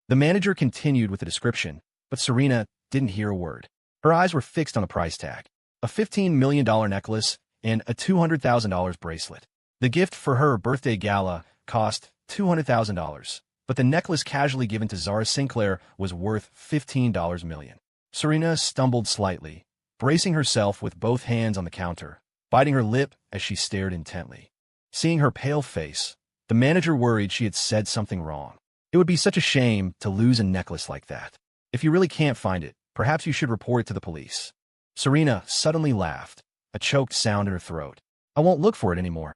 The manager continued with the description, but Serena didn't hear a word. Her eyes were fixed on the price tag, a $15 million necklace and a $200,000 bracelet. The gift for her birthday gala cost $200,000, but the necklace casually given to Zara Sinclair was worth $15 million. Serena stumbled slightly, bracing herself with both hands on the counter, biting her lip as she stared intently. Seeing her pale face, the manager worried she had said something wrong. It would be such a shame to lose a necklace like that. If you really can't find it, perhaps you should report it to the police. Serena suddenly laughed, a choked sound in her throat. I won't look for it anymore.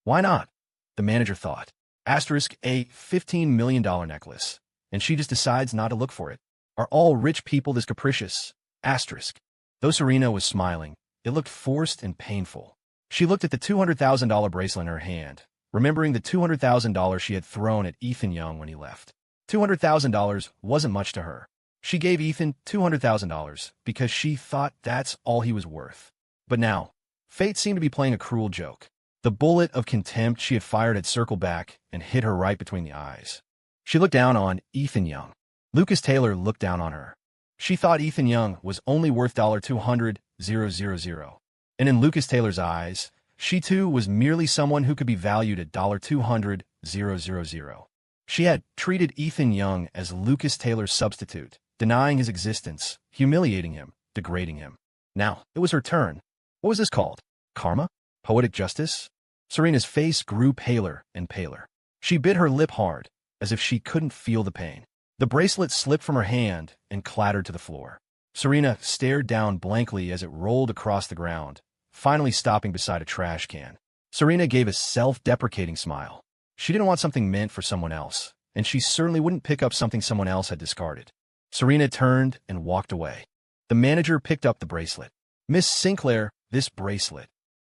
Why not? The manager thought. Asterisk, a $15 million necklace, and she just decides not to look for it. Are all rich people this capricious? Asterisk. Though Serena was smiling, it looked forced and painful. She looked at the $200,000 bracelet in her hand, remembering the $200,000 she had thrown at Ethan Young when he left. $200,000 wasn't much to her. She gave Ethan $200,000 because she thought that's all he was worth. But now, fate seemed to be playing a cruel joke. The bullet of contempt she had fired had circled back and hit her right between the eyes. She looked down on Ethan Young. Lucas Taylor looked down on her. She thought Ethan Young was only worth $200,000, and in Lucas Taylor's eyes, she too was merely someone who could be valued at $200,000. She had treated Ethan Young as Lucas Taylor's substitute, denying his existence, humiliating him, degrading him. Now, it was her turn. What was this called? Karma? Poetic justice? Serena's face grew paler and paler. She bit her lip hard, as if she couldn't feel the pain. The bracelet slipped from her hand and clattered to the floor. Serena stared down blankly as it rolled across the ground, finally stopping beside a trash can. Serena gave a self-deprecating smile. She didn't want something meant for someone else, and she certainly wouldn't pick up something someone else had discarded. Serena turned and walked away. The manager picked up the bracelet. "Miss Sinclair, this bracelet.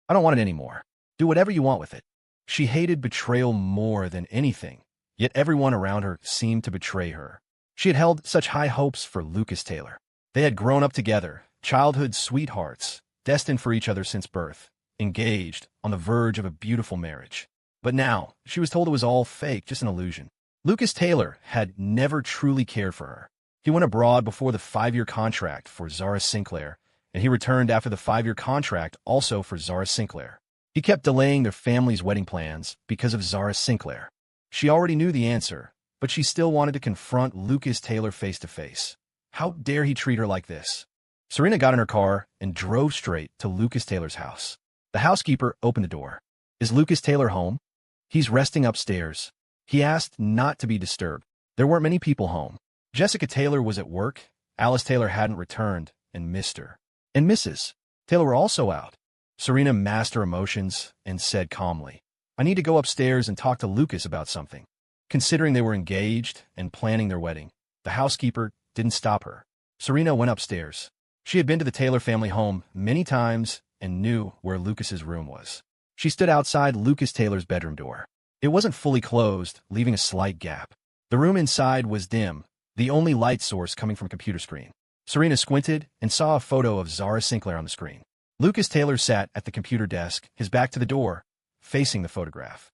I don't want it anymore. Do whatever you want with it." She hated betrayal more than anything, yet everyone around her seemed to betray her. She had held such high hopes for Lucas Taylor. They had grown up together, childhood sweethearts, destined for each other since birth, engaged, on the verge of a beautiful marriage. But now, she was told it was all fake, just an illusion. Lucas Taylor had never truly cared for her. He went abroad before the 5-year contract for Zara Sinclair, and he returned after the 5-year contract also for Zara Sinclair. He kept delaying their family's wedding plans because of Zara Sinclair. She already knew the answer, but she still wanted to confront Lucas Taylor face to face. How dare he treat her like this? Serena got in her car and drove straight to Lucas Taylor's house. The housekeeper opened the door. "Is Lucas Taylor home?" "He's resting upstairs." He asked not to be disturbed. There weren't many people home. Jessica Taylor was at work, Alice Taylor hadn't returned, and Mr. and Mrs. Taylor were also out. Serena masked her emotions and said calmly, "I need to go upstairs and talk to Lucas about something." Considering they were engaged and planning their wedding, the housekeeper didn't stop her. Serena went upstairs. She had been to the Taylor family home many times and knew where Lucas's room was. She stood outside Lucas Taylor's bedroom door. It wasn't fully closed, leaving a slight gap. The room inside was dim, the only light source coming from a computer screen. Serena squinted and saw a photo of Zara Sinclair on the screen. Lucas Taylor sat at the computer desk, his back to the door, facing the photograph.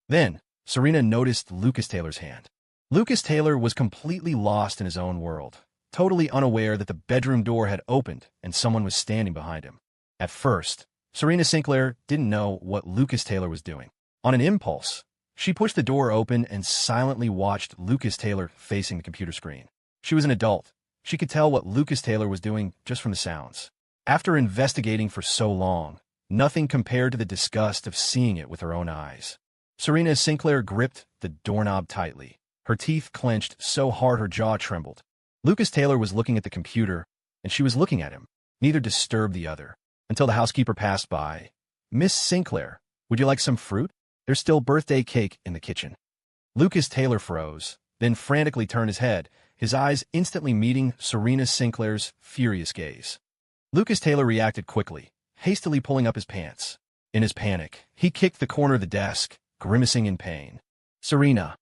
Then, Serena noticed Lucas Taylor's hand. Lucas Taylor was completely lost in his own world, totally unaware that the bedroom door had opened and someone was standing behind him. At first, Serena Sinclair didn't know what Lucas Taylor was doing. On an impulse, she pushed the door open and silently watched Lucas Taylor facing the computer screen. She was an adult. She could tell what Lucas Taylor was doing just from the sounds. After investigating for so long, nothing compared to the disgust of seeing it with her own eyes. Serena Sinclair gripped the doorknob tightly. Her teeth clenched so hard her jaw trembled. Lucas Taylor was looking at the computer, and she was looking at him. Neither disturbed the other, until the housekeeper passed by. "Miss Sinclair, would you like some fruit? There's still birthday cake in the kitchen." Lucas Taylor froze, then frantically turned his head, his eyes instantly meeting Serena Sinclair's furious gaze. Lucas Taylor reacted quickly, hastily pulling up his pants. In his panic, he kicked the corner of the desk, grimacing in pain. Serena,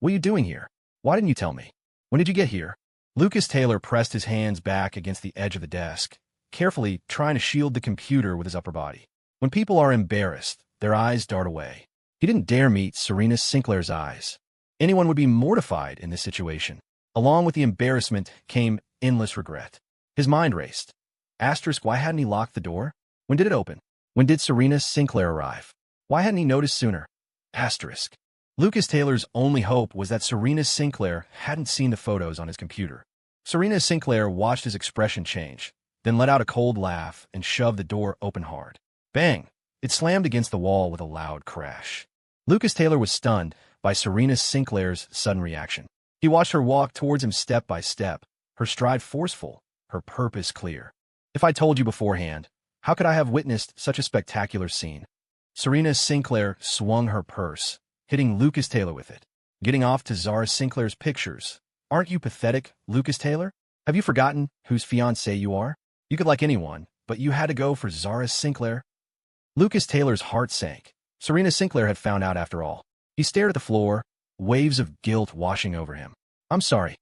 what are you doing here? Why didn't you tell me? When did you get here?" Lucas Taylor pressed his hands back against the edge of the desk, carefully trying to shield the computer with his upper body. When people are embarrassed, their eyes dart away. He didn't dare meet Serena Sinclair's eyes. Anyone would be mortified in this situation. Along with the embarrassment came endless regret. His mind raced. Why hadn't he locked the door? When did it open? When did Serena Sinclair arrive? Why hadn't he noticed sooner? Lucas Taylor's only hope was that Serena Sinclair hadn't seen the photos on his computer. Serena Sinclair watched his expression change, then let out a cold laugh and shoved the door open hard. Bang! It slammed against the wall with a loud crash. Lucas Taylor was stunned by Serena Sinclair's sudden reaction. He watched her walk towards him step by step, her stride forceful, her purpose clear. "If I told you beforehand, how could I have witnessed such a spectacular scene?" Serena Sinclair swung her purse, hitting Lucas Taylor with it. "Getting off to Zara Sinclair's pictures. Aren't you pathetic, Lucas Taylor? Have you forgotten whose fiancé you are? You could like anyone, but you had to go for Zara Sinclair." Lucas Taylor's heart sank. Serena Sinclair had found out after all. He stared at the floor, waves of guilt washing over him. "I'm sorry."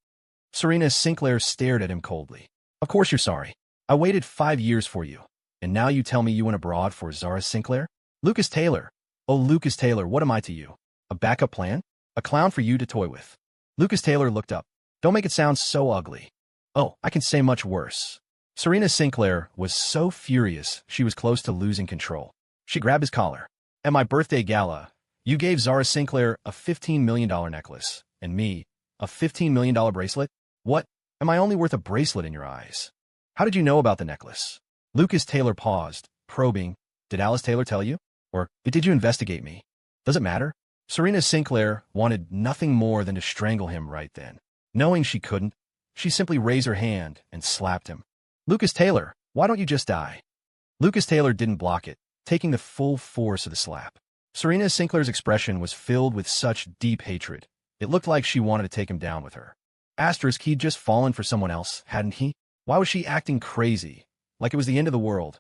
Serena Sinclair stared at him coldly. "Of course you're sorry. I waited 5 years for you, and now you tell me you went abroad for Zara Sinclair? Lucas Taylor. Oh, Lucas Taylor, what am I to you? A backup plan? A clown for you to toy with?" Lucas Taylor looked up. "Don't make it sound so ugly." "Oh, I can say much worse." Serena Sinclair was so furious she was close to losing control. She grabbed his collar. "At my birthday gala, you gave Zara Sinclair a $15 million necklace, and me, a $15 million bracelet? What? Am I only worth a bracelet in your eyes? How did you know about the necklace?" Lucas Taylor paused, probing. "Did Alice Taylor tell you? Or did you investigate me? Does it matter?" Serena Sinclair wanted nothing more than to strangle him right then. Knowing she couldn't, she simply raised her hand and slapped him. "Lucas Taylor, why don't you just die?" Lucas Taylor didn't block it, taking the full force of the slap. Serena Sinclair's expression was filled with such deep hatred. It looked like she wanted to take him down with her. Asterisk, he'd just fallen for someone else, hadn't he? Why was she acting crazy, like it was the end of the world?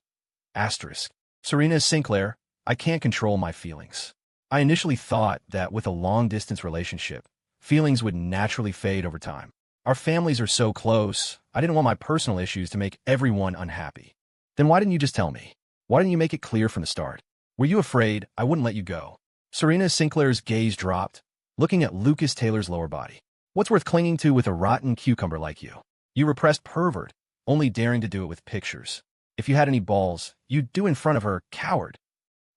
Asterisk. Serena Sinclair, I can't control my feelings. I initially thought that with a long-distance relationship, feelings would naturally fade over time. Our families are so close, I didn't want my personal issues to make everyone unhappy. Then why didn't you just tell me? Why didn't you make it clear from the start? Were you afraid I wouldn't let you go? Serena Sinclair's gaze dropped, looking at Lucas Taylor's lower body. What's worth clinging to with a rotten cucumber like you? You repressed pervert, only daring to do it with pictures. If you had any balls, you'd do in front of her, coward.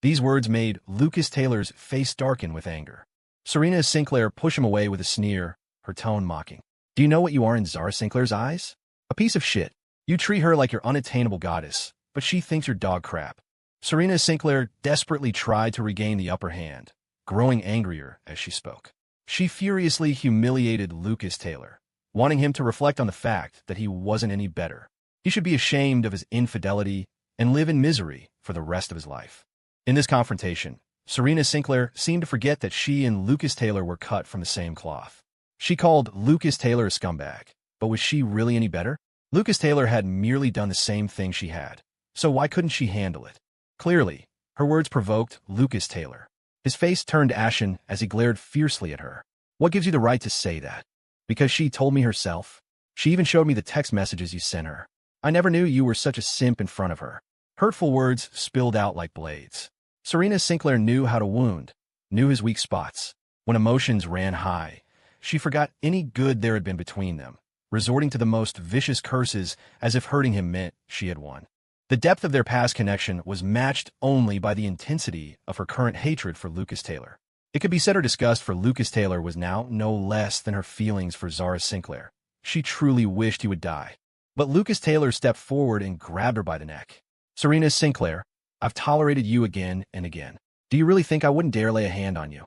These words made Lucas Taylor's face darken with anger. Serena Sinclair pushed him away with a sneer, her tone mocking. Do you know what you are in Zara Sinclair's eyes? A piece of shit. You treat her like your unattainable goddess, but she thinks you're dog crap. Serena Sinclair desperately tried to regain the upper hand, growing angrier as she spoke. She furiously humiliated Lucas Taylor, wanting him to reflect on the fact that he wasn't any better. He should be ashamed of his infidelity and live in misery for the rest of his life. In this confrontation, Serena Sinclair seemed to forget that she and Lucas Taylor were cut from the same cloth. She called Lucas Taylor a scumbag, but was she really any better? Lucas Taylor had merely done the same thing she had, so why couldn't she handle it? Clearly, her words provoked Lucas Taylor. His face turned ashen as he glared fiercely at her. What gives you the right to say that? Because she told me herself. She even showed me the text messages you sent her. I never knew you were such a simp in front of her. Hurtful words spilled out like blades. Serena Sinclair knew how to wound, knew his weak spots. When emotions ran high, she forgot any good there had been between them, resorting to the most vicious curses as if hurting him meant she had won. The depth of their past connection was matched only by the intensity of her current hatred for Lucas Taylor. It could be said her disgust for Lucas Taylor was now no less than her feelings for Zara Sinclair. She truly wished he would die. But Lucas Taylor stepped forward and grabbed her by the neck. Serena Sinclair, I've tolerated you again and again. Do you really think I wouldn't dare lay a hand on you?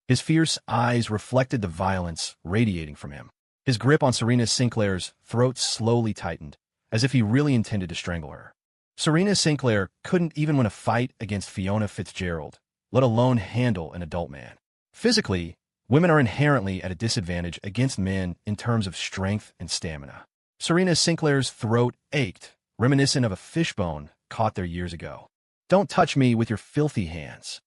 His fierce eyes reflected the violence radiating from him. His grip on Serena Sinclair's throat slowly tightened, as if he really intended to strangle her. Serena Sinclair couldn't even win a fight against Fiona Fitzgerald, let alone handle an adult man. Physically, women are inherently at a disadvantage against men in terms of strength and stamina. Serena Sinclair's throat ached, reminiscent of a fishbone caught there years ago. Don't touch me with your filthy hands.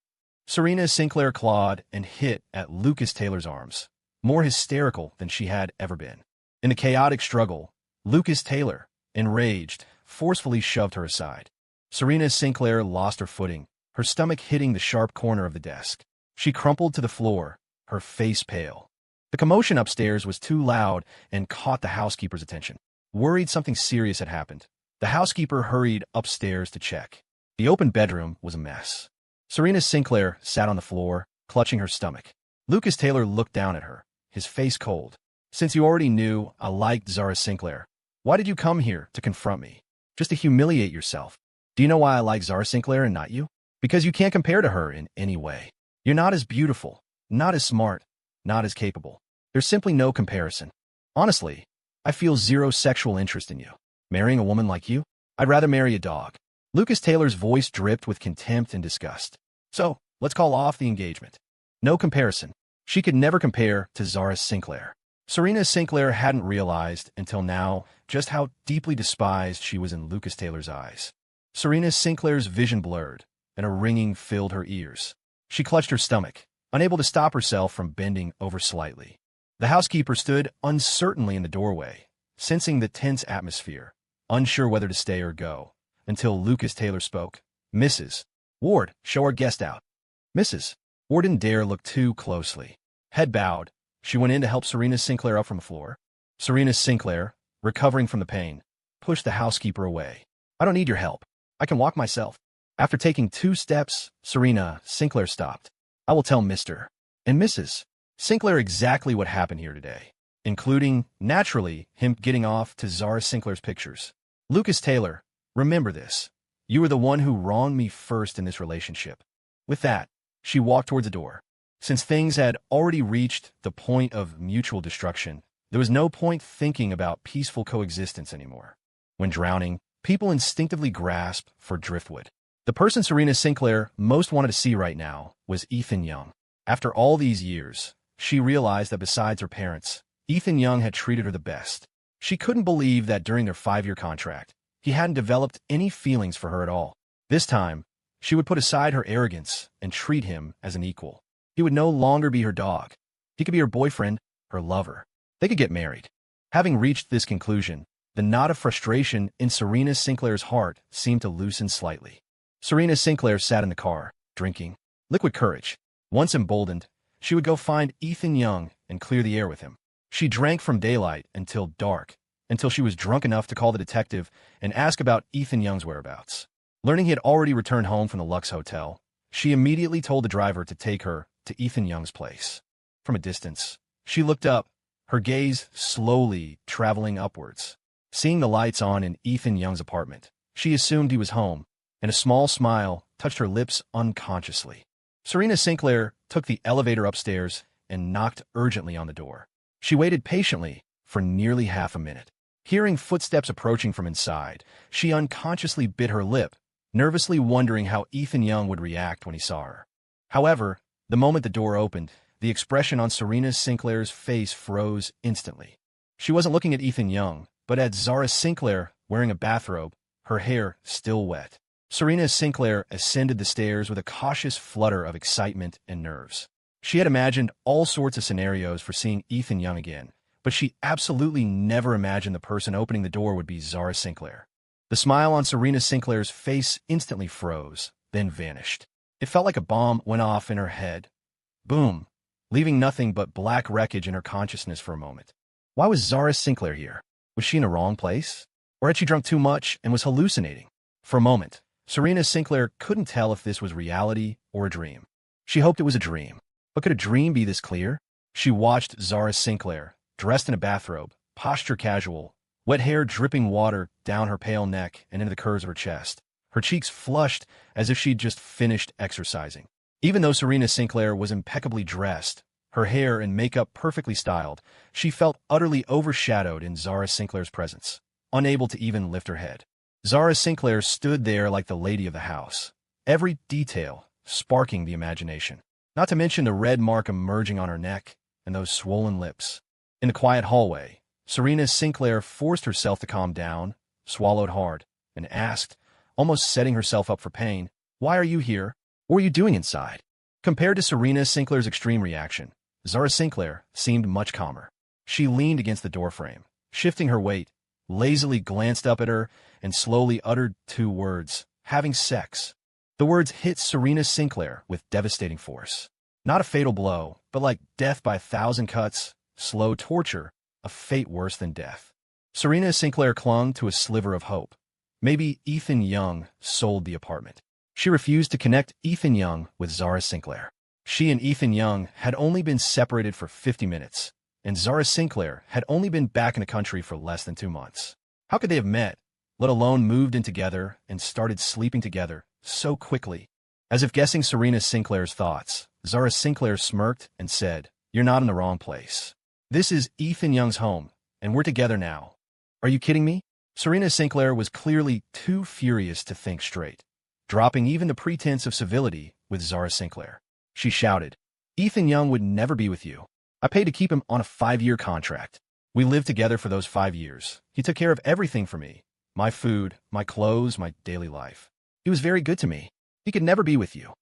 Serena Sinclair clawed and hit at Lucas Taylor's arms, more hysterical than she had ever been. In the chaotic struggle, Lucas Taylor, enraged, forcefully shoved her aside. Serena Sinclair lost her footing, her stomach hitting the sharp corner of the desk. She crumpled to the floor, her face pale. The commotion upstairs was too loud and caught the housekeeper's attention. Worried something serious had happened, the housekeeper hurried upstairs to check. The open bedroom was a mess. Serena Sinclair sat on the floor, clutching her stomach. Lucas Taylor looked down at her, his face cold. Since you already knew I liked Zara Sinclair, why did you come here to confront me? Just to humiliate yourself. Do you know why I like Zara Sinclair and not you? Because you can't compare to her in any way. You're not as beautiful, not as smart, not as capable. There's simply no comparison. Honestly, I feel zero sexual interest in you. Marrying a woman like you? I'd rather marry a dog. Lucas Taylor's voice dripped with contempt and disgust. So, let's call off the engagement. No comparison. She could never compare to Zara Sinclair. Serena Sinclair hadn't realized until now just how deeply despised she was in Lucas Taylor's eyes. Serena Sinclair's vision blurred, and a ringing filled her ears. She clutched her stomach, unable to stop herself from bending over slightly. The housekeeper stood uncertainly in the doorway, sensing the tense atmosphere, unsure whether to stay or go, until Lucas Taylor spoke. Mrs. Ward, show our guest out. Mrs. Ward didn't dare look too closely. Head bowed, she went in to help Serena Sinclair up from the floor. Serena Sinclair, recovering from the pain, pushed the housekeeper away. I don't need your help. I can walk myself. After taking 2 steps, Serena Sinclair stopped. I will tell Mr. and Mrs. Sinclair exactly what happened here today, including, naturally, him getting off to Zara Sinclair's pictures. Lucas Taylor, remember this. You were the one who wronged me first in this relationship. With that, she walked towards the door. Since things had already reached the point of mutual destruction, there was no point thinking about peaceful coexistence anymore. When drowning, people instinctively grasp for driftwood. The person Serena Sinclair most wanted to see right now was Ethan Young. After all these years, she realized that besides her parents, Ethan Young had treated her the best. She couldn't believe that during their 5-year contract, he hadn't developed any feelings for her at all. This time, she would put aside her arrogance and treat him as an equal. He would no longer be her dog. He could be her boyfriend, her lover. They could get married. Having reached this conclusion, the knot of frustration in Serena Sinclair's heart seemed to loosen slightly. Serena Sinclair sat in the car, drinking liquid courage. Once emboldened, she would go find Ethan Young and clear the air with him. She drank from daylight until dark, until she was drunk enough to call the detective and ask about Ethan Young's whereabouts. Learning he had already returned home from the Lux Hotel, she immediately told the driver to take her to Ethan Young's place. From a distance, she looked up, her gaze slowly traveling upwards. Seeing the lights on in Ethan Young's apartment, she assumed he was home, and a small smile touched her lips unconsciously. Serena Sinclair took the elevator upstairs and knocked urgently on the door. She waited patiently for nearly half a minute. Hearing footsteps approaching from inside, she unconsciously bit her lip, nervously wondering how Ethan Young would react when he saw her. However, the moment the door opened, the expression on Serena Sinclair's face froze instantly. She wasn't looking at Ethan Young, but at Zara Sinclair wearing a bathrobe, her hair still wet. Serena Sinclair ascended the stairs with a cautious flutter of excitement and nerves. She had imagined all sorts of scenarios for seeing Ethan Young again, but she absolutely never imagined the person opening the door would be Zara Sinclair. The smile on Serena Sinclair's face instantly froze, then vanished. It felt like a bomb went off in her head. Boom, leaving nothing but black wreckage in her consciousness for a moment. Why was Zara Sinclair here? Was she in the wrong place? Or had she drunk too much and was hallucinating? For a moment, Serena Sinclair couldn't tell if this was reality or a dream. She hoped it was a dream. But could a dream be this clear? She watched Zara Sinclair, dressed in a bathrobe, posture casual, wet hair dripping water down her pale neck and into the curves of her chest. Her cheeks flushed as if she'd just finished exercising. Even though Serena Sinclair was impeccably dressed, her hair and makeup perfectly styled, she felt utterly overshadowed in Zara Sinclair's presence, unable to even lift her head. Zara Sinclair stood there like the lady of the house, every detail sparking the imagination, not to mention the red mark emerging on her neck and those swollen lips. In the quiet hallway, Serena Sinclair forced herself to calm down, swallowed hard, and asked, almost setting herself up for pain, "Why are you here? What are you doing inside?" Compared to Serena Sinclair's extreme reaction, Zara Sinclair seemed much calmer. She leaned against the doorframe, shifting her weight, lazily glanced up at her, and slowly uttered 2 words, "having sex." The words hit Serena Sinclair with devastating force. Not a fatal blow, but like death by 1,000 cuts, slow torture, a fate worse than death. Serena Sinclair clung to a sliver of hope. Maybe Ethan Young sold the apartment. She refused to connect Ethan Young with Zara Sinclair. She and Ethan Young had only been separated for 50 minutes, and Zara Sinclair had only been back in the country for less than 2 months. How could they have met, let alone moved in together and started sleeping together so quickly? As if guessing Serena Sinclair's thoughts, Zara Sinclair smirked and said, "You're not in the wrong place. This is Ethan Young's home, and we're together now. Are you kidding me?" Serena Sinclair was clearly too furious to think straight, dropping even the pretense of civility with Zara Sinclair. She shouted, "Ethan Young would never be with you. I paid to keep him on a 5-year contract. We lived together for those 5 years. He took care of everything for me. My food, my clothes, my daily life. He was very good to me. He could never be with you."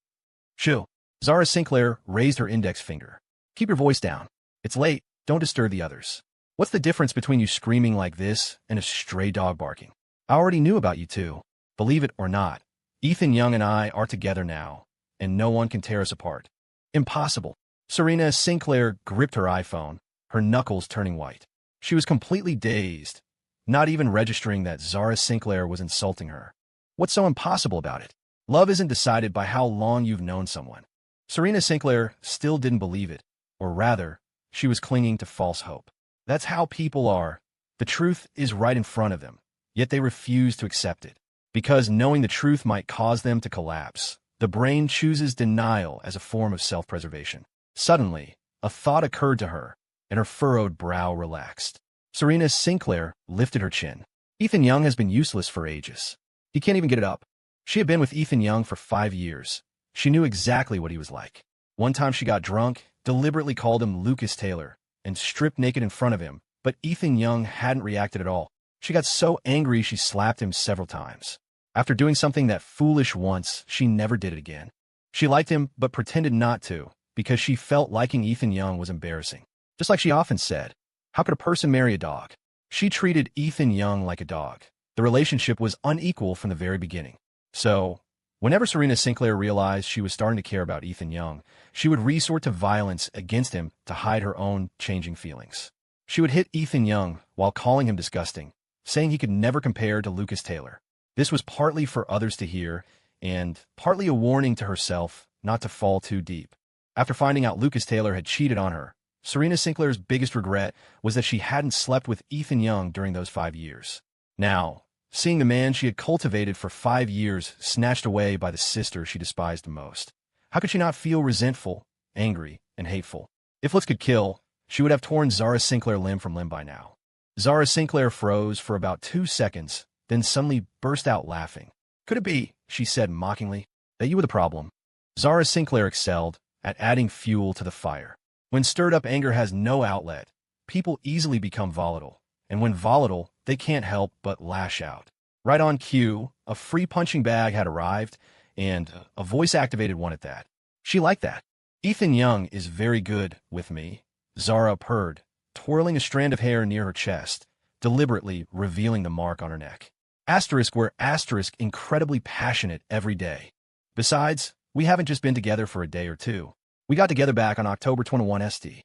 "Shoo." Zara Sinclair raised her index finger. "Keep your voice down. It's late. Don't disturb the others. What's the difference between you screaming like this and a stray dog barking? I already knew about you two. Believe it or not, Ethan Young and I are together now, and no one can tear us apart." "Impossible." Serena Sinclair gripped her iPhone, her knuckles turning white. She was completely dazed, not even registering that Zara Sinclair was insulting her. What's so impossible about it? Love isn't decided by how long you've known someone. Serena Sinclair still didn't believe it, or rather, she was clinging to false hope. That's how people are. The truth is right in front of them, yet they refuse to accept it. Because knowing the truth might cause them to collapse, the brain chooses denial as a form of self-preservation. Suddenly, a thought occurred to her, and her furrowed brow relaxed. Serena Sinclair lifted her chin. "Ethan Young has been useless for ages. He can't even get it up." She had been with Ethan Young for 5 years. She knew exactly what he was like. One time she got drunk, deliberately called him Lucas Taylor, and stripped naked in front of him, but Ethan Young hadn't reacted at all. She got so angry she slapped him several times. After doing something that foolish once, she never did it again. She liked him, but pretended not to, because she felt liking Ethan Young was embarrassing. Just like she often said, how could a person marry a dog? She treated Ethan Young like a dog. The relationship was unequal from the very beginning. So, whenever Serena Sinclair realized she was starting to care about Ethan Young, she would resort to violence against him to hide her own changing feelings. She would hit Ethan Young while calling him disgusting, saying he could never compare to Lucas Taylor. This was partly for others to hear, and partly a warning to herself not to fall too deep. After finding out Lucas Taylor had cheated on her, Serena Sinclair's biggest regret was that she hadn't slept with Ethan Young during those 5 years. Now, seeing the man she had cultivated for 5 years snatched away by the sister she despised the most, how could she not feel resentful, angry, and hateful? If looks could kill, she would have torn Zara Sinclair limb from limb by now. Zara Sinclair froze for about 2 seconds, then suddenly burst out laughing. Could it be, she said mockingly, that you were the problem? Zara Sinclair excelled at adding fuel to the fire. When stirred-up anger has no outlet, people easily become volatile, and when volatile, they can't help but lash out. Right on cue, a free punching bag had arrived, and a voice-activated one at that. She liked that. Ethan Young is very good with me, Zara purred, twirling a strand of hair near her chest, deliberately revealing the mark on her neck. Asterisk were asterisk incredibly passionate every day. Besides, we haven't just been together for a day or two. We got together back on October 21 ST.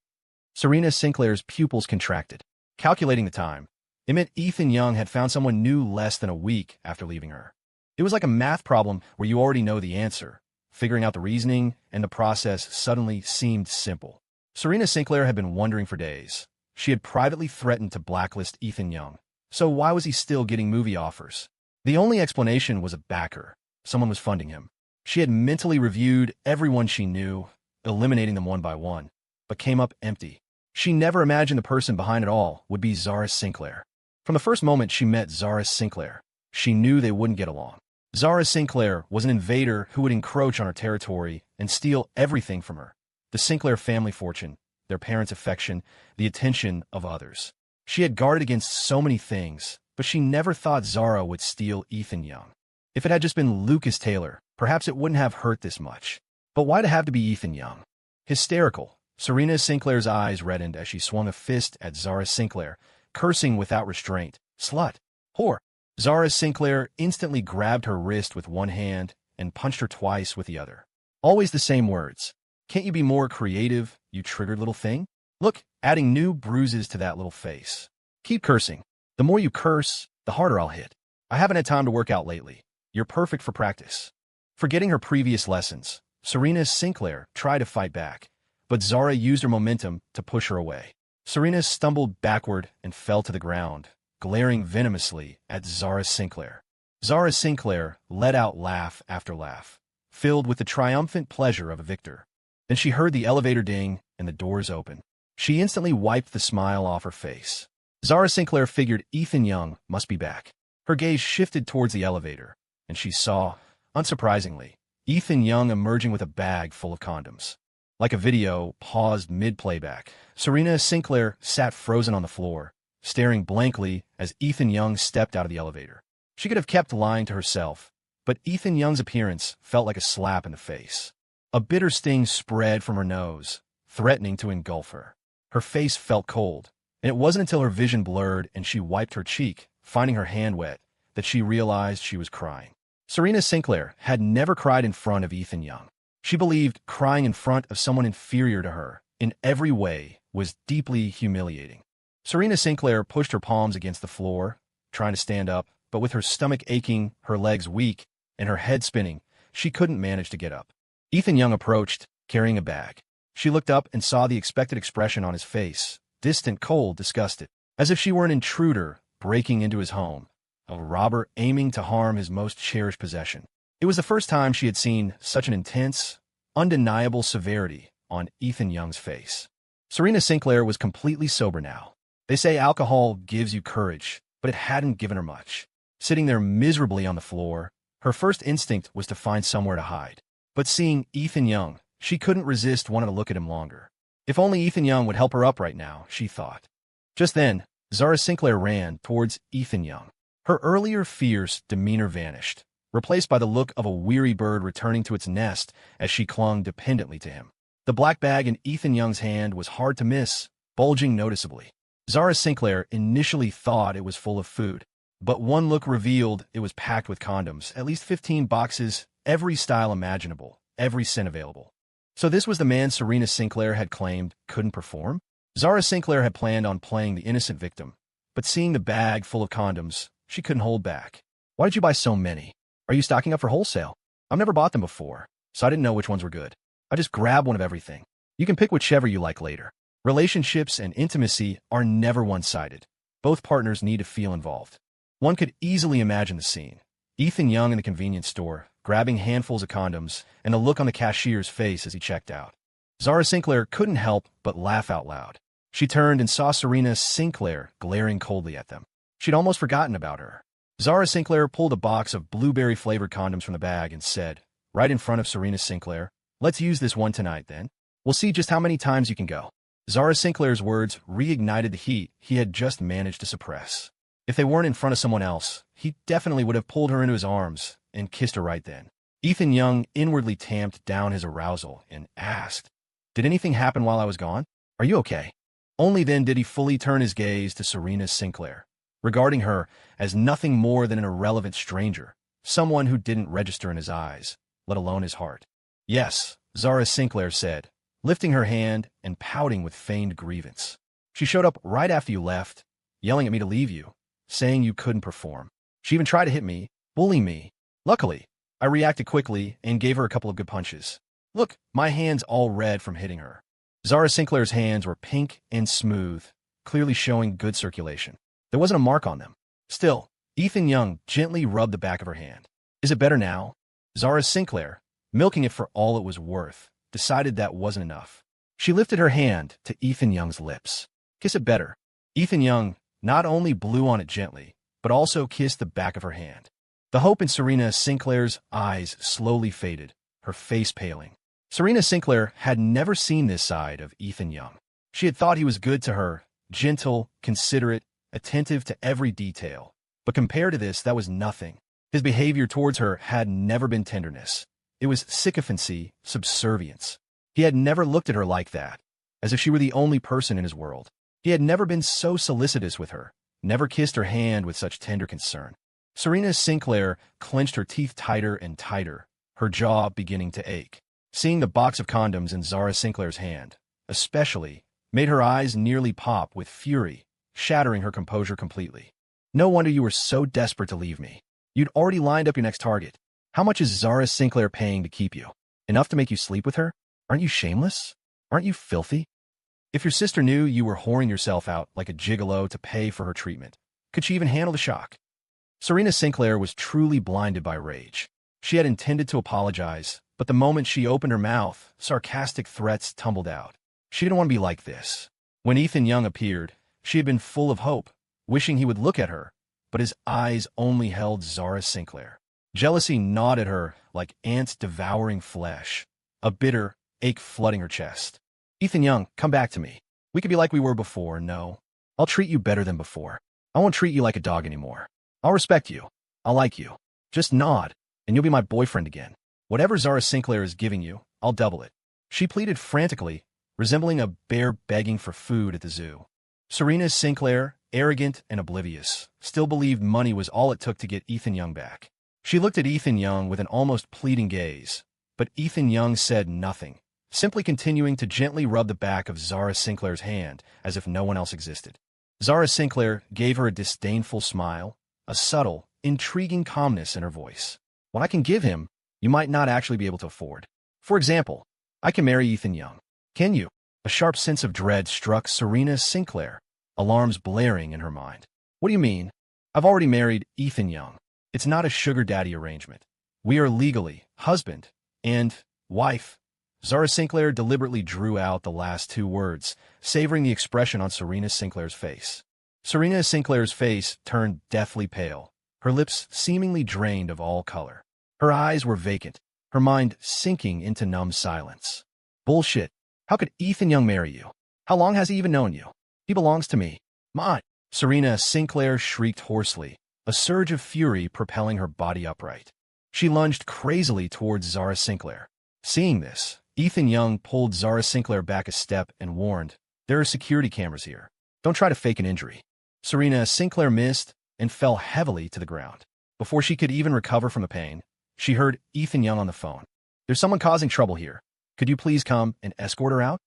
Serena Sinclair's pupils contracted. Calculating the time, it meant Ethan Young had found someone new less than a week after leaving her. It was like a math problem where you already know the answer. Figuring out the reasoning and the process suddenly seemed simple. Serena Sinclair had been wondering for days. She had privately threatened to blacklist Ethan Young. So why was he still getting movie offers? The only explanation was a backer. Someone was funding him. She had mentally reviewed everyone she knew, eliminating them one by one, but came up empty. She never imagined the person behind it all would be Zara Sinclair. From the first moment she met Zara Sinclair, she knew they wouldn't get along. Zara Sinclair was an invader who would encroach on her territory and steal everything from her. The Sinclair family fortune, their parents' affection, the attention of others. She had guarded against so many things, but she never thought Zara would steal Ethan Young. If it had just been Lucas Taylor, perhaps it wouldn't have hurt this much. But why'd it have to be Ethan Young? Hysterical, Serena Sinclair's eyes reddened as she swung a fist at Zara Sinclair, cursing without restraint. Slut. Whore. Zara Sinclair instantly grabbed her wrist with one hand and punched her twice with the other. Always the same words. Can't you be more creative, you triggered little thing? Look, adding new bruises to that little face. Keep cursing. The more you curse, the harder I'll hit. I haven't had time to work out lately. You're perfect for practice. Forgetting her previous lessons, Serena Sinclair tried to fight back, but Zara used her momentum to push her away. Serena stumbled backward and fell to the ground, glaring venomously at Zara Sinclair. Zara Sinclair let out laugh after laugh, filled with the triumphant pleasure of a victor. Then she heard the elevator ding and the doors open. She instantly wiped the smile off her face. Zara Sinclair figured Ethan Young must be back. Her gaze shifted towards the elevator, and she saw, unsurprisingly, Ethan Young emerging with a bag full of condoms. Like a video paused mid-playback, Serena Sinclair sat frozen on the floor, staring blankly as Ethan Young stepped out of the elevator. She could have kept lying to herself, but Ethan Young's appearance felt like a slap in the face. A bitter sting spread from her nose, threatening to engulf her. Her face felt cold, and it wasn't until her vision blurred and she wiped her cheek, finding her hand wet, that she realized she was crying. Serena Sinclair had never cried in front of Ethan Young. She believed crying in front of someone inferior to her in every way was deeply humiliating. Serena Sinclair pushed her palms against the floor, trying to stand up, but with her stomach aching, her legs weak, and her head spinning, she couldn't manage to get up. Ethan Young approached, carrying a bag. She looked up and saw the expected expression on his face, distant, cold, disgusted, as if she were an intruder breaking into his home, a robber aiming to harm his most cherished possession. It was the first time she had seen such an intense, undeniable severity on Ethan Young's face. Serena Sinclair was completely sober now. They say alcohol gives you courage, but it hadn't given her much. Sitting there miserably on the floor, Her first instinct was to find somewhere to hide. But seeing Ethan Young, she couldn't resist wanting to look at him longer. If only Ethan Young would help her up right now, she thought. Just then, Zara Sinclair ran towards Ethan Young. Her earlier fierce demeanor vanished, replaced by the look of a weary bird returning to its nest as she clung dependently to him. The black bag in Ethan Young's hand was hard to miss, bulging noticeably. Zara Sinclair initially thought it was full of food, but one look revealed it was packed with condoms, at least 15 boxes, every style imaginable, every scent available. So this was the man Serena Sinclair had claimed couldn't perform? Zara Sinclair had planned on playing the innocent victim, but seeing the bag full of condoms, she couldn't hold back. Why did you buy so many? Are you stocking up for wholesale? I've never bought them before, so I didn't know which ones were good. I just grabbed one of everything. You can pick whichever you like later. Relationships and intimacy are never one-sided. Both partners need to feel involved. One could easily imagine the scene. Ethan Young in the convenience store, grabbing handfuls of condoms, and the look on the cashier's face as he checked out. Zara Sinclair couldn't help but laugh out loud. She turned and saw Serena Sinclair glaring coldly at them. She'd almost forgotten about her. Zara Sinclair pulled a box of blueberry-flavored condoms from the bag and said, right in front of Serena Sinclair, "Let's use this one tonight, then. We'll see just how many times you can go." Zara Sinclair's words reignited the heat he had just managed to suppress. If they weren't in front of someone else, he definitely would have pulled her into his arms and kissed her right then. Ethan Young inwardly tamped down his arousal and asked, "Did anything happen while I was gone? Are you okay?" Only then did he fully turn his gaze to Serena Sinclair, regarding her as nothing more than an irrelevant stranger, someone who didn't register in his eyes, let alone his heart. "Yes," Zara Sinclair said, lifting her hand and pouting with feigned grievance. "She showed up right after you left, yelling at me to leave you, saying you couldn't perform. She even tried to hit me, bully me. Luckily, I reacted quickly and gave her a couple of good punches. Look, my hand's all red from hitting her." Zara Sinclair's hands were pink and smooth, clearly showing good circulation. There wasn't a mark on them. Still, Ethan Young gently rubbed the back of her hand. "Is it better now?" Zara Sinclair, milking it for all it was worth, decided that wasn't enough. She lifted her hand to Ethan Young's lips. "Kiss it better." Ethan Young not only blew on it gently, but also kissed the back of her hand. The hope in Serena Sinclair's eyes slowly faded, her face paling. Serena Sinclair had never seen this side of Ethan Young. She had thought he was good to her, gentle, considerate, attentive to every detail. But compared to this, that was nothing. His behavior towards her had never been tenderness. It was sycophancy, subservience. He had never looked at her like that, as if she were the only person in his world. He had never been so solicitous with her, never kissed her hand with such tender concern. Serena Sinclair clenched her teeth tighter and tighter, her jaw beginning to ache. Seeing the box of condoms in Zara Sinclair's hand, especially, made her eyes nearly pop with fury, shattering her composure completely. "No wonder you were so desperate to leave me. You'd already lined up your next target. How much is Zara Sinclair paying to keep you? Enough to make you sleep with her? Aren't you shameless? Aren't you filthy? If your sister knew you were whoring yourself out like a gigolo to pay for her treatment, could she even handle the shock?" Serena Sinclair was truly blinded by rage. She had intended to apologize, but the moment she opened her mouth, sarcastic threats tumbled out. She didn't want to be like this. When Ethan Young appeared, she had been full of hope, wishing he would look at her, but his eyes only held Zara Sinclair. Jealousy gnawed at her like ants devouring flesh, a bitter ache flooding her chest. "Ethan Young, come back to me. We could be like we were before, no. I'll treat you better than before. I won't treat you like a dog anymore. I'll respect you. I'll like you. Just nod, and you'll be my boyfriend again. Whatever Zara Sinclair is giving you, I'll double it." She pleaded frantically, resembling a bear begging for food at the zoo. Serena Sinclair, arrogant and oblivious, still believed money was all it took to get Ethan Young back. She looked at Ethan Young with an almost pleading gaze, but Ethan Young said nothing, simply continuing to gently rub the back of Zara Sinclair's hand as if no one else existed. Zara Sinclair gave her a disdainful smile, a subtle, intriguing calmness in her voice. "What I can give him, you might not actually be able to afford. For example, I can marry Ethan Young. Can you?" A sharp sense of dread struck Serena Sinclair, alarms blaring in her mind. "What do you mean? I've already married Ethan Young. It's not a sugar daddy arrangement. We are legally husband and wife." Zara Sinclair deliberately drew out the last two words, savoring the expression on Serena Sinclair's face. Serena Sinclair's face turned deathly pale, her lips seemingly drained of all color. Her eyes were vacant, her mind sinking into numb silence. Bullshit. How could Ethan Young marry you? How long has he even known you? He belongs to me. Mine. Serena Sinclair shrieked hoarsely, a surge of fury propelling her body upright. She lunged crazily towards Zara Sinclair. Seeing this, Ethan Young pulled Zara Sinclair back a step and warned, "There are security cameras here. Don't try to fake an injury." Serena Sinclair missed and fell heavily to the ground. Before she could even recover from the pain, she heard Ethan Young on the phone. "There's someone causing trouble here. Could you please come and escort her out?"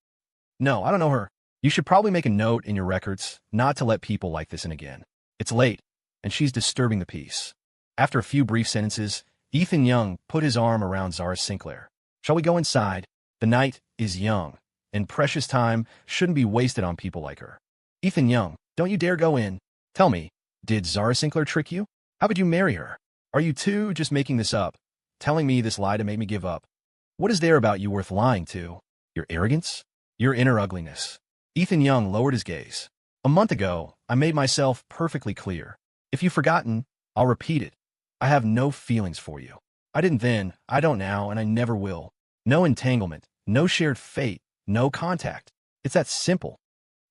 "No, I don't know her. You should probably make a note in your records not to let people like this in again. It's late, and she's disturbing the peace." After a few brief sentences, Ethan Young put his arm around Zara Sinclair. "Shall we go inside? The night is young, and precious time shouldn't be wasted on people like her." "Ethan Young, don't you dare go in. Tell me, did Zara Sinclair trick you? How could you marry her? Are you two just making this up, telling me this lie to make me give up? What is there about you worth lying to? Your arrogance? Your inner ugliness?" Ethan Young lowered his gaze. "A month ago, I made myself perfectly clear. If you've forgotten, I'll repeat it. I have no feelings for you. I didn't then, I don't now, and I never will. No entanglement, no shared fate, no contact. It's that simple.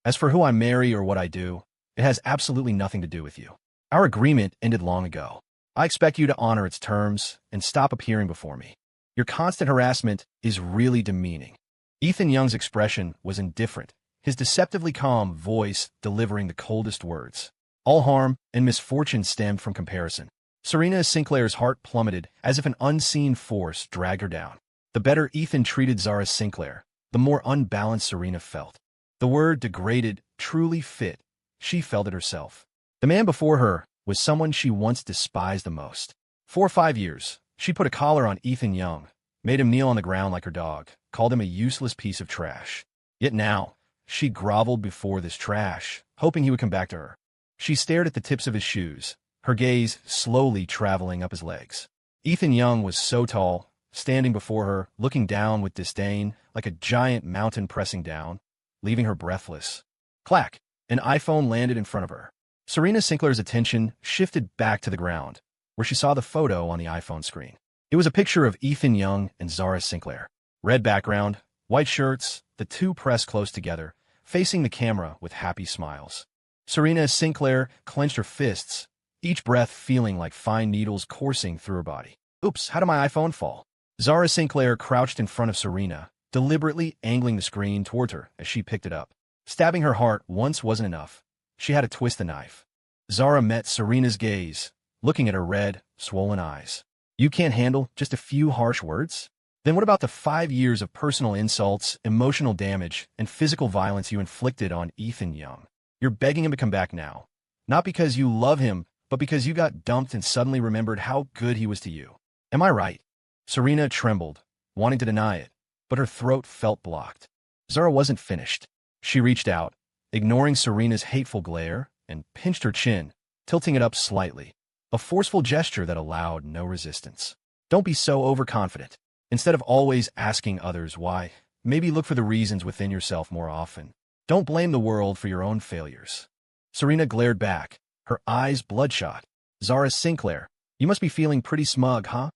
As for who I marry or what I do, it has absolutely nothing to do with you. Our agreement ended long ago. I expect you to honor its terms and stop appearing before me. Your constant harassment is really demeaning." Ethan Young's expression was indifferent, his deceptively calm voice delivering the coldest words. All harm and misfortune stemmed from comparison. Serena Sinclair's heart plummeted as if an unseen force dragged her down. The better Ethan treated Zara Sinclair, the more unbalanced Serena felt. The word degraded truly fit. She felt it herself. The man before her was someone she once despised the most. 4 or 5 years, she put a collar on Ethan Young, made him kneel on the ground like her dog, called him a useless piece of trash. Yet now, she groveled before this trash, hoping he would come back to her. She stared at the tips of his shoes, her gaze slowly traveling up his legs. Ethan Young was so tall, standing before her, looking down with disdain, like a giant mountain pressing down, leaving her breathless. Clack! An iPhone landed in front of her. Serena Sinclair's attention shifted back to the ground, where she saw the photo on the iPhone screen. It was a picture of Ethan Young and Zara Sinclair. Red background, white shirts, the two pressed close together, facing the camera with happy smiles. Serena Sinclair clenched her fists, each breath feeling like fine needles coursing through her body. "Oops, how did my iPhone fall?" Zara Sinclair crouched in front of Serena, deliberately angling the screen towards her as she picked it up. Stabbing her heart once wasn't enough. She had to twist the knife. Zara met Serena's gaze, looking at her red, swollen eyes. "You can't handle just a few harsh words? Then what about the 5 years of personal insults, emotional damage, and physical violence you inflicted on Ethan Young? You're begging him to come back now. Not because you love him, but because you got dumped and suddenly remembered how good he was to you. Am I right?" Serena trembled, wanting to deny it, but her throat felt blocked. Zara wasn't finished. She reached out, ignoring Serena's hateful glare, and pinched her chin, tilting it up slightly, a forceful gesture that allowed no resistance. "Don't be so overconfident. Instead of always asking others why, maybe look for the reasons within yourself more often. Don't blame the world for your own failures." Serena glared back, her eyes bloodshot. "Zara Sinclair, you must be feeling pretty smug, huh?"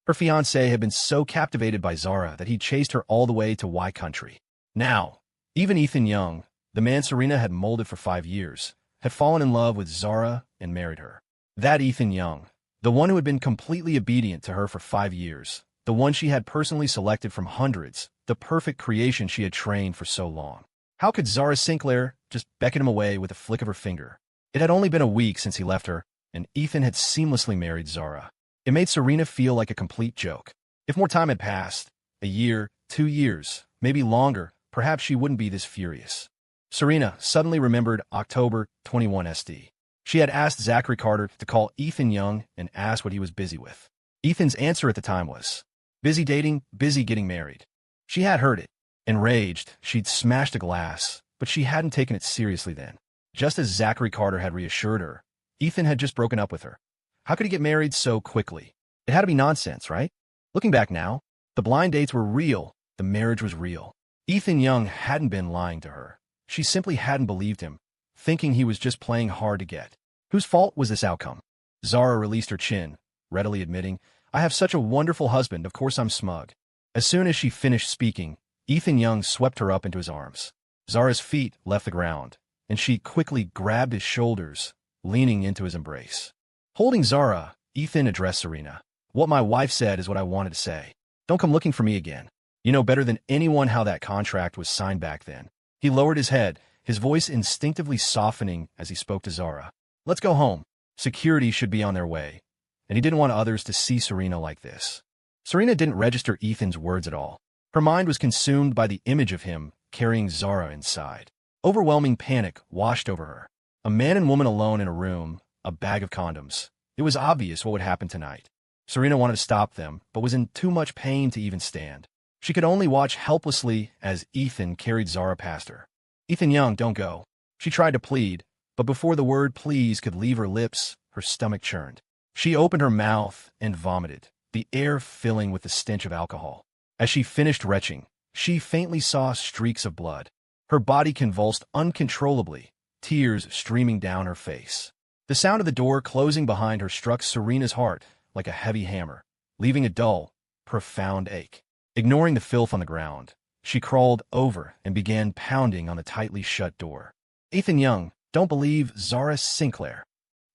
Her fiancé had been so captivated by Zara that he chased her all the way to Y Country. Now, even Ethan Young, the man Serena had molded for 5 years, had fallen in love with Zara and married her. That Ethan Young, the one who had been completely obedient to her for 5 years, the one she had personally selected from hundreds, the perfect creation she had trained for so long. How could Zara Sinclair just beckon him away with a flick of her finger? It had only been a week since he left her, and Ethan had seamlessly married Zara. It made Serena feel like a complete joke. If more time had passed, a year, 2 years, maybe longer, perhaps she wouldn't be this furious. Serena suddenly remembered October 21 SD. She had asked Zachary Carter to call Ethan Young and ask what he was busy with. Ethan's answer at the time was, "Busy dating, busy getting married." She had heard it. Enraged, she'd smashed a glass, but she hadn't taken it seriously then. Just as Zachary Carter had reassured her, Ethan had just broken up with her. How could he get married so quickly? It had to be nonsense, right? Looking back now, the blind dates were real, the marriage was real. Ethan Young hadn't been lying to her. She simply hadn't believed him, thinking he was just playing hard to get. Whose fault was this outcome? Zara released her chin, readily admitting, I have such a wonderful husband, of course I'm smug. As soon as she finished speaking, Ethan Young swept her up into his arms. Zara's feet left the ground, and she quickly grabbed his shoulders, leaning into his embrace. Holding Zara, Ethan addressed Serena. What my wife said is what I wanted to say. Don't come looking for me again. You know better than anyone how that contract was signed back then. He lowered his head, his voice instinctively softening as he spoke to Zara. Let's go home. Security should be on their way. And he didn't want others to see Serena like this. Serena didn't register Ethan's words at all. Her mind was consumed by the image of him carrying Zara inside. Overwhelming panic washed over her. A man and woman alone in a room, a bag of condoms. It was obvious what would happen tonight. Serena wanted to stop them, but was in too much pain to even stand. She could only watch helplessly as Ethan carried Zara past her. Ethan Young, don't go. She tried to plead, but before the word please could leave her lips, her stomach churned. She opened her mouth and vomited, the air filling with the stench of alcohol. As she finished retching, she faintly saw streaks of blood. Her body convulsed uncontrollably, tears streaming down her face. The sound of the door closing behind her struck Serena's heart like a heavy hammer, leaving a dull, profound ache. Ignoring the filth on the ground, she crawled over and began pounding on the tightly shut door. Ethan Young, don't believe Zara Sinclair.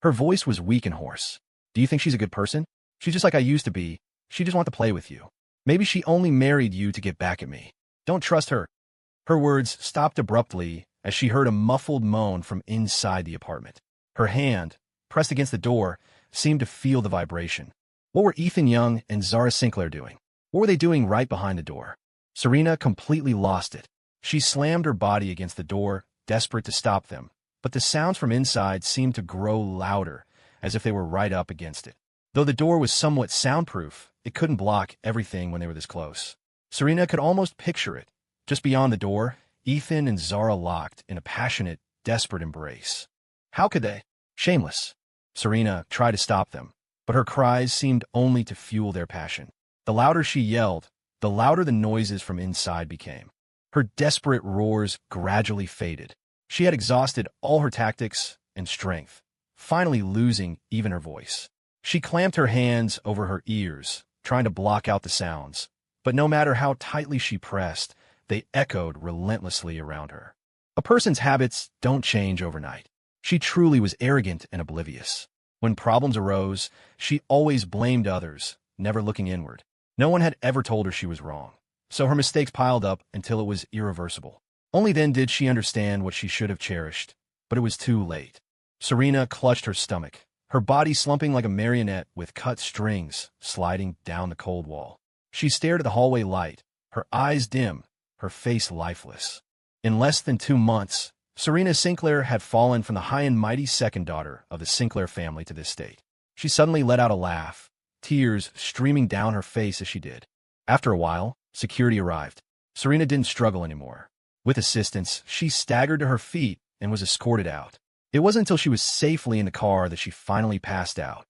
Her voice was weak and hoarse. Do you think she's a good person? She's just like I used to be. She just wants to play with you. Maybe she only married you to get back at me. Don't trust her. Her words stopped abruptly as she heard a muffled moan from inside the apartment. Her hand, pressed against the door, seemed to feel the vibration. What were Ethan Young and Zara Sinclair doing? What were they doing right behind the door? Serena completely lost it. She slammed her body against the door, desperate to stop them, but the sounds from inside seemed to grow louder, as if they were right up against it. Though the door was somewhat soundproof, it couldn't block everything when they were this close. Serena could almost picture it. Just beyond the door, Ethan and Zara locked in a passionate, desperate embrace. How could they? Shameless. Serena tried to stop them, but her cries seemed only to fuel their passion. The louder she yelled, the louder the noises from inside became. Her desperate roars gradually faded. She had exhausted all her tactics and strength, finally losing even her voice. She clamped her hands over her ears, trying to block out the sounds, but no matter how tightly she pressed, they echoed relentlessly around her. A person's habits don't change overnight. She truly was arrogant and oblivious. When problems arose, she always blamed others, never looking inward. No one had ever told her she was wrong, so her mistakes piled up until it was irreversible. Only then did she understand what she should have cherished, but it was too late. Serena clutched her stomach, her body slumping like a marionette with cut strings sliding down the cold wall. She stared at the hallway light, her eyes dim, her face lifeless. In less than 2 months, Serena Sinclair had fallen from the high and mighty second daughter of the Sinclair family to this state. She suddenly let out a laugh, tears streaming down her face as she did. After a while, security arrived. Serena didn't struggle anymore. With assistance, she staggered to her feet and was escorted out. It wasn't until she was safely in the car that she finally passed out,